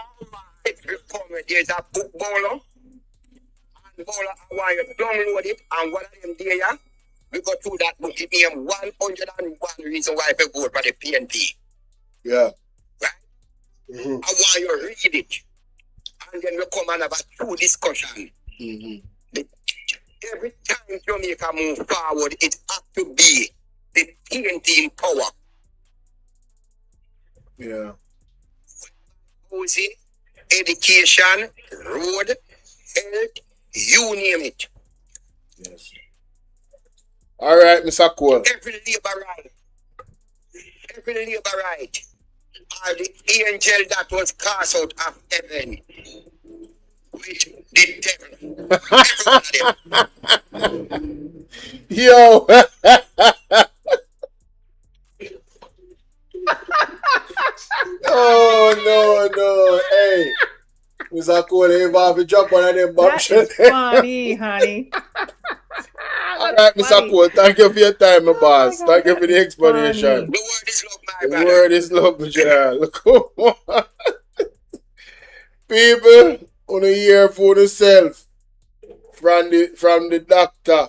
there's a book BOLO. And BOLO, I want you to download it. And one of them there, we go through that book. It named 101 Reasons Why I vote for the PNP. Yeah. Right? Mm-hmm. I want you to read it. And then we come and have a true discussion. Mm-hmm. Every time Jamaica move forward, it has to be the PNP in power. Yeah. Housing, education, road, health, you name it. Yes. All right, Mr. Cole. Every labor right are the angel that was cast out of heaven with the devil. Every one of them. Yo. Oh no. Hey. Mr. Cole, you have to drop one of them bombshells. That is funny, honey. All right, Mr. Cole, thank you for your time, my boss. Thank you for the explanation. The word is love, my The brother. word is love, my general. Look, people, on a hear for yourself from the doctor,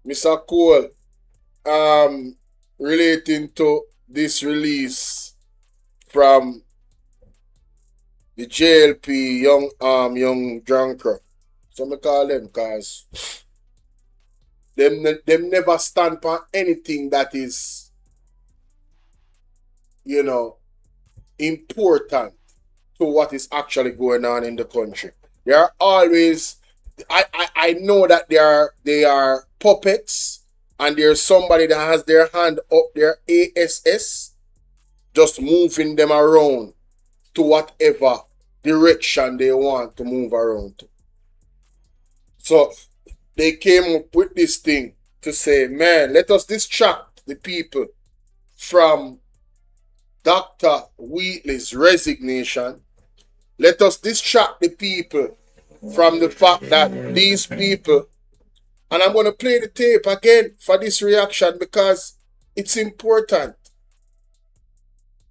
Mr. Cole, relating to this release from the JLP young drunker. So I call them because them never stand for anything that is, important to what is actually going on in the country. They are always, I know that they are puppets, and there's somebody that has their hand up their ASS, just moving them around to whatever direction they want to move around to. So they came up with this thing to say, man, let us distract the people from Dr. Wheatley's resignation. Let us distract the people from the fact that these people, and I'm going to play the tape again for this reaction because it's important.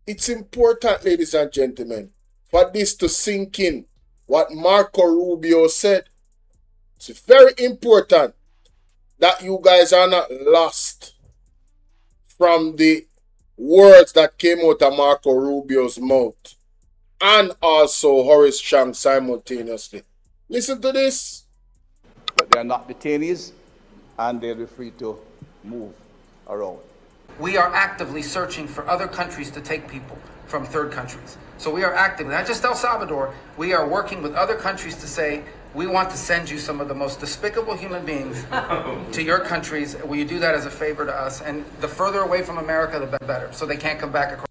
It's important, ladies and gentlemen, for this to sink in. What Marco Rubio said. It's very important that you guys are not lost from the words that came out of Marco Rubio's mouth and also Horace Chang simultaneously. Listen to this. But they are not detainees and they'll be free to move around. We are actively searching for other countries to take people from third countries. So we are actively, not just El Salvador, we are working with other countries to say, we want to send you some of the most despicable human beings to your countries. Will you do that as a favor to us? And the further away from America, the better. So they can't come back across.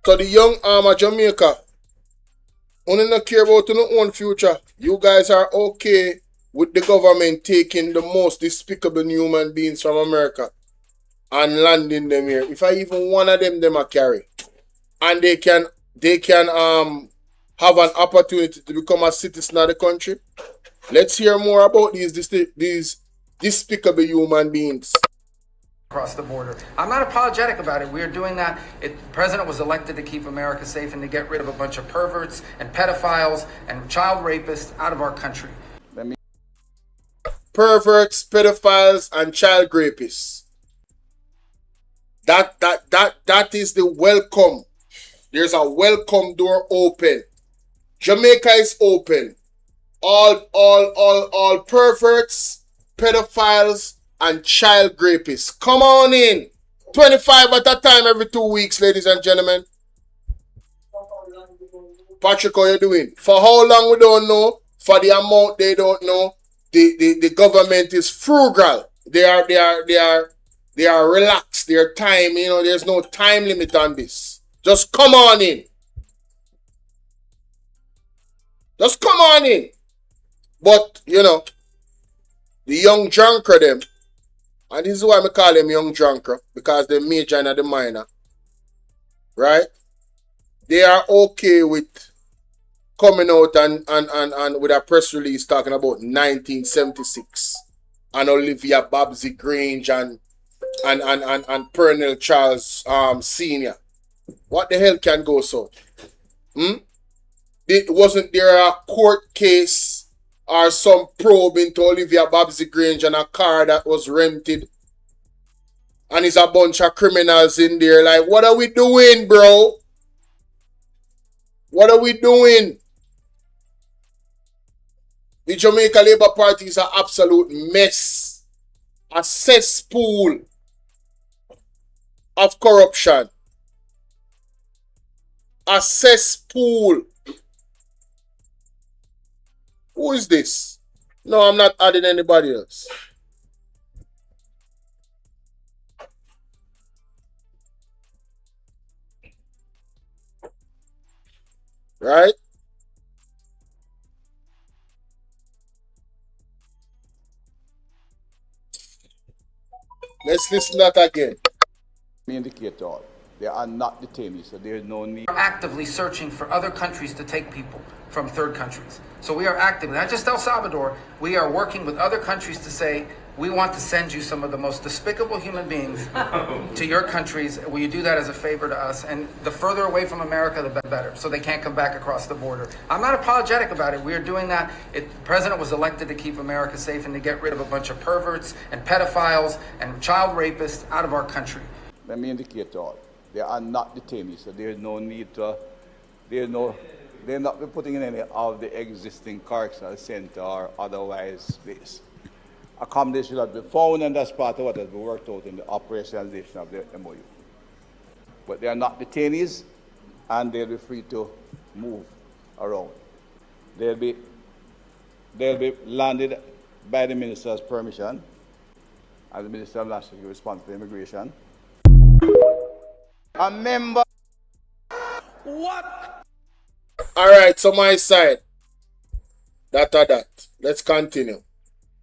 So the young arm of Jamaica, only not care about your own future. You guys are okay with the government taking the most despicable human beings from America and landing them here. If I even one of them a carry, and they can have an opportunity to become a citizen of the country. Let's hear more about these despicable human beings. Across the border. I'm not apologetic about it. We are doing that. The president was elected to keep America safe and to get rid of a bunch of perverts and pedophiles and child rapists out of our country. Perverts, pedophiles, and child rapists. That is the welcome. There's a welcome door open. Jamaica is open. All perverts, pedophiles, and child rapists. Come on in. 25 at a time every 2 weeks, ladies and gentlemen. Patrick, how you doing? For how long we don't know. For the amount they don't know. The government is frugal. They are relaxed. Their time, there's no time limit on this. Just come on in. Just come on in. But, the young drunker them, and this is why I call them young drunker, because they're major and the minor, right? They are okay with coming out and with a press release talking about 1976 and Olivia Babsy Grange and Pernell Charles Sr. What the hell can go so? Wasn't there a court case or some probe into Olivia Babsy Grange and a car that was rented? And it's a bunch of criminals in there. Like, what are we doing, bro? What are we doing? The Jamaica Labour Party is an absolute mess. A cesspool of corruption. A cesspool. Who is this? No, I'm not adding anybody else. Right? Let's listen to that again. Indicate all. They are not detainees, so there is no need. We are actively searching for other countries to take people from third countries. So we are actively, not just El Salvador, we are working with other countries to say, we want to send you some of the most despicable human beings to your countries. Will you do that as a favor to us? And the further away from America, the better, so they can't come back across the border. I'm not apologetic about it. We are doing that. The president was elected to keep America safe and to get rid of a bunch of perverts and pedophiles and child rapists out of our country. Let me indicate all. They are not detainees, so there is no need to, they're not putting in any of the existing correctional center or otherwise place. Accommodation will be found, and that's part of what has been worked out in the operationalization of the MOU. But they are not detainees, and they'll be free to move around. They'll be landed by the minister's permission, as the Minister of National Security responsible for immigration. A member. What? All right, so my side. That. Let's continue.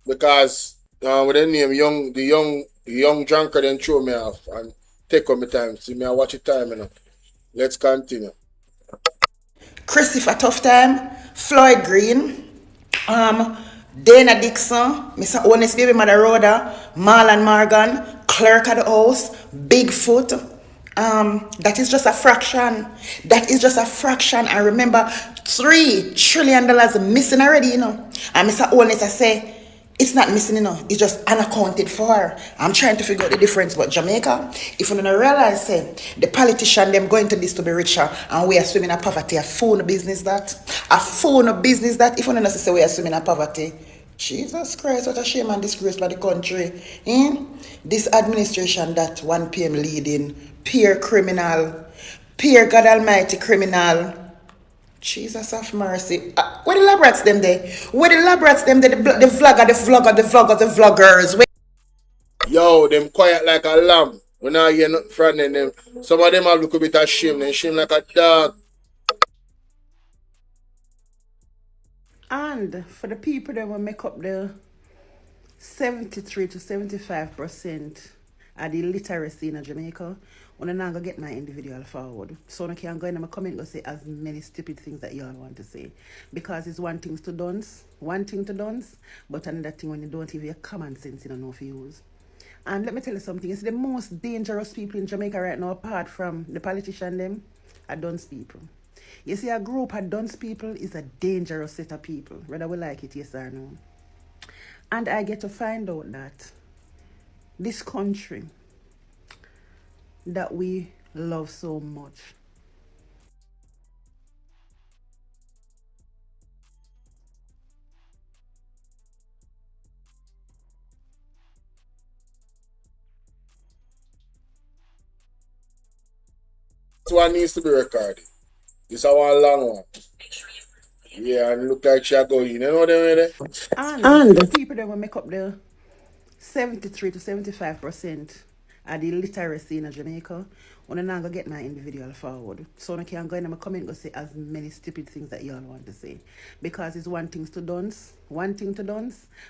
Because with the name the young drunker then throw me off and take on my time. See me I watch it time. Let's continue. Christopher Tough Time, Floyd Green, Dana Dixon, Mr. Honest Baby Mother Rhoda, Marlon Morgan, Clerk of the House, Bigfoot. That is just a fraction. That is just a fraction. And remember, $3 trillion missing already, And Mr. Honest, I say, it's not missing, It's just unaccounted for. I'm trying to figure out the difference. But Jamaica, if you don't realize, the politician, them going to this to be richer, and we are swimming in poverty, a fool business that. A fool business that. If you don't say we are swimming in poverty, Jesus Christ, what a shame and disgrace by the country. This administration that 1 PM leading, pure criminal, pure God Almighty criminal. Jesus of mercy. Where the lab rats them there? Where the lab rats them there? The vloggers. Yo, them quiet like a lamb. When I hear nothing from them, some of them have look a bit ashamed. They shame like a dog. And for the people that will make up the 73 to 75% of the literacy in Jamaica, when I'm not going to get my individual forward. So I can go in my comment and say as many stupid things that y'all want to say. Because it's one thing to dance, but another thing when you don't have your common sense you don't know if you use. And let me tell you something, it's the most dangerous people in Jamaica right now, apart from the politician them, are dunce people. You see, a group of dunce people is a dangerous set of people, whether we like it, yes or no. And I get to find out that this country that we love so much one needs to be recorded. This is one long one. Yeah, and look like she going. You know them? And the people that will make up the 73 to 75% of the literacy in Jamaica, when I'm not going to get my individual forward. So I can go in my comment and say as many stupid things that y'all want to say. Because it's one thing to dance,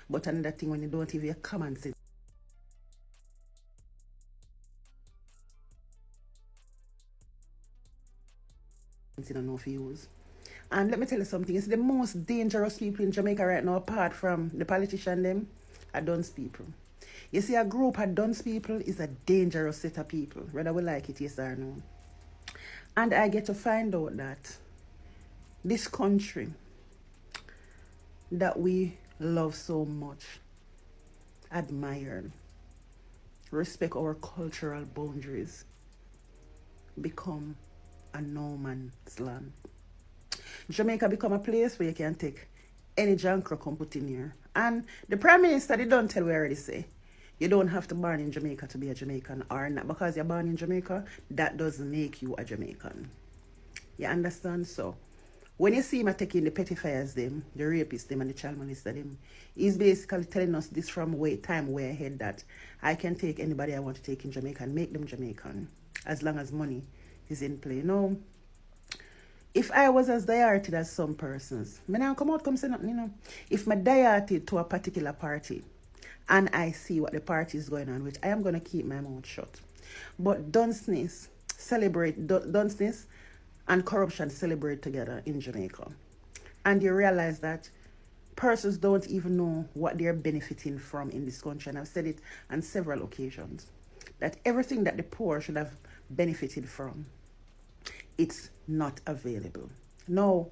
but another thing when you don't even have common sense. You don't know if you use. And let me tell you something, it's the most dangerous people in Jamaica right now, apart from the politician them, are dunce people. You see, a group of dunce people is a dangerous set of people, whether we like it, yes or no. And I get to find out that this country that we love so much, admire, respect our cultural boundaries, become a no man's land. Jamaica become a place where you can take any junk come put in here. And the Prime Minister, they don't tell we already say, you don't have to born in Jamaica to be a Jamaican, or not because you're born in Jamaica, that doesn't make you a Jamaican. You understand? So, when you see him taking the petty fires them, the rapists them and the child molester them, he's basically telling us this from time way ahead that I can take anybody I want to take in Jamaica and make them Jamaican, as long as money is in play. No. If I was as diehearted as some persons, I now come say nothing, you know. If I'm diehearted to a particular party and I see what the party is going on with, I am going to keep my mouth shut. But dunceness and corruption celebrate together in Jamaica. And you realize that persons don't even know what they're benefiting from in this country. And I've said it on several occasions, that everything that the poor should have benefited from, it's not available. Now,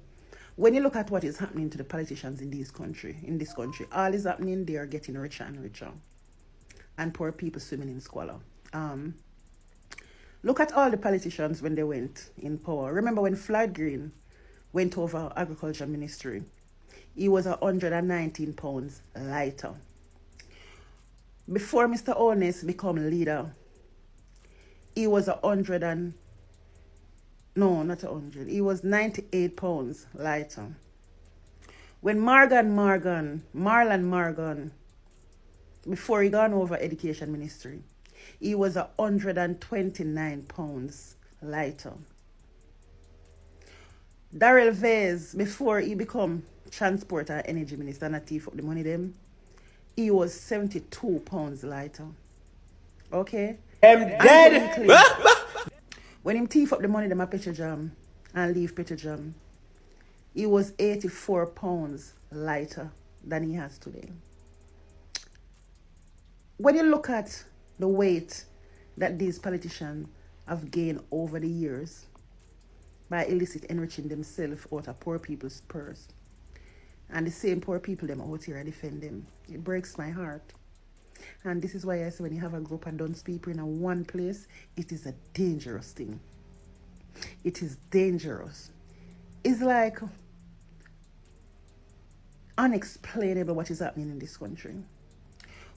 when you look at what is happening to the politicians in this country, all is happening, they are getting richer and richer. And poor people swimming in squalor. Look at all the politicians when they went in power. Remember when Floyd Green went over Agriculture Ministry, he was 119 pounds lighter. Before Mr. Onus became leader, he was he was 98 pounds lighter. When Marlon Morgan, before he gone over Education Ministry, he was 129 pounds lighter. Darrell Vez, before he become Transport and Energy Minister and a thief up the money them, he was 72 pounds lighter. Okay? I'm dead! When him thief up the money them a Petro Jam and leave Petro Jam, he was 84 pounds lighter than he has today. When you look at the weight that these politicians have gained over the years by illicit enriching themselves out of poor people's purse, and the same poor people them out here defend them, it breaks my heart. And this is why I say when you have a group of dunce people in a one place, it is a dangerous thing. It is dangerous. It's like unexplainable what is happening in this country.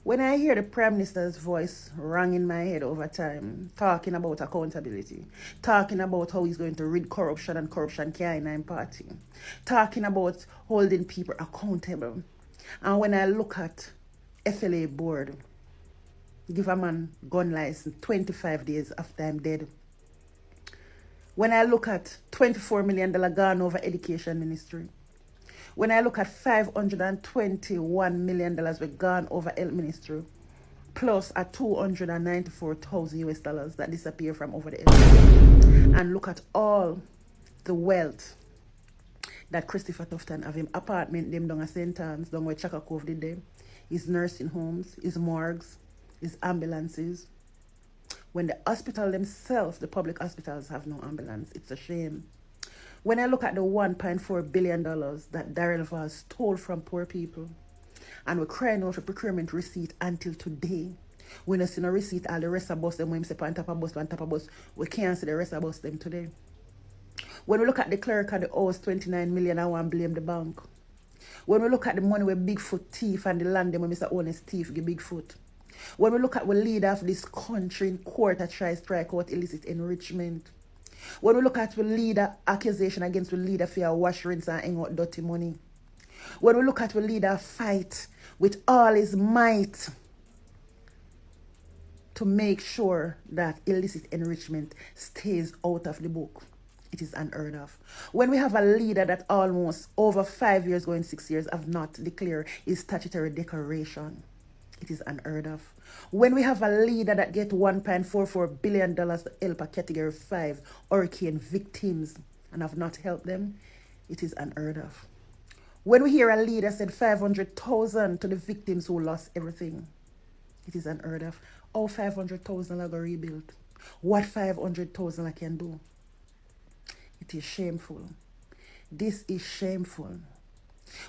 When I hear the Prime Minister's voice rang in my head over time, talking about accountability, talking about how he's going to rid corruption and corruption canine party, talking about holding people accountable. And when I look at FLA board, give a man gun license 25 days after I'm dead. When I look at $24 million gone over Education Ministry, when I look at $521 million were gone over Health Ministry, plus a $294,000 that disappear from over the health, and look at all the wealth that Christopher Tufton have him apartment them down at St. Anne's, down where Chaka Cove did them, his nursing homes, his morgues, his ambulances. When the hospital themselves, the public hospitals, have no ambulance, it's a shame. When I look at the $1.4 billion that Darrell Vaz stole from poor people, and we're crying out for procurement receipt until today, we don't see no receipt, all the rest of us, them when say on top of bus, we can't see the rest of us them today. When we look at the clerk at the house, 29 million, I want to blame the bank. When we look at the money where Bigfoot thief and the land them when Mr. Honest thief give Bigfoot. When we look at the leader of this country in court that tries to strike out illicit enrichment. When we look at the leader accusation against the leader for wash, rinse and hang out dirty money. When we look at the leader fight with all his might to make sure that illicit enrichment stays out of the book. It is unheard of. When we have a leader that almost over 5 years, going 6 years, have not declared his statutory declaration, it is unheard of. When we have a leader that get $1.44 billion to help a Category 5 hurricane victims and have not helped them, it is unheard of. When we hear a leader said 500,000 to the victims who lost everything, it is unheard of. How 500,000 I go rebuild? What 500,000 I can do? It is shameful. This is shameful.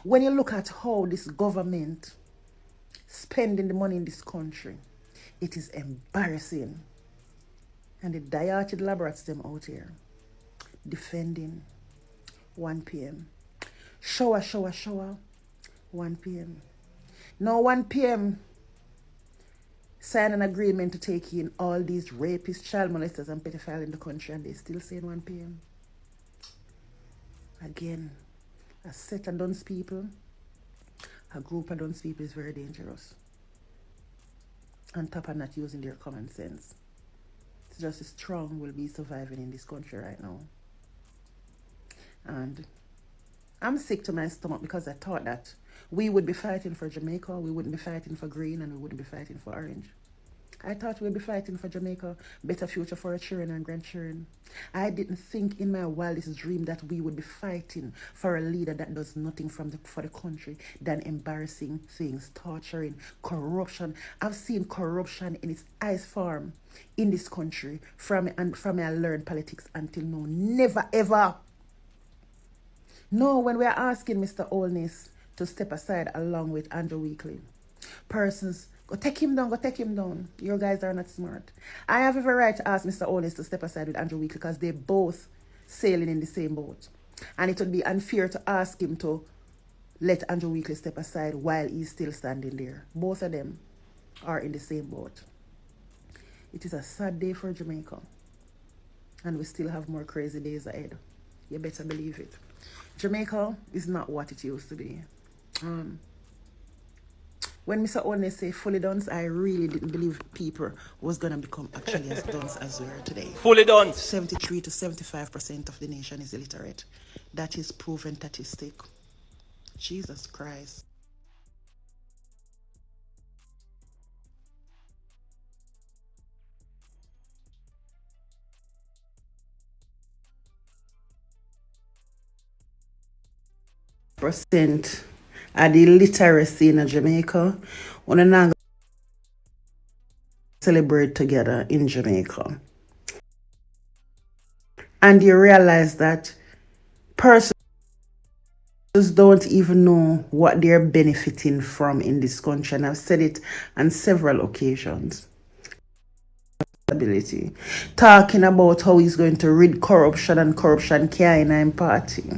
When you look at how this government spending the money in this country, it is embarrassing. And the diarched laboratories them out here defending 1 p.m. Shower, 1 p.m. Now 1 p.m. sign an agreement to take in all these rapists, child molesters, and pedophiles in the country, and they still saying 1 p.m. Again, a set of dunce people, a group of dunce people is very dangerous. On top of not using their common sense. It's just strong will be surviving in this country right now. And I'm sick to my stomach because I thought that we would be fighting for Jamaica, we wouldn't be fighting for green, and we wouldn't be fighting for orange. I thought we'd be fighting for Jamaica, better future for our children and grandchildren. I didn't think in my wildest dream that we would be fighting for a leader that does nothing for the country than embarrassing things, torturing, corruption. I've seen corruption in its highest form in this country from I learned politics until now. Never ever. No, when we are asking Mr. Holness to step aside along with Andrew Weekly, persons go take him down. You guys are not smart. I have every right to ask Mr. Holness to step aside with Andrew Weekly because they're both sailing in the same boat. And it would be unfair to ask him to let Andrew Weekly step aside while he's still standing there. Both of them are in the same boat. It is a sad day for Jamaica. And we still have more crazy days ahead. You better believe it. Jamaica is not what it used to be. When Mr. Holness say fully done, I really didn't believe people was going to become actually as dunce as we are today. Fully done. 73 to 75% of the nation is illiterate. That is proven statistic. Jesus Christ. Percent of the literacy in Jamaica. We're not celebrate together in Jamaica. And you realize that persons don't even know what they're benefiting from in this country. And I've said it on several occasions. Talking about how he's going to rid corruption and corruption can't in party.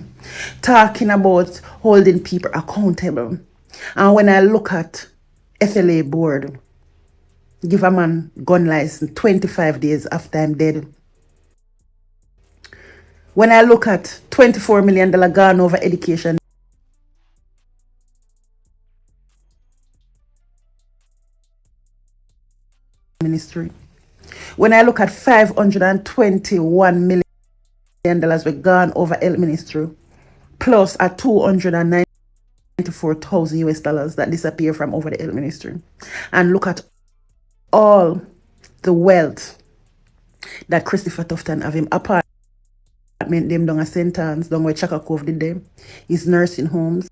Talking about holding people accountable. And when I look at FLA board, give a man gun license 25 days after I'm dead. When I look at $24 million gone over education ministry. When I look at $521 million we gone over health ministry, plus a $294,000 US that disappear from over the health ministry, and look at all the wealth that Christopher Tufton have him apartment them down a St. Anne's, down where Chaka Cove did them, his nursing homes,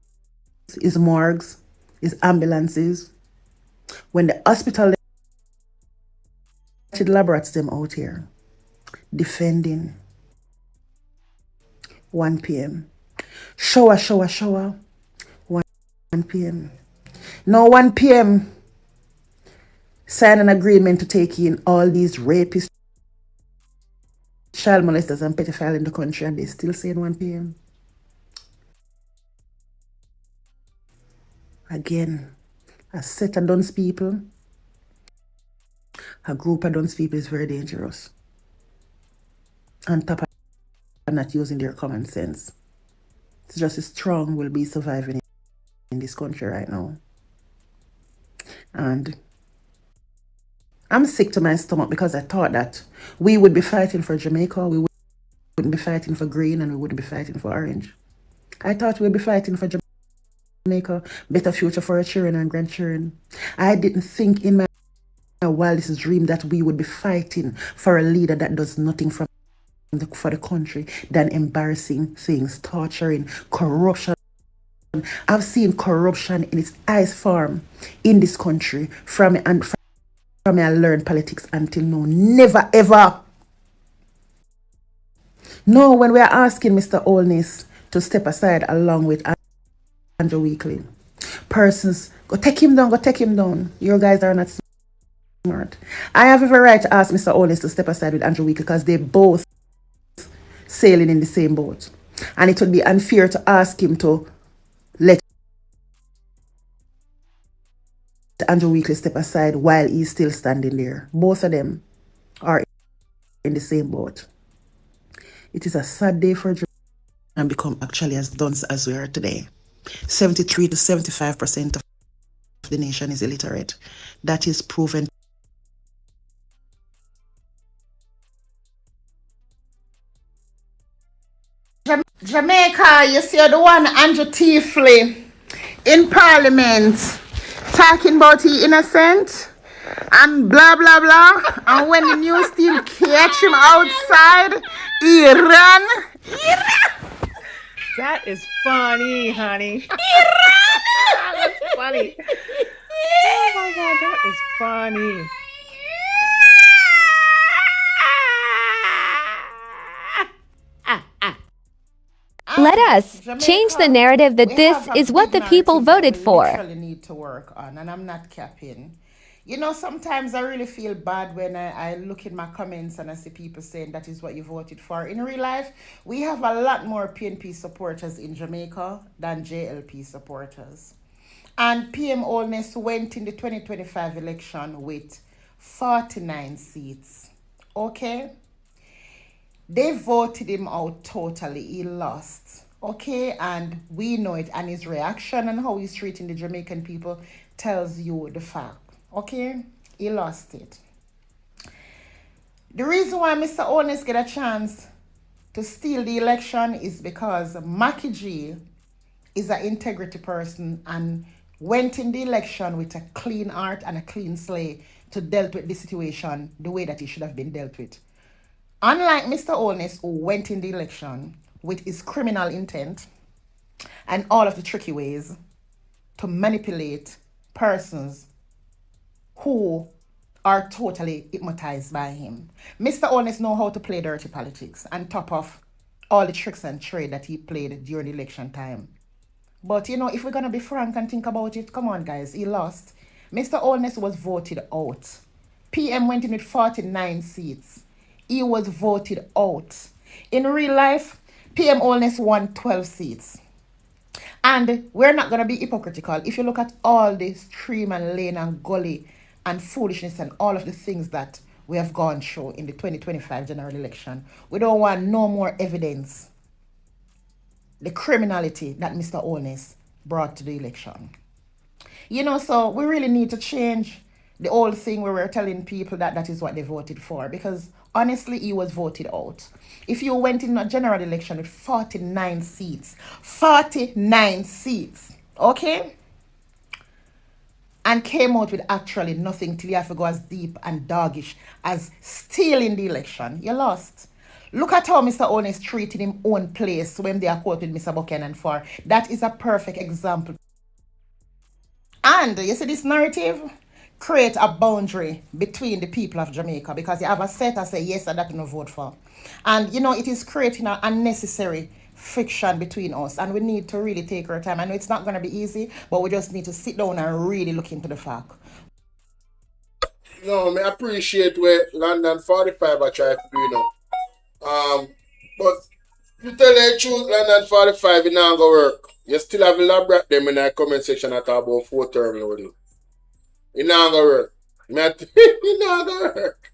his morgues, his ambulances. When the hospital laboratories them out here defending 1 p.m. Shower 1 p.m. Now 1 p.m. sign an agreement to take in all these rapists, child molesters, and pedophiles in the country, and they still saying 1 p.m. Again, a set of dunce people, a group of dunce people is very dangerous. On top of not using their common sense. It's just as strong will be surviving in this country right now. And I'm sick to my stomach because I thought that we would be fighting for Jamaica, we wouldn't be fighting for green, and we wouldn't be fighting for orange. I thought we'd be fighting for Jamaica, better future for our children and grandchildren. I didn't think in my wildest dream that we would be fighting for a leader that does nothing for the country than embarrassing things, torturing, corruption. I've seen corruption in its highest form in this country from I learned politics until now. Never ever. No, when we are asking Mr. Holness to step aside along with Andrew Weekly, persons, go take him down. You guys are not smart. I have every right to ask Mr. Holness to step aside with Andrew Weekly because they both sailing in the same boat. And it would be unfair to ask him to let Andrew Weekly step aside while he's still standing there. Both of them are in the same boat. It is a sad day for Jamaica and become actually as dunce as we are today. 73 to 75% of the nation is illiterate. That is proven. Jamaica, you see the one Andrew Tiefley in Parliament talking about he innocent and blah blah blah, and when the news team catch him outside, he ran. That is funny, honey. He ran. That's funny. Oh my God, that is funny. Let us change the narrative that this is what the people voted for. Literally need to work on, and I'm not capping. You know, sometimes I really feel bad when I look in my comments and I see people saying that is what you voted for. In real life, we have a lot more PNP supporters in Jamaica than JLP supporters. And PM Holness went in the 2025 election with 49 seats. Okay? They voted him out totally. He lost. Okay? And we know it. And his reaction and how he's treating the Jamaican people tells you the fact. Okay? He lost it. The reason why Mr. Holness get a chance to steal the election is because Mackie G is an integrity person and went in the election with a clean heart and a clean slate to deal with the situation the way that it should have been dealt with. Unlike Mr. Holness, who went in the election with his criminal intent and all of the tricky ways to manipulate persons who are totally hypnotized by him. Mr. Holness knows how to play dirty politics and top off all the tricks and trade that he played during the election time. But, you know, if we're going to be frank and think about it, come on, guys, he lost. Mr. Holness was voted out. PM went in with 49 seats. He was voted out. In real life, PM Holness won 12 seats. And we're not going to be hypocritical. If you look at all the stream and lane and gully and foolishness and all of the things that we have gone through in the 2025 general election, we don't want no more evidence. The criminality that Mr. Holness brought to the election. You know, so we really need to change the old thing where we're telling people that that is what they voted for, because honestly, he was voted out. If you went in a general election with 49 seats, okay, and came out with actually nothing till you have to go as deep and doggish as stealing the election, you lost. Look at how Mr. Holness treated him own place when they are quoted Mr. Buchanan for. That is a perfect example. And you see this narrative? Create a boundary between the people of Jamaica, because you have a set and say yes and that you no vote for. And you know, it is creating an unnecessary friction between us, and we need to really take our time. I know it's not going to be easy, but we just need to sit down and really look into the fact. No, I appreciate where London 45 are trying to do, you know. But to tell you the truth, London 45 is not going to work. You still have elaborate them in the comment section at about 4 terminal with you. It's not going to work. It's not going to work.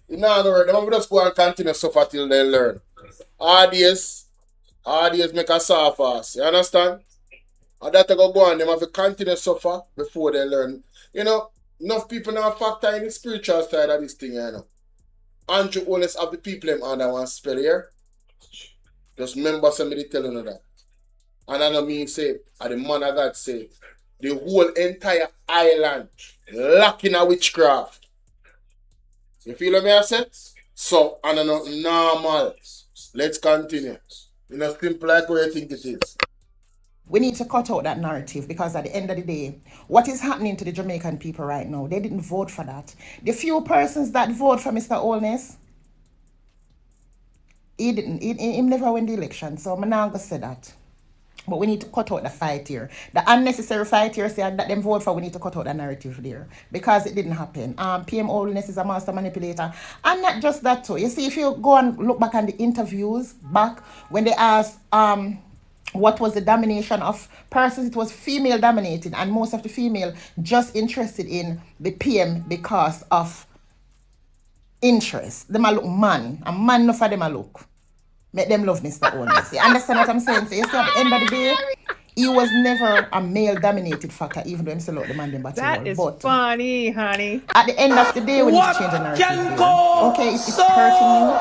It's not going to work. They will just go and continue to suffer till they learn. Hard days make a soft fast. You understand? And that go on, them have to continue to suffer before they learn. You know, enough people now factor in the spiritual side of this thing, you know. Andrew always have the people them under one spell here. Just remember somebody telling you that. And I don't mean say, and the man of God say, the whole entire island locked in a witchcraft. You feel what I say? So, and I know normal. Let's continue. You know, simple like what you think it is. We need to cut out that narrative because at the end of the day, what is happening to the Jamaican people right now, they didn't vote for that. The few persons that vote for Mr. Holness, he never win the election, so I'm not going to say that. But we need to cut out the fight here. The unnecessary fight here, say that them vote for, we need to cut out the narrative there. Because it didn't happen. PM Holness is a master manipulator. And not just that too. You see, if you go and look back on the interviews back, when they asked what was the domination of persons, it was female dominated. And most of the female just interested in the PM because of interest. Them a look man. A man enough for them a look. Make them love Mr. Holness. You understand what I'm saying? So you see, at the end of the day, he was never a male-dominated factor, even though him still out the man them battle. That is funny, honey. At the end of the day, we need to change the narrative. Okay, it's hurting me.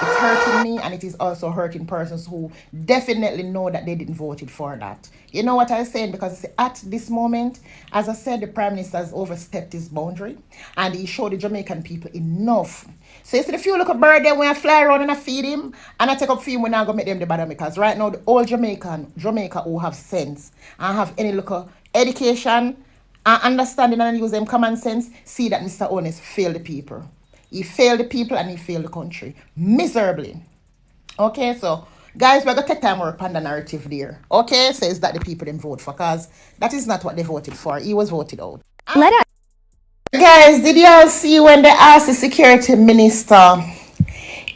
It's hurting me, and it is also hurting persons who definitely know that they didn't vote it for that. You know what I'm saying? Because at this moment, as I said, the Prime Minister has overstepped his boundary, and he showed the Jamaican people enough. So you see the few little bird there when I fly around and I feed him, and I take up feed when I go make them the bottom, because right now the old Jamaica who have sense and have any little education and understanding and use them common sense, see that Mr. Holness failed the people. He failed the people and he failed the country miserably. Okay, so guys, we're going to take time to work on the narrative there. Okay, so it's that the people didn't vote for, because that is not what they voted for. He was voted out. Let us. Guys, did y'all see when they asked the security minister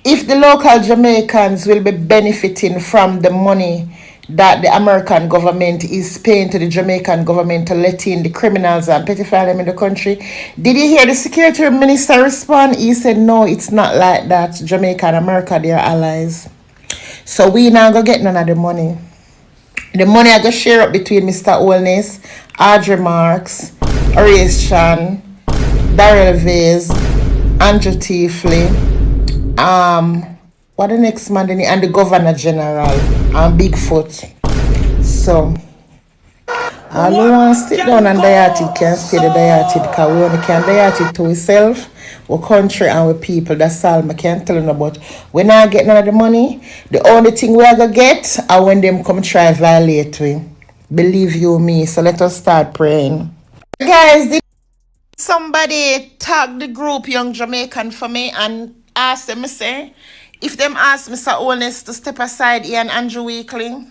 if the local Jamaicans will be benefiting from the money that the American government is paying to the Jamaican government to let in the criminals and pedophile them in the country? Did you hear the security minister respond? He said, no, it's not like that. Jamaica and America, they are allies. So we now go get none of the money. The money I go share up between Mr. Holness, Audrey Marks, Horace Chan, Darrell Vase, Andrew Tiefley, what the next man, and the Governor General, and Bigfoot. So, all who want to sit down and diet can stay the diet, because we only can diet to ourselves, our country, and our people. That's all I can tell you about. We're not getting none of the money. The only thing we're going to get are when them come try violate we. Believe you me. So let us start praying. Guys, did somebody tag the group Young Jamaican for me and ask them, say, if them ask Mr. Holness to step aside here and Andrew Weekly,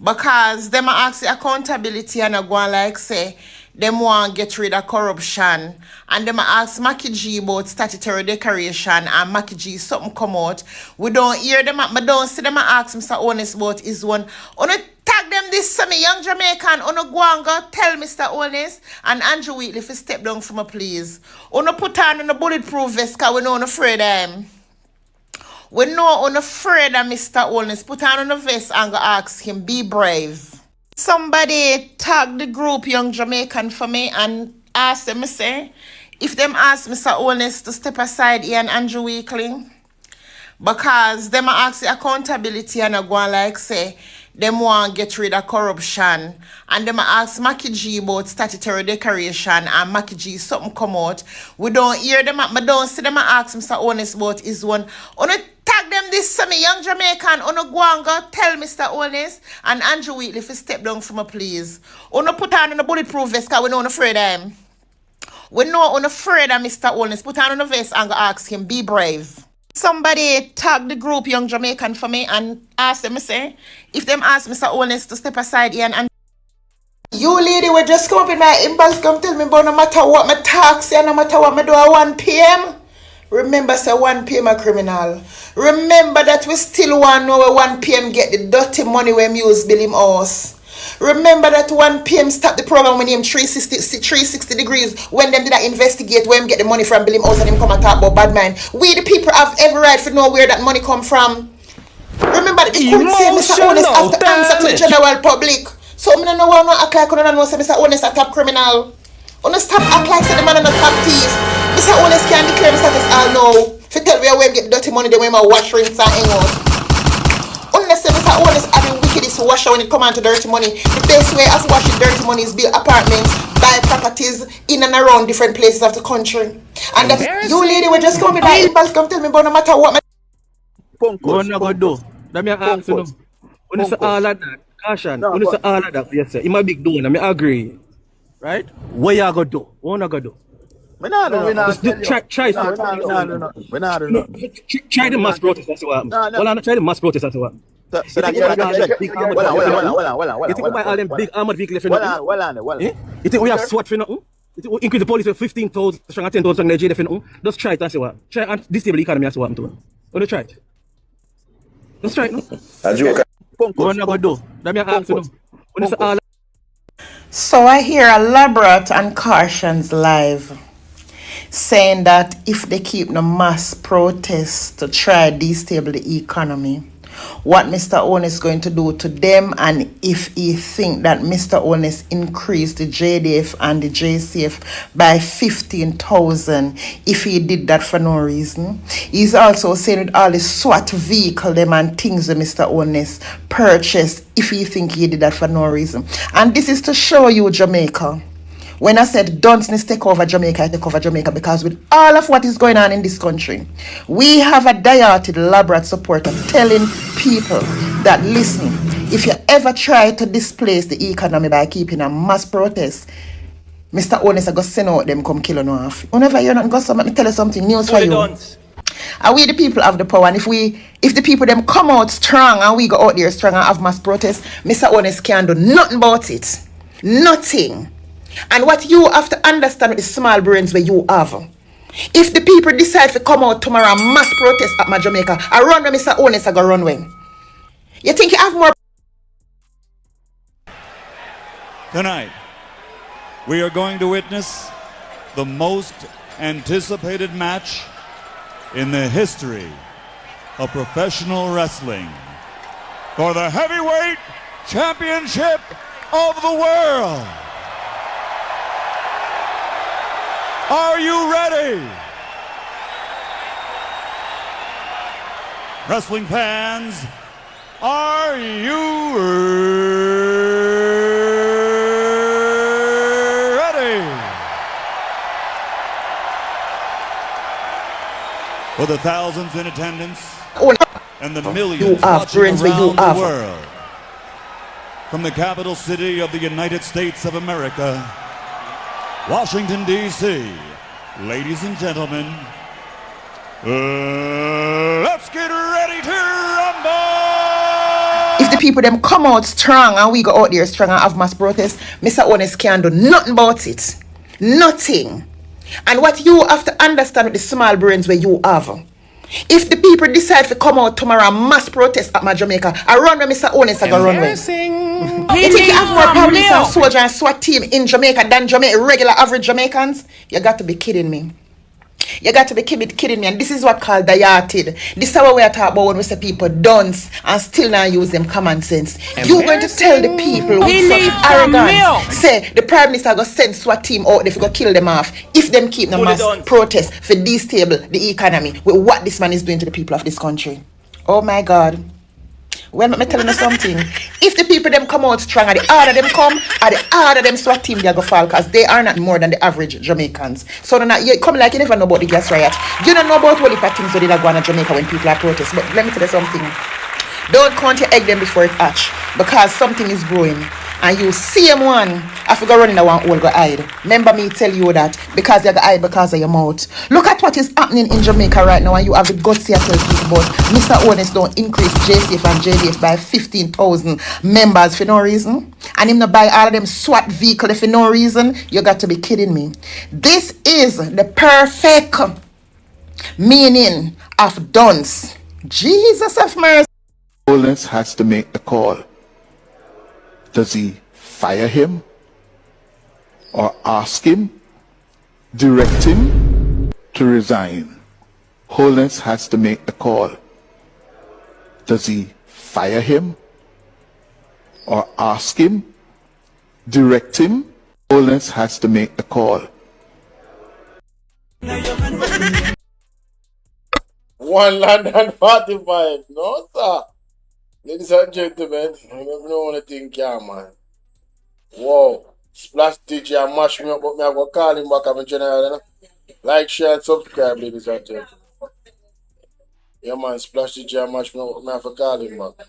because them ask the accountability and go on like say, them want get rid of corruption, and them ask Mackie G about statutory decoration, and Mackie G something come out. We don't hear them, but don't see them ask Mr. Holness about his one. Wanna tag them this summer, Young Jamaican, wanna go and go tell Mr. Holness and Andrew Wheatley to step down for me, please. Wanna put on a bulletproof vest, because we know I'm afraid of him. We know I'm afraid of Mr. Holness. Put on a vest and go ask him, be brave. Somebody tag the group Young Jamaican for me and ask them, say, if them ask Mr. Holness to step aside here and Andrew Weekly, because them ask the accountability and go on like say, them want get rid of corruption, and them ask Mackie G about statutory decoration, and Mackie G something come out. We don't hear them, but don't see them ask Mr. Holness about his one. Wanna tag them this summer, Young Jamaican, wanna go and go tell Mr. Holness and Andrew Wheatley to step down for me, please. Wanna put on a bulletproof vest, because we know I'm afraid of him. We know I'm afraid of Mr. Holness. Put on a vest and go ask him, be brave. Somebody tag the group Young Jamaican for me and ask them, say, if them ask Mr. Holness to step aside here and you lady will just come up in my inbox, come tell me about no matter what my talk say, no matter what I do at 1 p.m. Remember, say 1 p.m. a criminal. Remember that we still want to know where 1 p.m. get the dirty money when we use bill him house. Remember that 1 p.m. stop the program when him 360 degrees when them did that investigate where him get the money from bill him house and him come and talk about bad mind. We the people have every right to know where that money come from. Remember, the court say Mr. Honest have to answer to the general public. So I don't know why I act like I don't know say Mr. Honest a top criminal. Wanna stop act like say the man on the top thief. Mr. Honest can declare Mr. Honest all know. If you tell me where get dirty money, then we might wash rinse and hang out. Unless Mr. Honest are the wickedest washer when it come on to dirty money. The best way of washing dirty money is build apartments, buy properties in and around different places of the country. And that you lady will just come with that impulse, come tell me about no matter what. What you gonna do? Let me ask you. When you say all of that, caution. When you say all of that, yes sir. I'm a big donor. I agree. Right? What you gonna do? What you gonna do? Try the mass protest. That's what happens. Well, try the mass protest. That's what happens. You think we buy all them big armored vehicles for nothing? You think we have SWAT for nothing? You think we increase the police for 15,000, 10,000 Nigeria for nothing? Just try it and see what. Try and disable the economy and see what happens to it. What do you try it? Just try it, no? What you gonna do? Let me ask you. When you say all. So I hear elaborate and cautions live saying that if they keep the mass protests to try destabilize the economy, what Mr. Honest is going to do to them, and if he think that Mr. Honest increased the JDF and the JCF by 15,000 if he did that for no reason. He's also saying with all the SWAT vehicle them and things that Mr. Honest purchased if he think he did that for no reason. And this is to show you Jamaica. When I said don't take over Jamaica, I take over Jamaica because with all of what is going on in this country, we have a diehard elaborate supporter telling people that, listen, if you ever try to displace the economy by keeping a mass protest, Mr. Honest are going to send out them come kill on off. Whenever you're not going to let me tell you something news for you. And we the people have the power, and if the people them come out strong and we go out there strong and have mass protest, Mr. Honest can't do nothing about it. Nothing. And what you have to understand with the small brains where you have. If the people decide to come out tomorrow and mass protest at my Jamaica, I run when Mr. Honest I go run when. You think you have more? Tonight, we are going to witness the most anticipated match in the history of professional wrestling for the heavyweight championship of the world. Are you ready? Wrestling fans, are you ready? For the thousands in attendance and the millions watching around the world, from the capital city of the United States of America, Washington, D.C., ladies and gentlemen, let's get ready to rumble! If the people them come out strong and we go out there strong and have mass protest, Mr. Honest can't do nothing about it. Nothing. And what you have to understand with the small brains where you have. If the people decide to come out tomorrow and mass protest at my Jamaica, I run with Mr. Honest I go run with. You think you have more police and soldier and SWAT team in Jamaica than regular average Jamaicans? You got to be kidding me. You got to be kidding me. And this is what called diarted. This is what we are talking about when we say people dunce and still not use them common sense. You're going to tell the people with such arrogance, say the Prime Minister going to send SWAT team out if you go kill them off, if them keep the mass protest for destabilize the economy with what this man is doing to the people of this country. Oh my God. Well, let me tell you something. If the people them come out strong, are the harder them come, are the harder them SWAT team they go fall, because they are not more than the average Jamaicans. So you come like you never know about the gas riot. You don't know about what the things that they go on in Jamaica when people are protest. But let me tell you something. Don't count your egg them before it hatch, because something is brewing. And you see him one, I forgot running a one hole go hide. Remember me tell you that, because you go hide because of your mouth. Look at what is happening in Jamaica right now, and you have the guts to tell people about Mr. Honest don't increase JCF and JDF by 15,000 members for no reason. And him not buy all of them SWAT vehicles for no reason. You got to be kidding me. This is the perfect meaning of dunce. Jesus of mercy. Honest has to make the call. Does he fire him or ask him, direct him to resign? Holness has to make the call. Does he fire him or ask him, direct him? Boldness has to make the call. One London 45. No, sir. Ladies and gentlemen, I don't know what to think, yeah, man. Wow. Splash DJ and mash me up, but me I go call him back. I'm a general, you know? Like, share, and subscribe, ladies and gentlemen. Yeah, man, Splash DJ and mash me up, but me I have to call him back.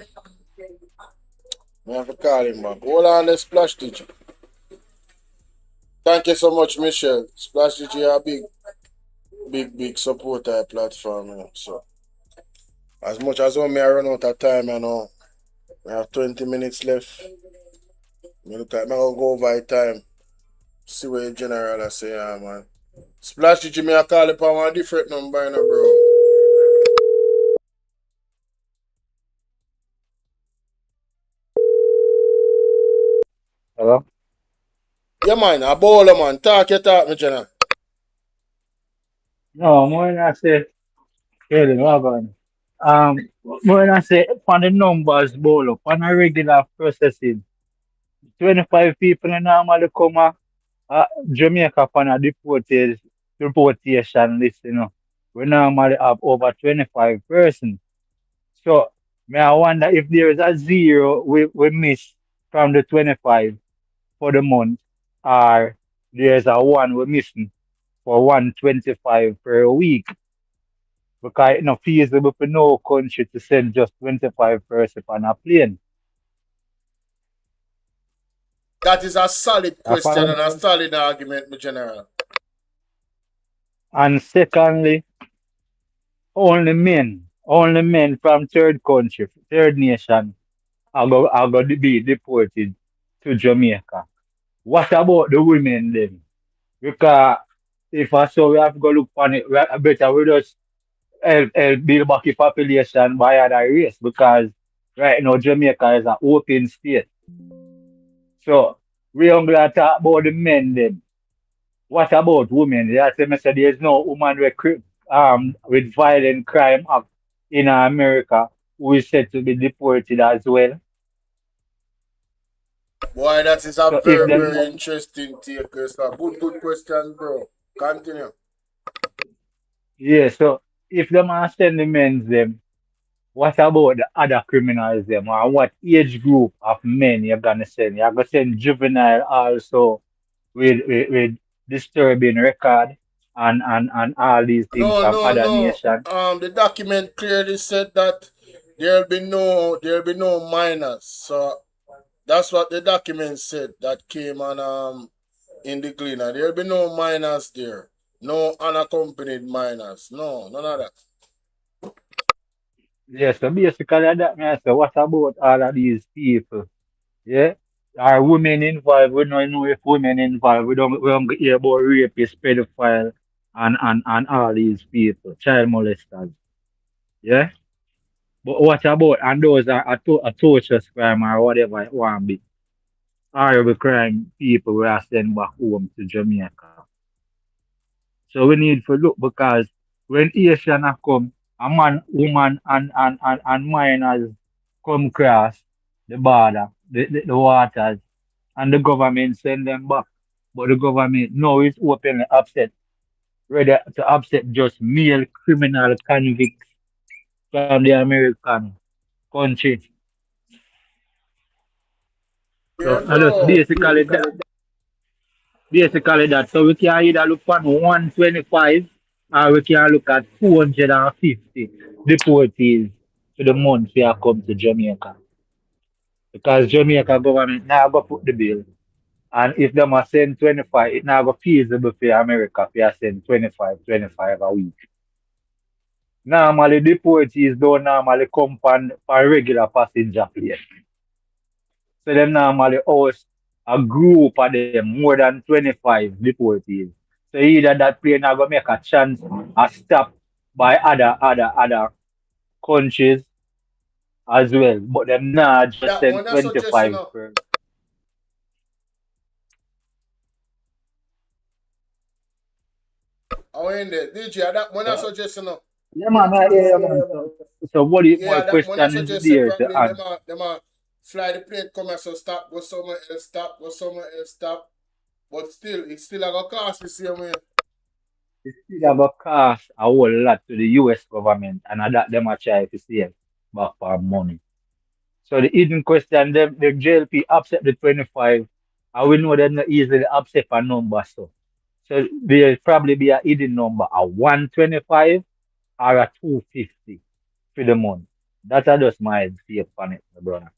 Me have to call him back. Hold on, the Splash DJ. Thank you so much, Michelle. Splash DJ a big supporter platform, you know, so. As much as I run out of time, you know, I have 20 minutes left. Me look at me go over time. See what the general I say, yeah, man. Splash DJ me I call upon one different number, you know, bro. Hello? Yeah, man, a bowler, man. Talk your talk, me general. No, more than I say, Kelly, what on? More than I say, on the numbers, bolo, on a regular processing, 25 people normally come Jamaica on a deportation list, you know. We normally have over 25 persons. So, may I wonder if there is a zero we miss from the 25 for the month, or there's a one we're missing for 125 per week. Because it's not feasible for no country to send just 25 persons on a plane. That is a solid question and a Apparently. solid argument, my general. And secondly, only men from third country, third nation are going to be deported to Jamaica. What about the women then? Because if I saw we have to go look on it, better we just help build back the population by other race, because right now Jamaica is an open state. So we only talk about the men then. What about women? They say me say there's no woman with violent crime act in America who is said to be deported as well. Boy, that is a So if them very interesting take. It's a good question, bro. Continue. yeah, so if them are sending men them, what about the other criminals them? Or what age group of men you're gonna send? You're gonna send juvenile also with disturbing record and all these things from other No. nations. The document clearly said that there'll be no minors. So that's what the document said that came on in the cleaner. There'll be no minors there. No unaccompanied minors. No, none of that. Yeah, so basically that means so what about all of these people? Yeah? Are women involved? We don't know if women involved. We don't hear about rapists, pedophile and all these people, child molesters. Yeah? But what about and those are atrocious crime or whatever it want to be? Horrible crime people we are sent back home to Jamaica. So we need to look, because when Asian have come, a man, woman and minors come across the border, the waters, and the government send them back. But the government now is openly upset, ready to upset just male criminal convicts from the American country. Yeah, So that's bro. basically that. So we can either look at 125 or we can look at 250 deportees to the month we are come to Jamaica. Because Jamaica government now go put the bill. And if them are send 25, it now go feasible for America if you send 25 a week. Normally deportees don't normally come on regular passenger plane. So them normally host a group of them, more than 25 deportees. So either that plane are gonna make a chance a stop by other countries as well. But them not just That send one I suggest, 25 per. I went there. DJ, that one I suggest, Yeah, man, I hear you, man. So what is my Yeah, that one I question is suggest you there to probably answer? them are fly the plane, come here, so stop, go somewhere else, stop, go somewhere else, stop. But still, it's still a go cost the same way. It still have a cost a whole lot to the US government and that them a try to save back for money. So the hidden question, them the JLP upset the 25. I will know them not easily upset a number so there probably be a hidden number, a 125 or a 250 for the month. That's just my take on it, my brother.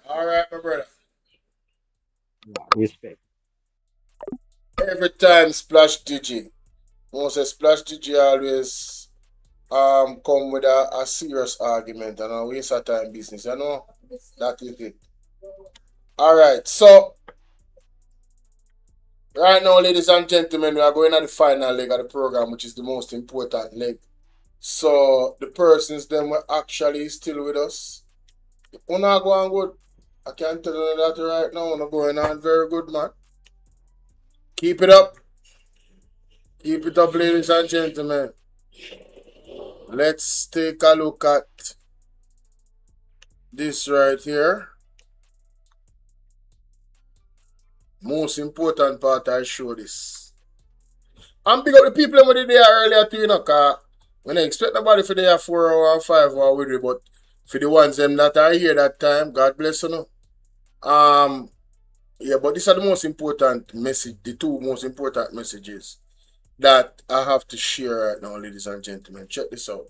All right, my brother. Yeah, respect. Every time Splash Digi, most Splash Digi always come with a serious argument and a waste of time business. You know, that is it. All right, so right now, ladies and gentlemen, we are going at the final leg of the program, which is the most important leg. So the persons them were actually still with us. Una going good. I can tell you that right now. Una going on very good, man. Keep it up. Keep it up, ladies and gentlemen. Let's take a look at this right here. Most important part, I show this. I'm big up the people who were there earlier too, you know, cause when I expect nobody for there 4 hours or 5 hours with you, but for the ones them that are here that time, God bless you. Yeah, but these are the most important message, the two most important messages that I have to share right now, ladies and gentlemen. Check this out.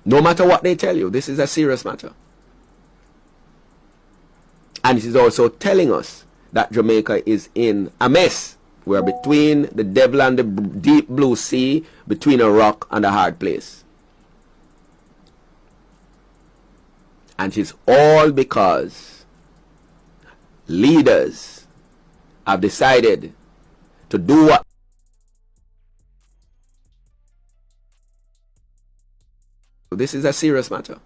No matter what they tell you, this is a serious matter. And it is also telling us that Jamaica is in a mess. We're between the devil and the deep blue sea, between a rock and a hard place. And it is all because leaders have decided to do what this is a serious matter.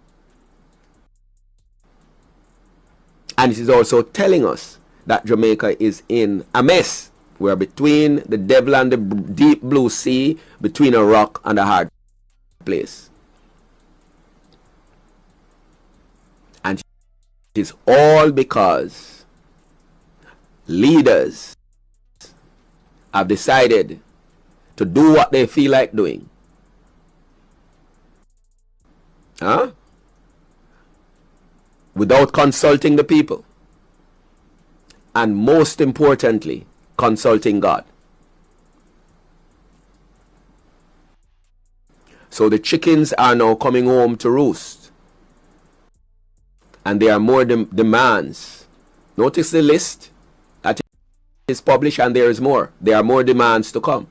And it is also telling us that Jamaica is in a mess. We're between the devil and the deep blue sea, between a rock and a hard place. And it is all because leaders have decided to do what they feel like doing. Huh? Without consulting the people. And most importantly, consulting God. So the chickens are now coming home to roost. And there are more demands. Notice the list that is published, and there is more. There are more demands to come.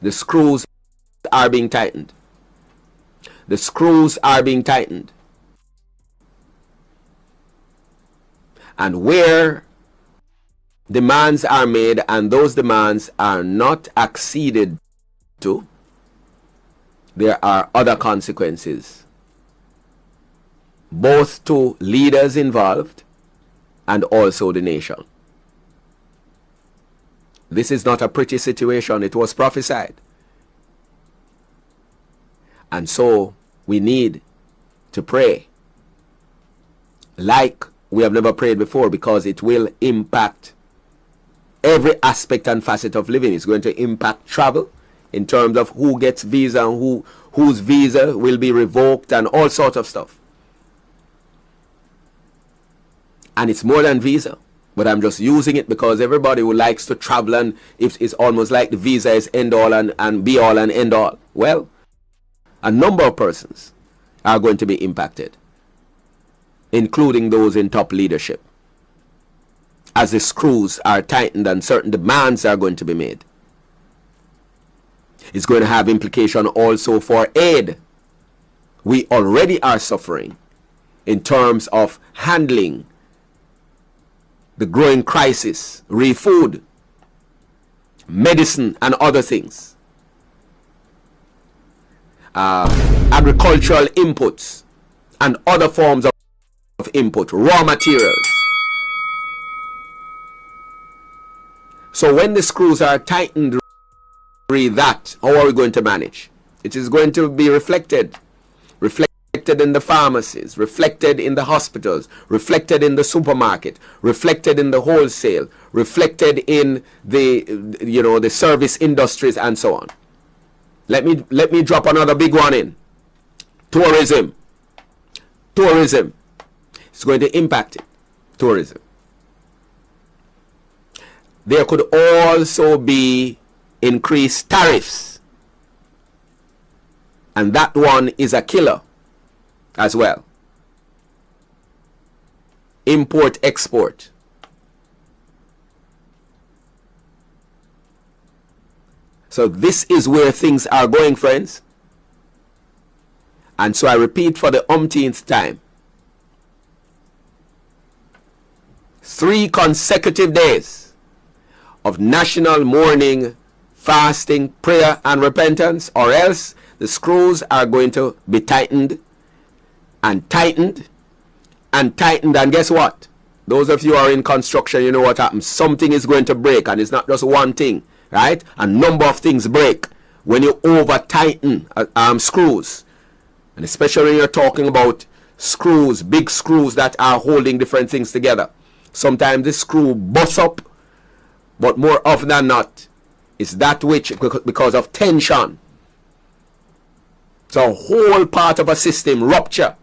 The screws are being tightened. The screws are being tightened. And where demands are made and those demands are not acceded to, there are other consequences, both to leaders involved and also the nation. This is not a pretty situation. It was prophesied. And so we need to pray like we have never prayed before, because it will impact every aspect and facet of living. It's going to impact travel in terms of who gets visa and whose visa will be revoked and all sorts of stuff. And it's more than visa, but I'm just using it because everybody who likes to travel, and it's almost like the visa is end all and be all and end all. Well, a number of persons are going to be impacted, including those in top leadership, as the screws are tightened and certain demands are going to be made. It's going to have implication also for aid. We already are suffering in terms of handling the growing crisis, food, medicine and other things, agricultural inputs and other forms of input, raw materials. So when the screws are tightened that, how are we going to manage? It is going to be reflected in the pharmacies, reflected in the hospitals, reflected in the supermarket, reflected in the wholesale, reflected in the the service industries and so on. Let me drop another big one in. Tourism. Tourism. It's going to impact it. Tourism. There could also be increased tariffs. And that one is a killer as well. Import, export. So this is where things are going, friends. And so I repeat for the umpteenth time. 3 consecutive days of national mourning, fasting, prayer, and repentance, or else the screws are going to be tightened and tightened and tightened. And guess what? Those of you who are in construction, you know what happens. Something is going to break, and it's not just one thing, right? A number of things break when you over tighten screws. And especially when you're talking about screws, big screws that are holding different things together. Sometimes the screw busts up, but more often than not, it's that which, because of tension. So a whole part of a system rupture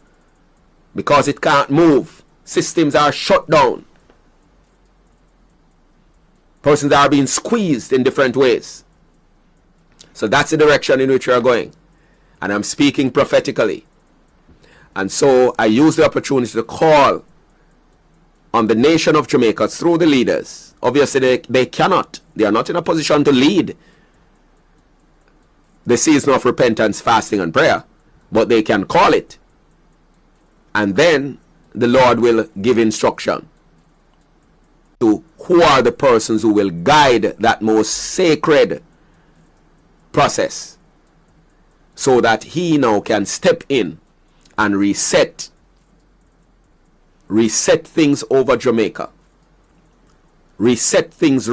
because it can't move. Systems are shut down. Persons are being squeezed in different ways. So that's the direction in which we are going. And I'm speaking prophetically. And so I use the opportunity to call on the nation of Jamaica through the leaders. Obviously, they cannot. They are not in a position to lead the season of repentance, fasting, and prayer. But they can call it. And then the Lord will give instruction to who are the persons who will guide that most sacred process, so that he now can step in and reset things over Jamaica, reset things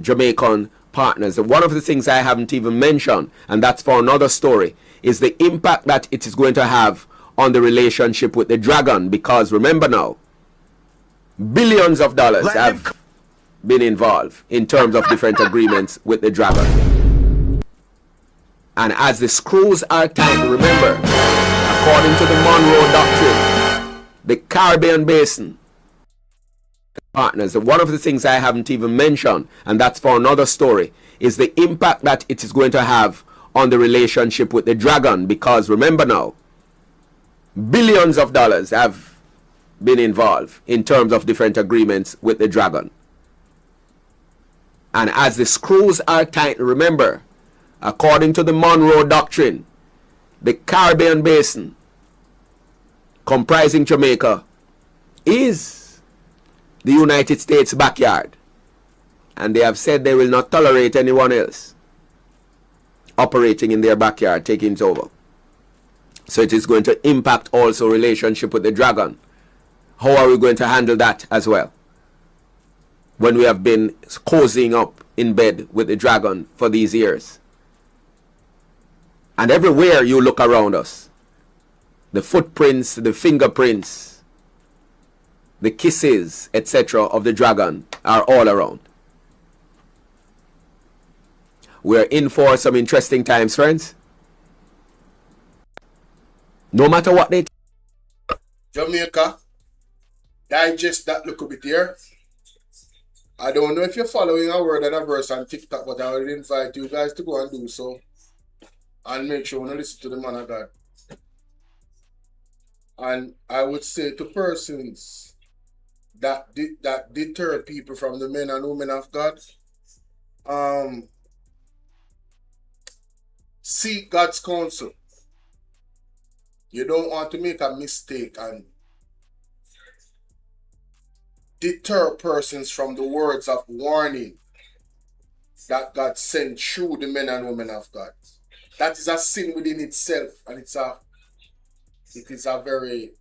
Jamaican partners. And one of the things I haven't even mentioned, and that's for another story, is the impact that it is going to have on the relationship with the dragon. Because remember now, billions of dollars have been involved in terms of different agreements with the dragon. And as the screws are tight, remember, according to the Monroe Doctrine, the Caribbean Basin partners, and one of the things I haven't even mentioned, and that's for another story, is the impact that it is going to have on the relationship with the dragon. Because remember now, billions of dollars have been involved in terms of different agreements with the dragon. And as the screws are tight, remember, according to the Monroe Doctrine, the Caribbean Basin, comprising Jamaica, is the United States backyard. And they have said they will not tolerate anyone else operating in their backyard, taking it over. So it is going to impact also relationship with the dragon. How are we going to handle that as well, when we have been cozying up in bed with the dragon for these years? And everywhere you look around us, the footprints, the fingerprints, the kisses, etc. of the dragon are all around. We're in for some interesting times, friends. No matter what they Jamaica, digest that little bit here. I don't know if you're following a word and a verse on TikTok, but I would invite you guys to go and do so. And make sure you listen to the man of God. And I would say to persons that deter people from the men and women of God, seek God's counsel. You don't want to make a mistake and deter persons from the words of warning that God sent through the men and women of God. That is a sin within itself, and it is a very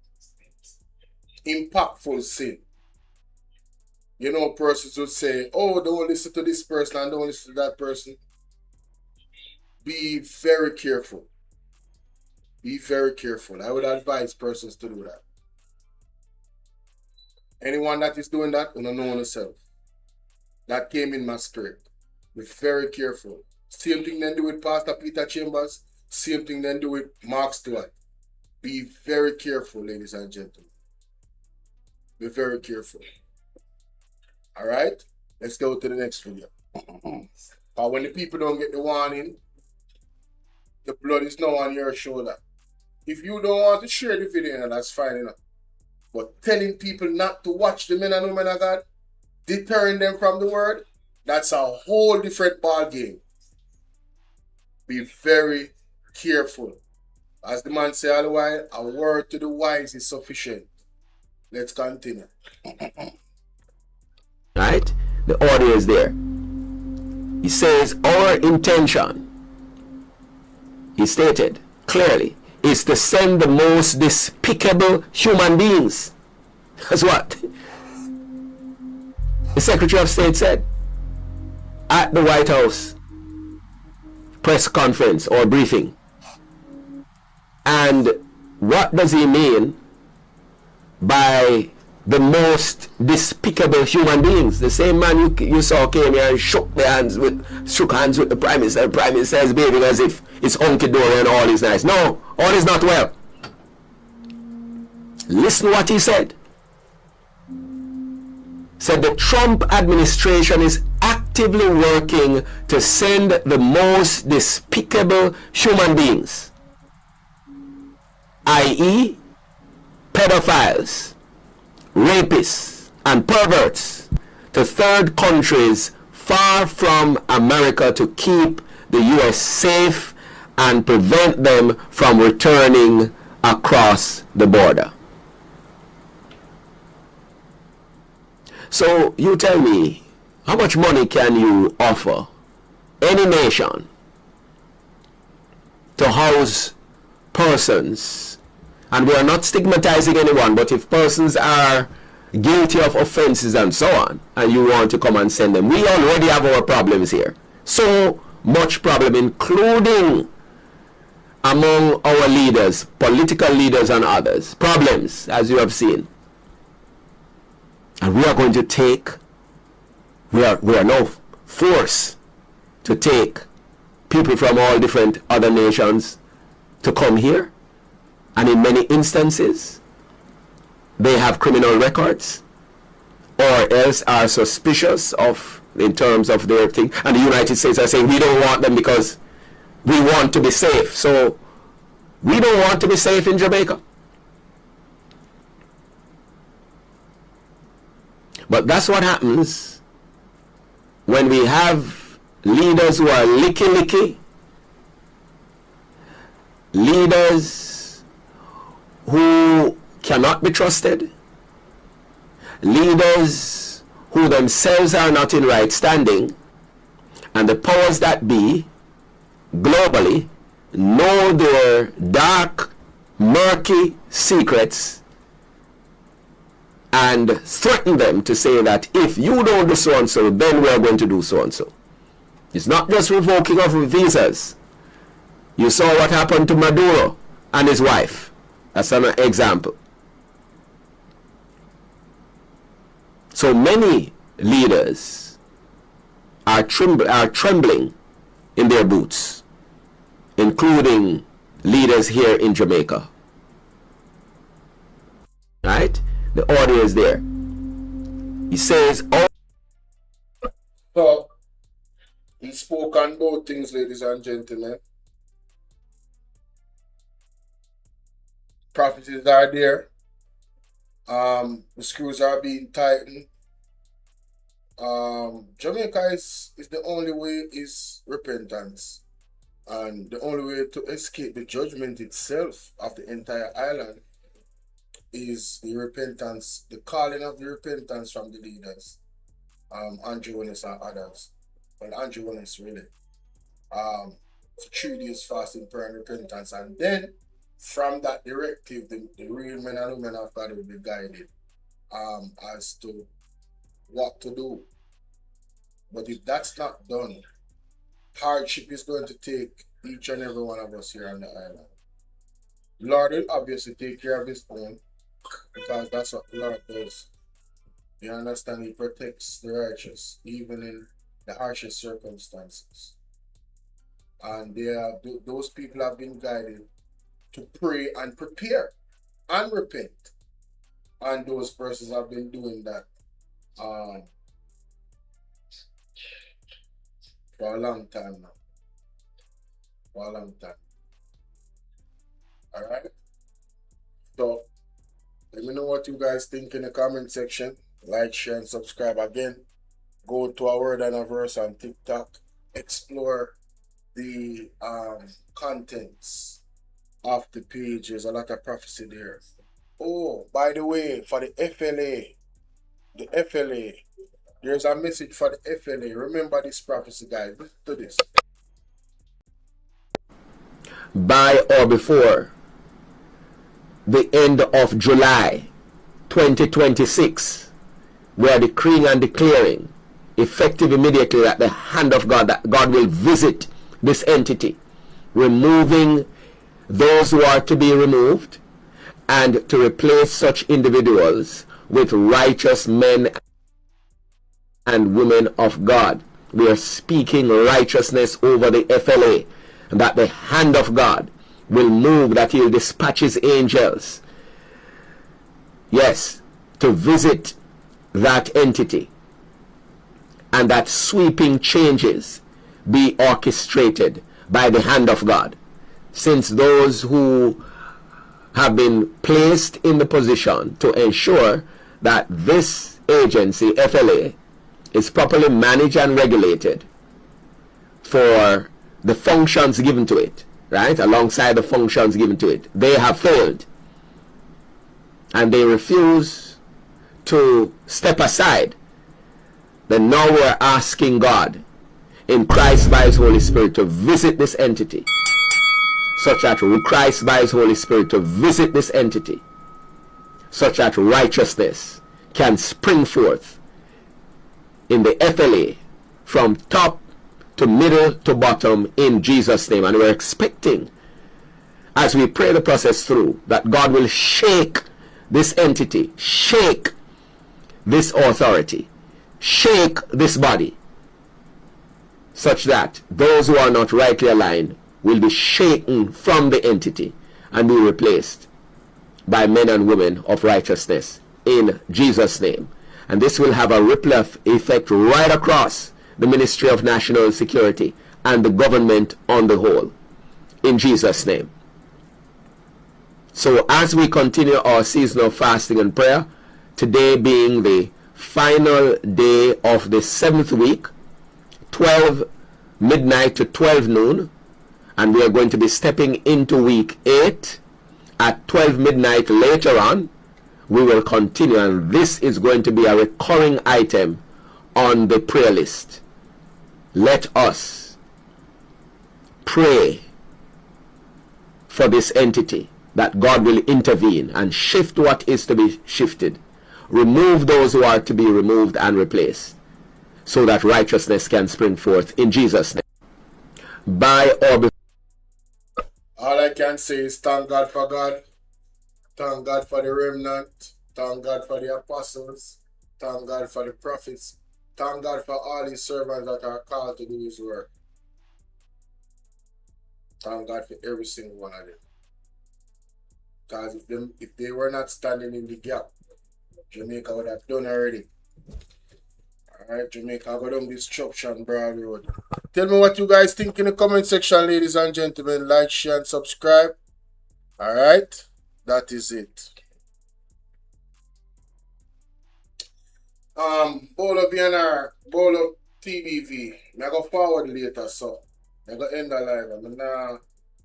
impactful sin. You know, persons would say, oh, don't listen to this person and don't listen to that person. be very careful. Be very careful. I would advise persons to do that. Anyone that is doing that, you don't know yourself. That came in my spirit. Be very careful. Same thing they do with Pastor Peter Chambers. Same thing they do with Mark Stewart. Be very careful, ladies and gentlemen. Be very careful. All right? Let's go to the next video. But when the people don't get the warning, the blood is now on your shoulder. If you don't want to share the video, that's fine enough. But telling people not to watch the men and women of God, deterring them from the word, that's a whole different ball game. Be very careful. As the man said all the while, a word to the wise is sufficient. Let's continue. Right? The audio is there. He says, our intention, he stated clearly, is to send the most despicable human beings. That's what the Secretary of State said at the White House press conference or briefing. And what does he mean by the most despicable human beings? The same man you saw came here and shook hands with the Prime Minister. The Prime Minister is behaving as if it's hunky-dory and all is nice. No, all is not well. Listen what he said. Said the Trump administration is actively working to send the most despicable human beings, i.e. pedophiles, rapists, and perverts, to third countries far from America to keep the U.S. safe and prevent them from returning across the border. So you tell me, how much money can you offer any nation to house persons? And we are not stigmatizing anyone, but if persons are guilty of offenses and so on, and you want to come and send them, we already have our problems here. So much problem, including among our leaders, political leaders and others. Problems, as you have seen. And we are going to take, we are now forced to take people from all different other nations to come here. And in many instances, they have criminal records or else are suspicious of, in terms of their thing. And the United States are saying, we don't want them because we want to be safe. So we don't want to be safe in Jamaica. But that's what happens when we have leaders who are licky-licky, leaders who cannot be trusted, leaders who themselves are not in right standing, and the powers that be globally know their dark, murky secrets and threaten them to say that if you don't do so and so, then we're going to do so and so. It's not just revoking of visas. You saw what happened to Maduro and his wife. That's an example. So many leaders are trembling in their boots, including leaders here in Jamaica. Right? The audio is there. He says, oh. So, he spoke on both things, ladies and gentlemen. Prophecies are there. The screws are being tightened. Jamaica is the only way is repentance. And the only way to escape the judgment itself of the entire island is the repentance, the calling of the repentance from the leaders, Andrew Willis and others. Well, Andrew Willis really. For 3 days fasting, prayer and repentance, and then from that directive, the real men and women of God will be guided as to what to do. But if that's not done, hardship is going to take each and every one of us here on the island. Lord will obviously take care of his own because that's what the Lord does. You understand? He protects the righteous even in the harshest circumstances. And those people have been guided to pray and prepare and repent. And those persons have been doing that for a long time now. For a long time. Alright? So, let me know what you guys think in the comment section. Like, share, and subscribe again. Go to our Word and a Verse on TikTok. Explore the contents of the page. There's a lot of prophecy there. Oh, by the way, for the FLA, there's a message for the FLA. Remember this prophecy, guys. Listen to this. By or before the end of July 2026, we are decreeing and declaring, effective immediately, that the hand of God, that God will visit this entity, removing those who are to be removed, and to replace such individuals with righteous men and women of God. We are speaking righteousness over the FLA, and that the hand of God will move, that he will dispatch his angels, yes, to visit that entity, and that sweeping changes be orchestrated by the hand of God, since those who have been placed in the position to ensure that this agency, FLA, is properly managed and regulated for the functions given to it, right, alongside the functions given to it, they have failed, and they refuse to step aside. Then now we're asking God in Christ by his Holy Spirit to visit this entity, such that Christ by his Holy Spirit to visit this entity, such that righteousness can spring forth in the FLA from top to middle to bottom in Jesus' name. And we're expecting, as we pray the process through, that God will shake this entity, shake this authority, shake this body, such that those who are not rightly aligned will be shaken from the entity and be replaced by men and women of righteousness in Jesus' name. And this will have a ripple effect right across the Ministry of National Security and the government on the whole, in Jesus' name. So as we continue our season of fasting and prayer, today being the final day of the 7th week, 12 midnight to 12 noon, and we are going to be stepping into week 8 at 12 midnight later on. We will continue, and this is going to be a recurring item on the prayer list. Let us pray for this entity, that God will intervene and shift what is to be shifted, remove those who are to be removed and replaced, so that righteousness can spring forth in Jesus' name. By or before. All I can say is thank God for God. Thank God for the remnant. Thank God for the apostles. Thank God for the prophets. Thank God for all his servants that are called to do his work. Thank God for every single one of them. Because if they were not standing in the gap, Jamaica would have done already. Alright, Jamaica, go down Destruction Broad Road. Tell me what you guys think in the comment section, ladies and gentlemen. Like, share, and subscribe. Alright, that is it. Bolo VNR, Bolo TBV. I go forward later, so I go end the live. I'm gonna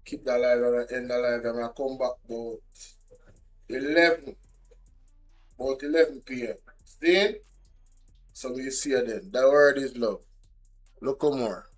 keep the live and end the live. I'm gonna come back about 11 p.m. See? So we see you then. The word is love. Look more.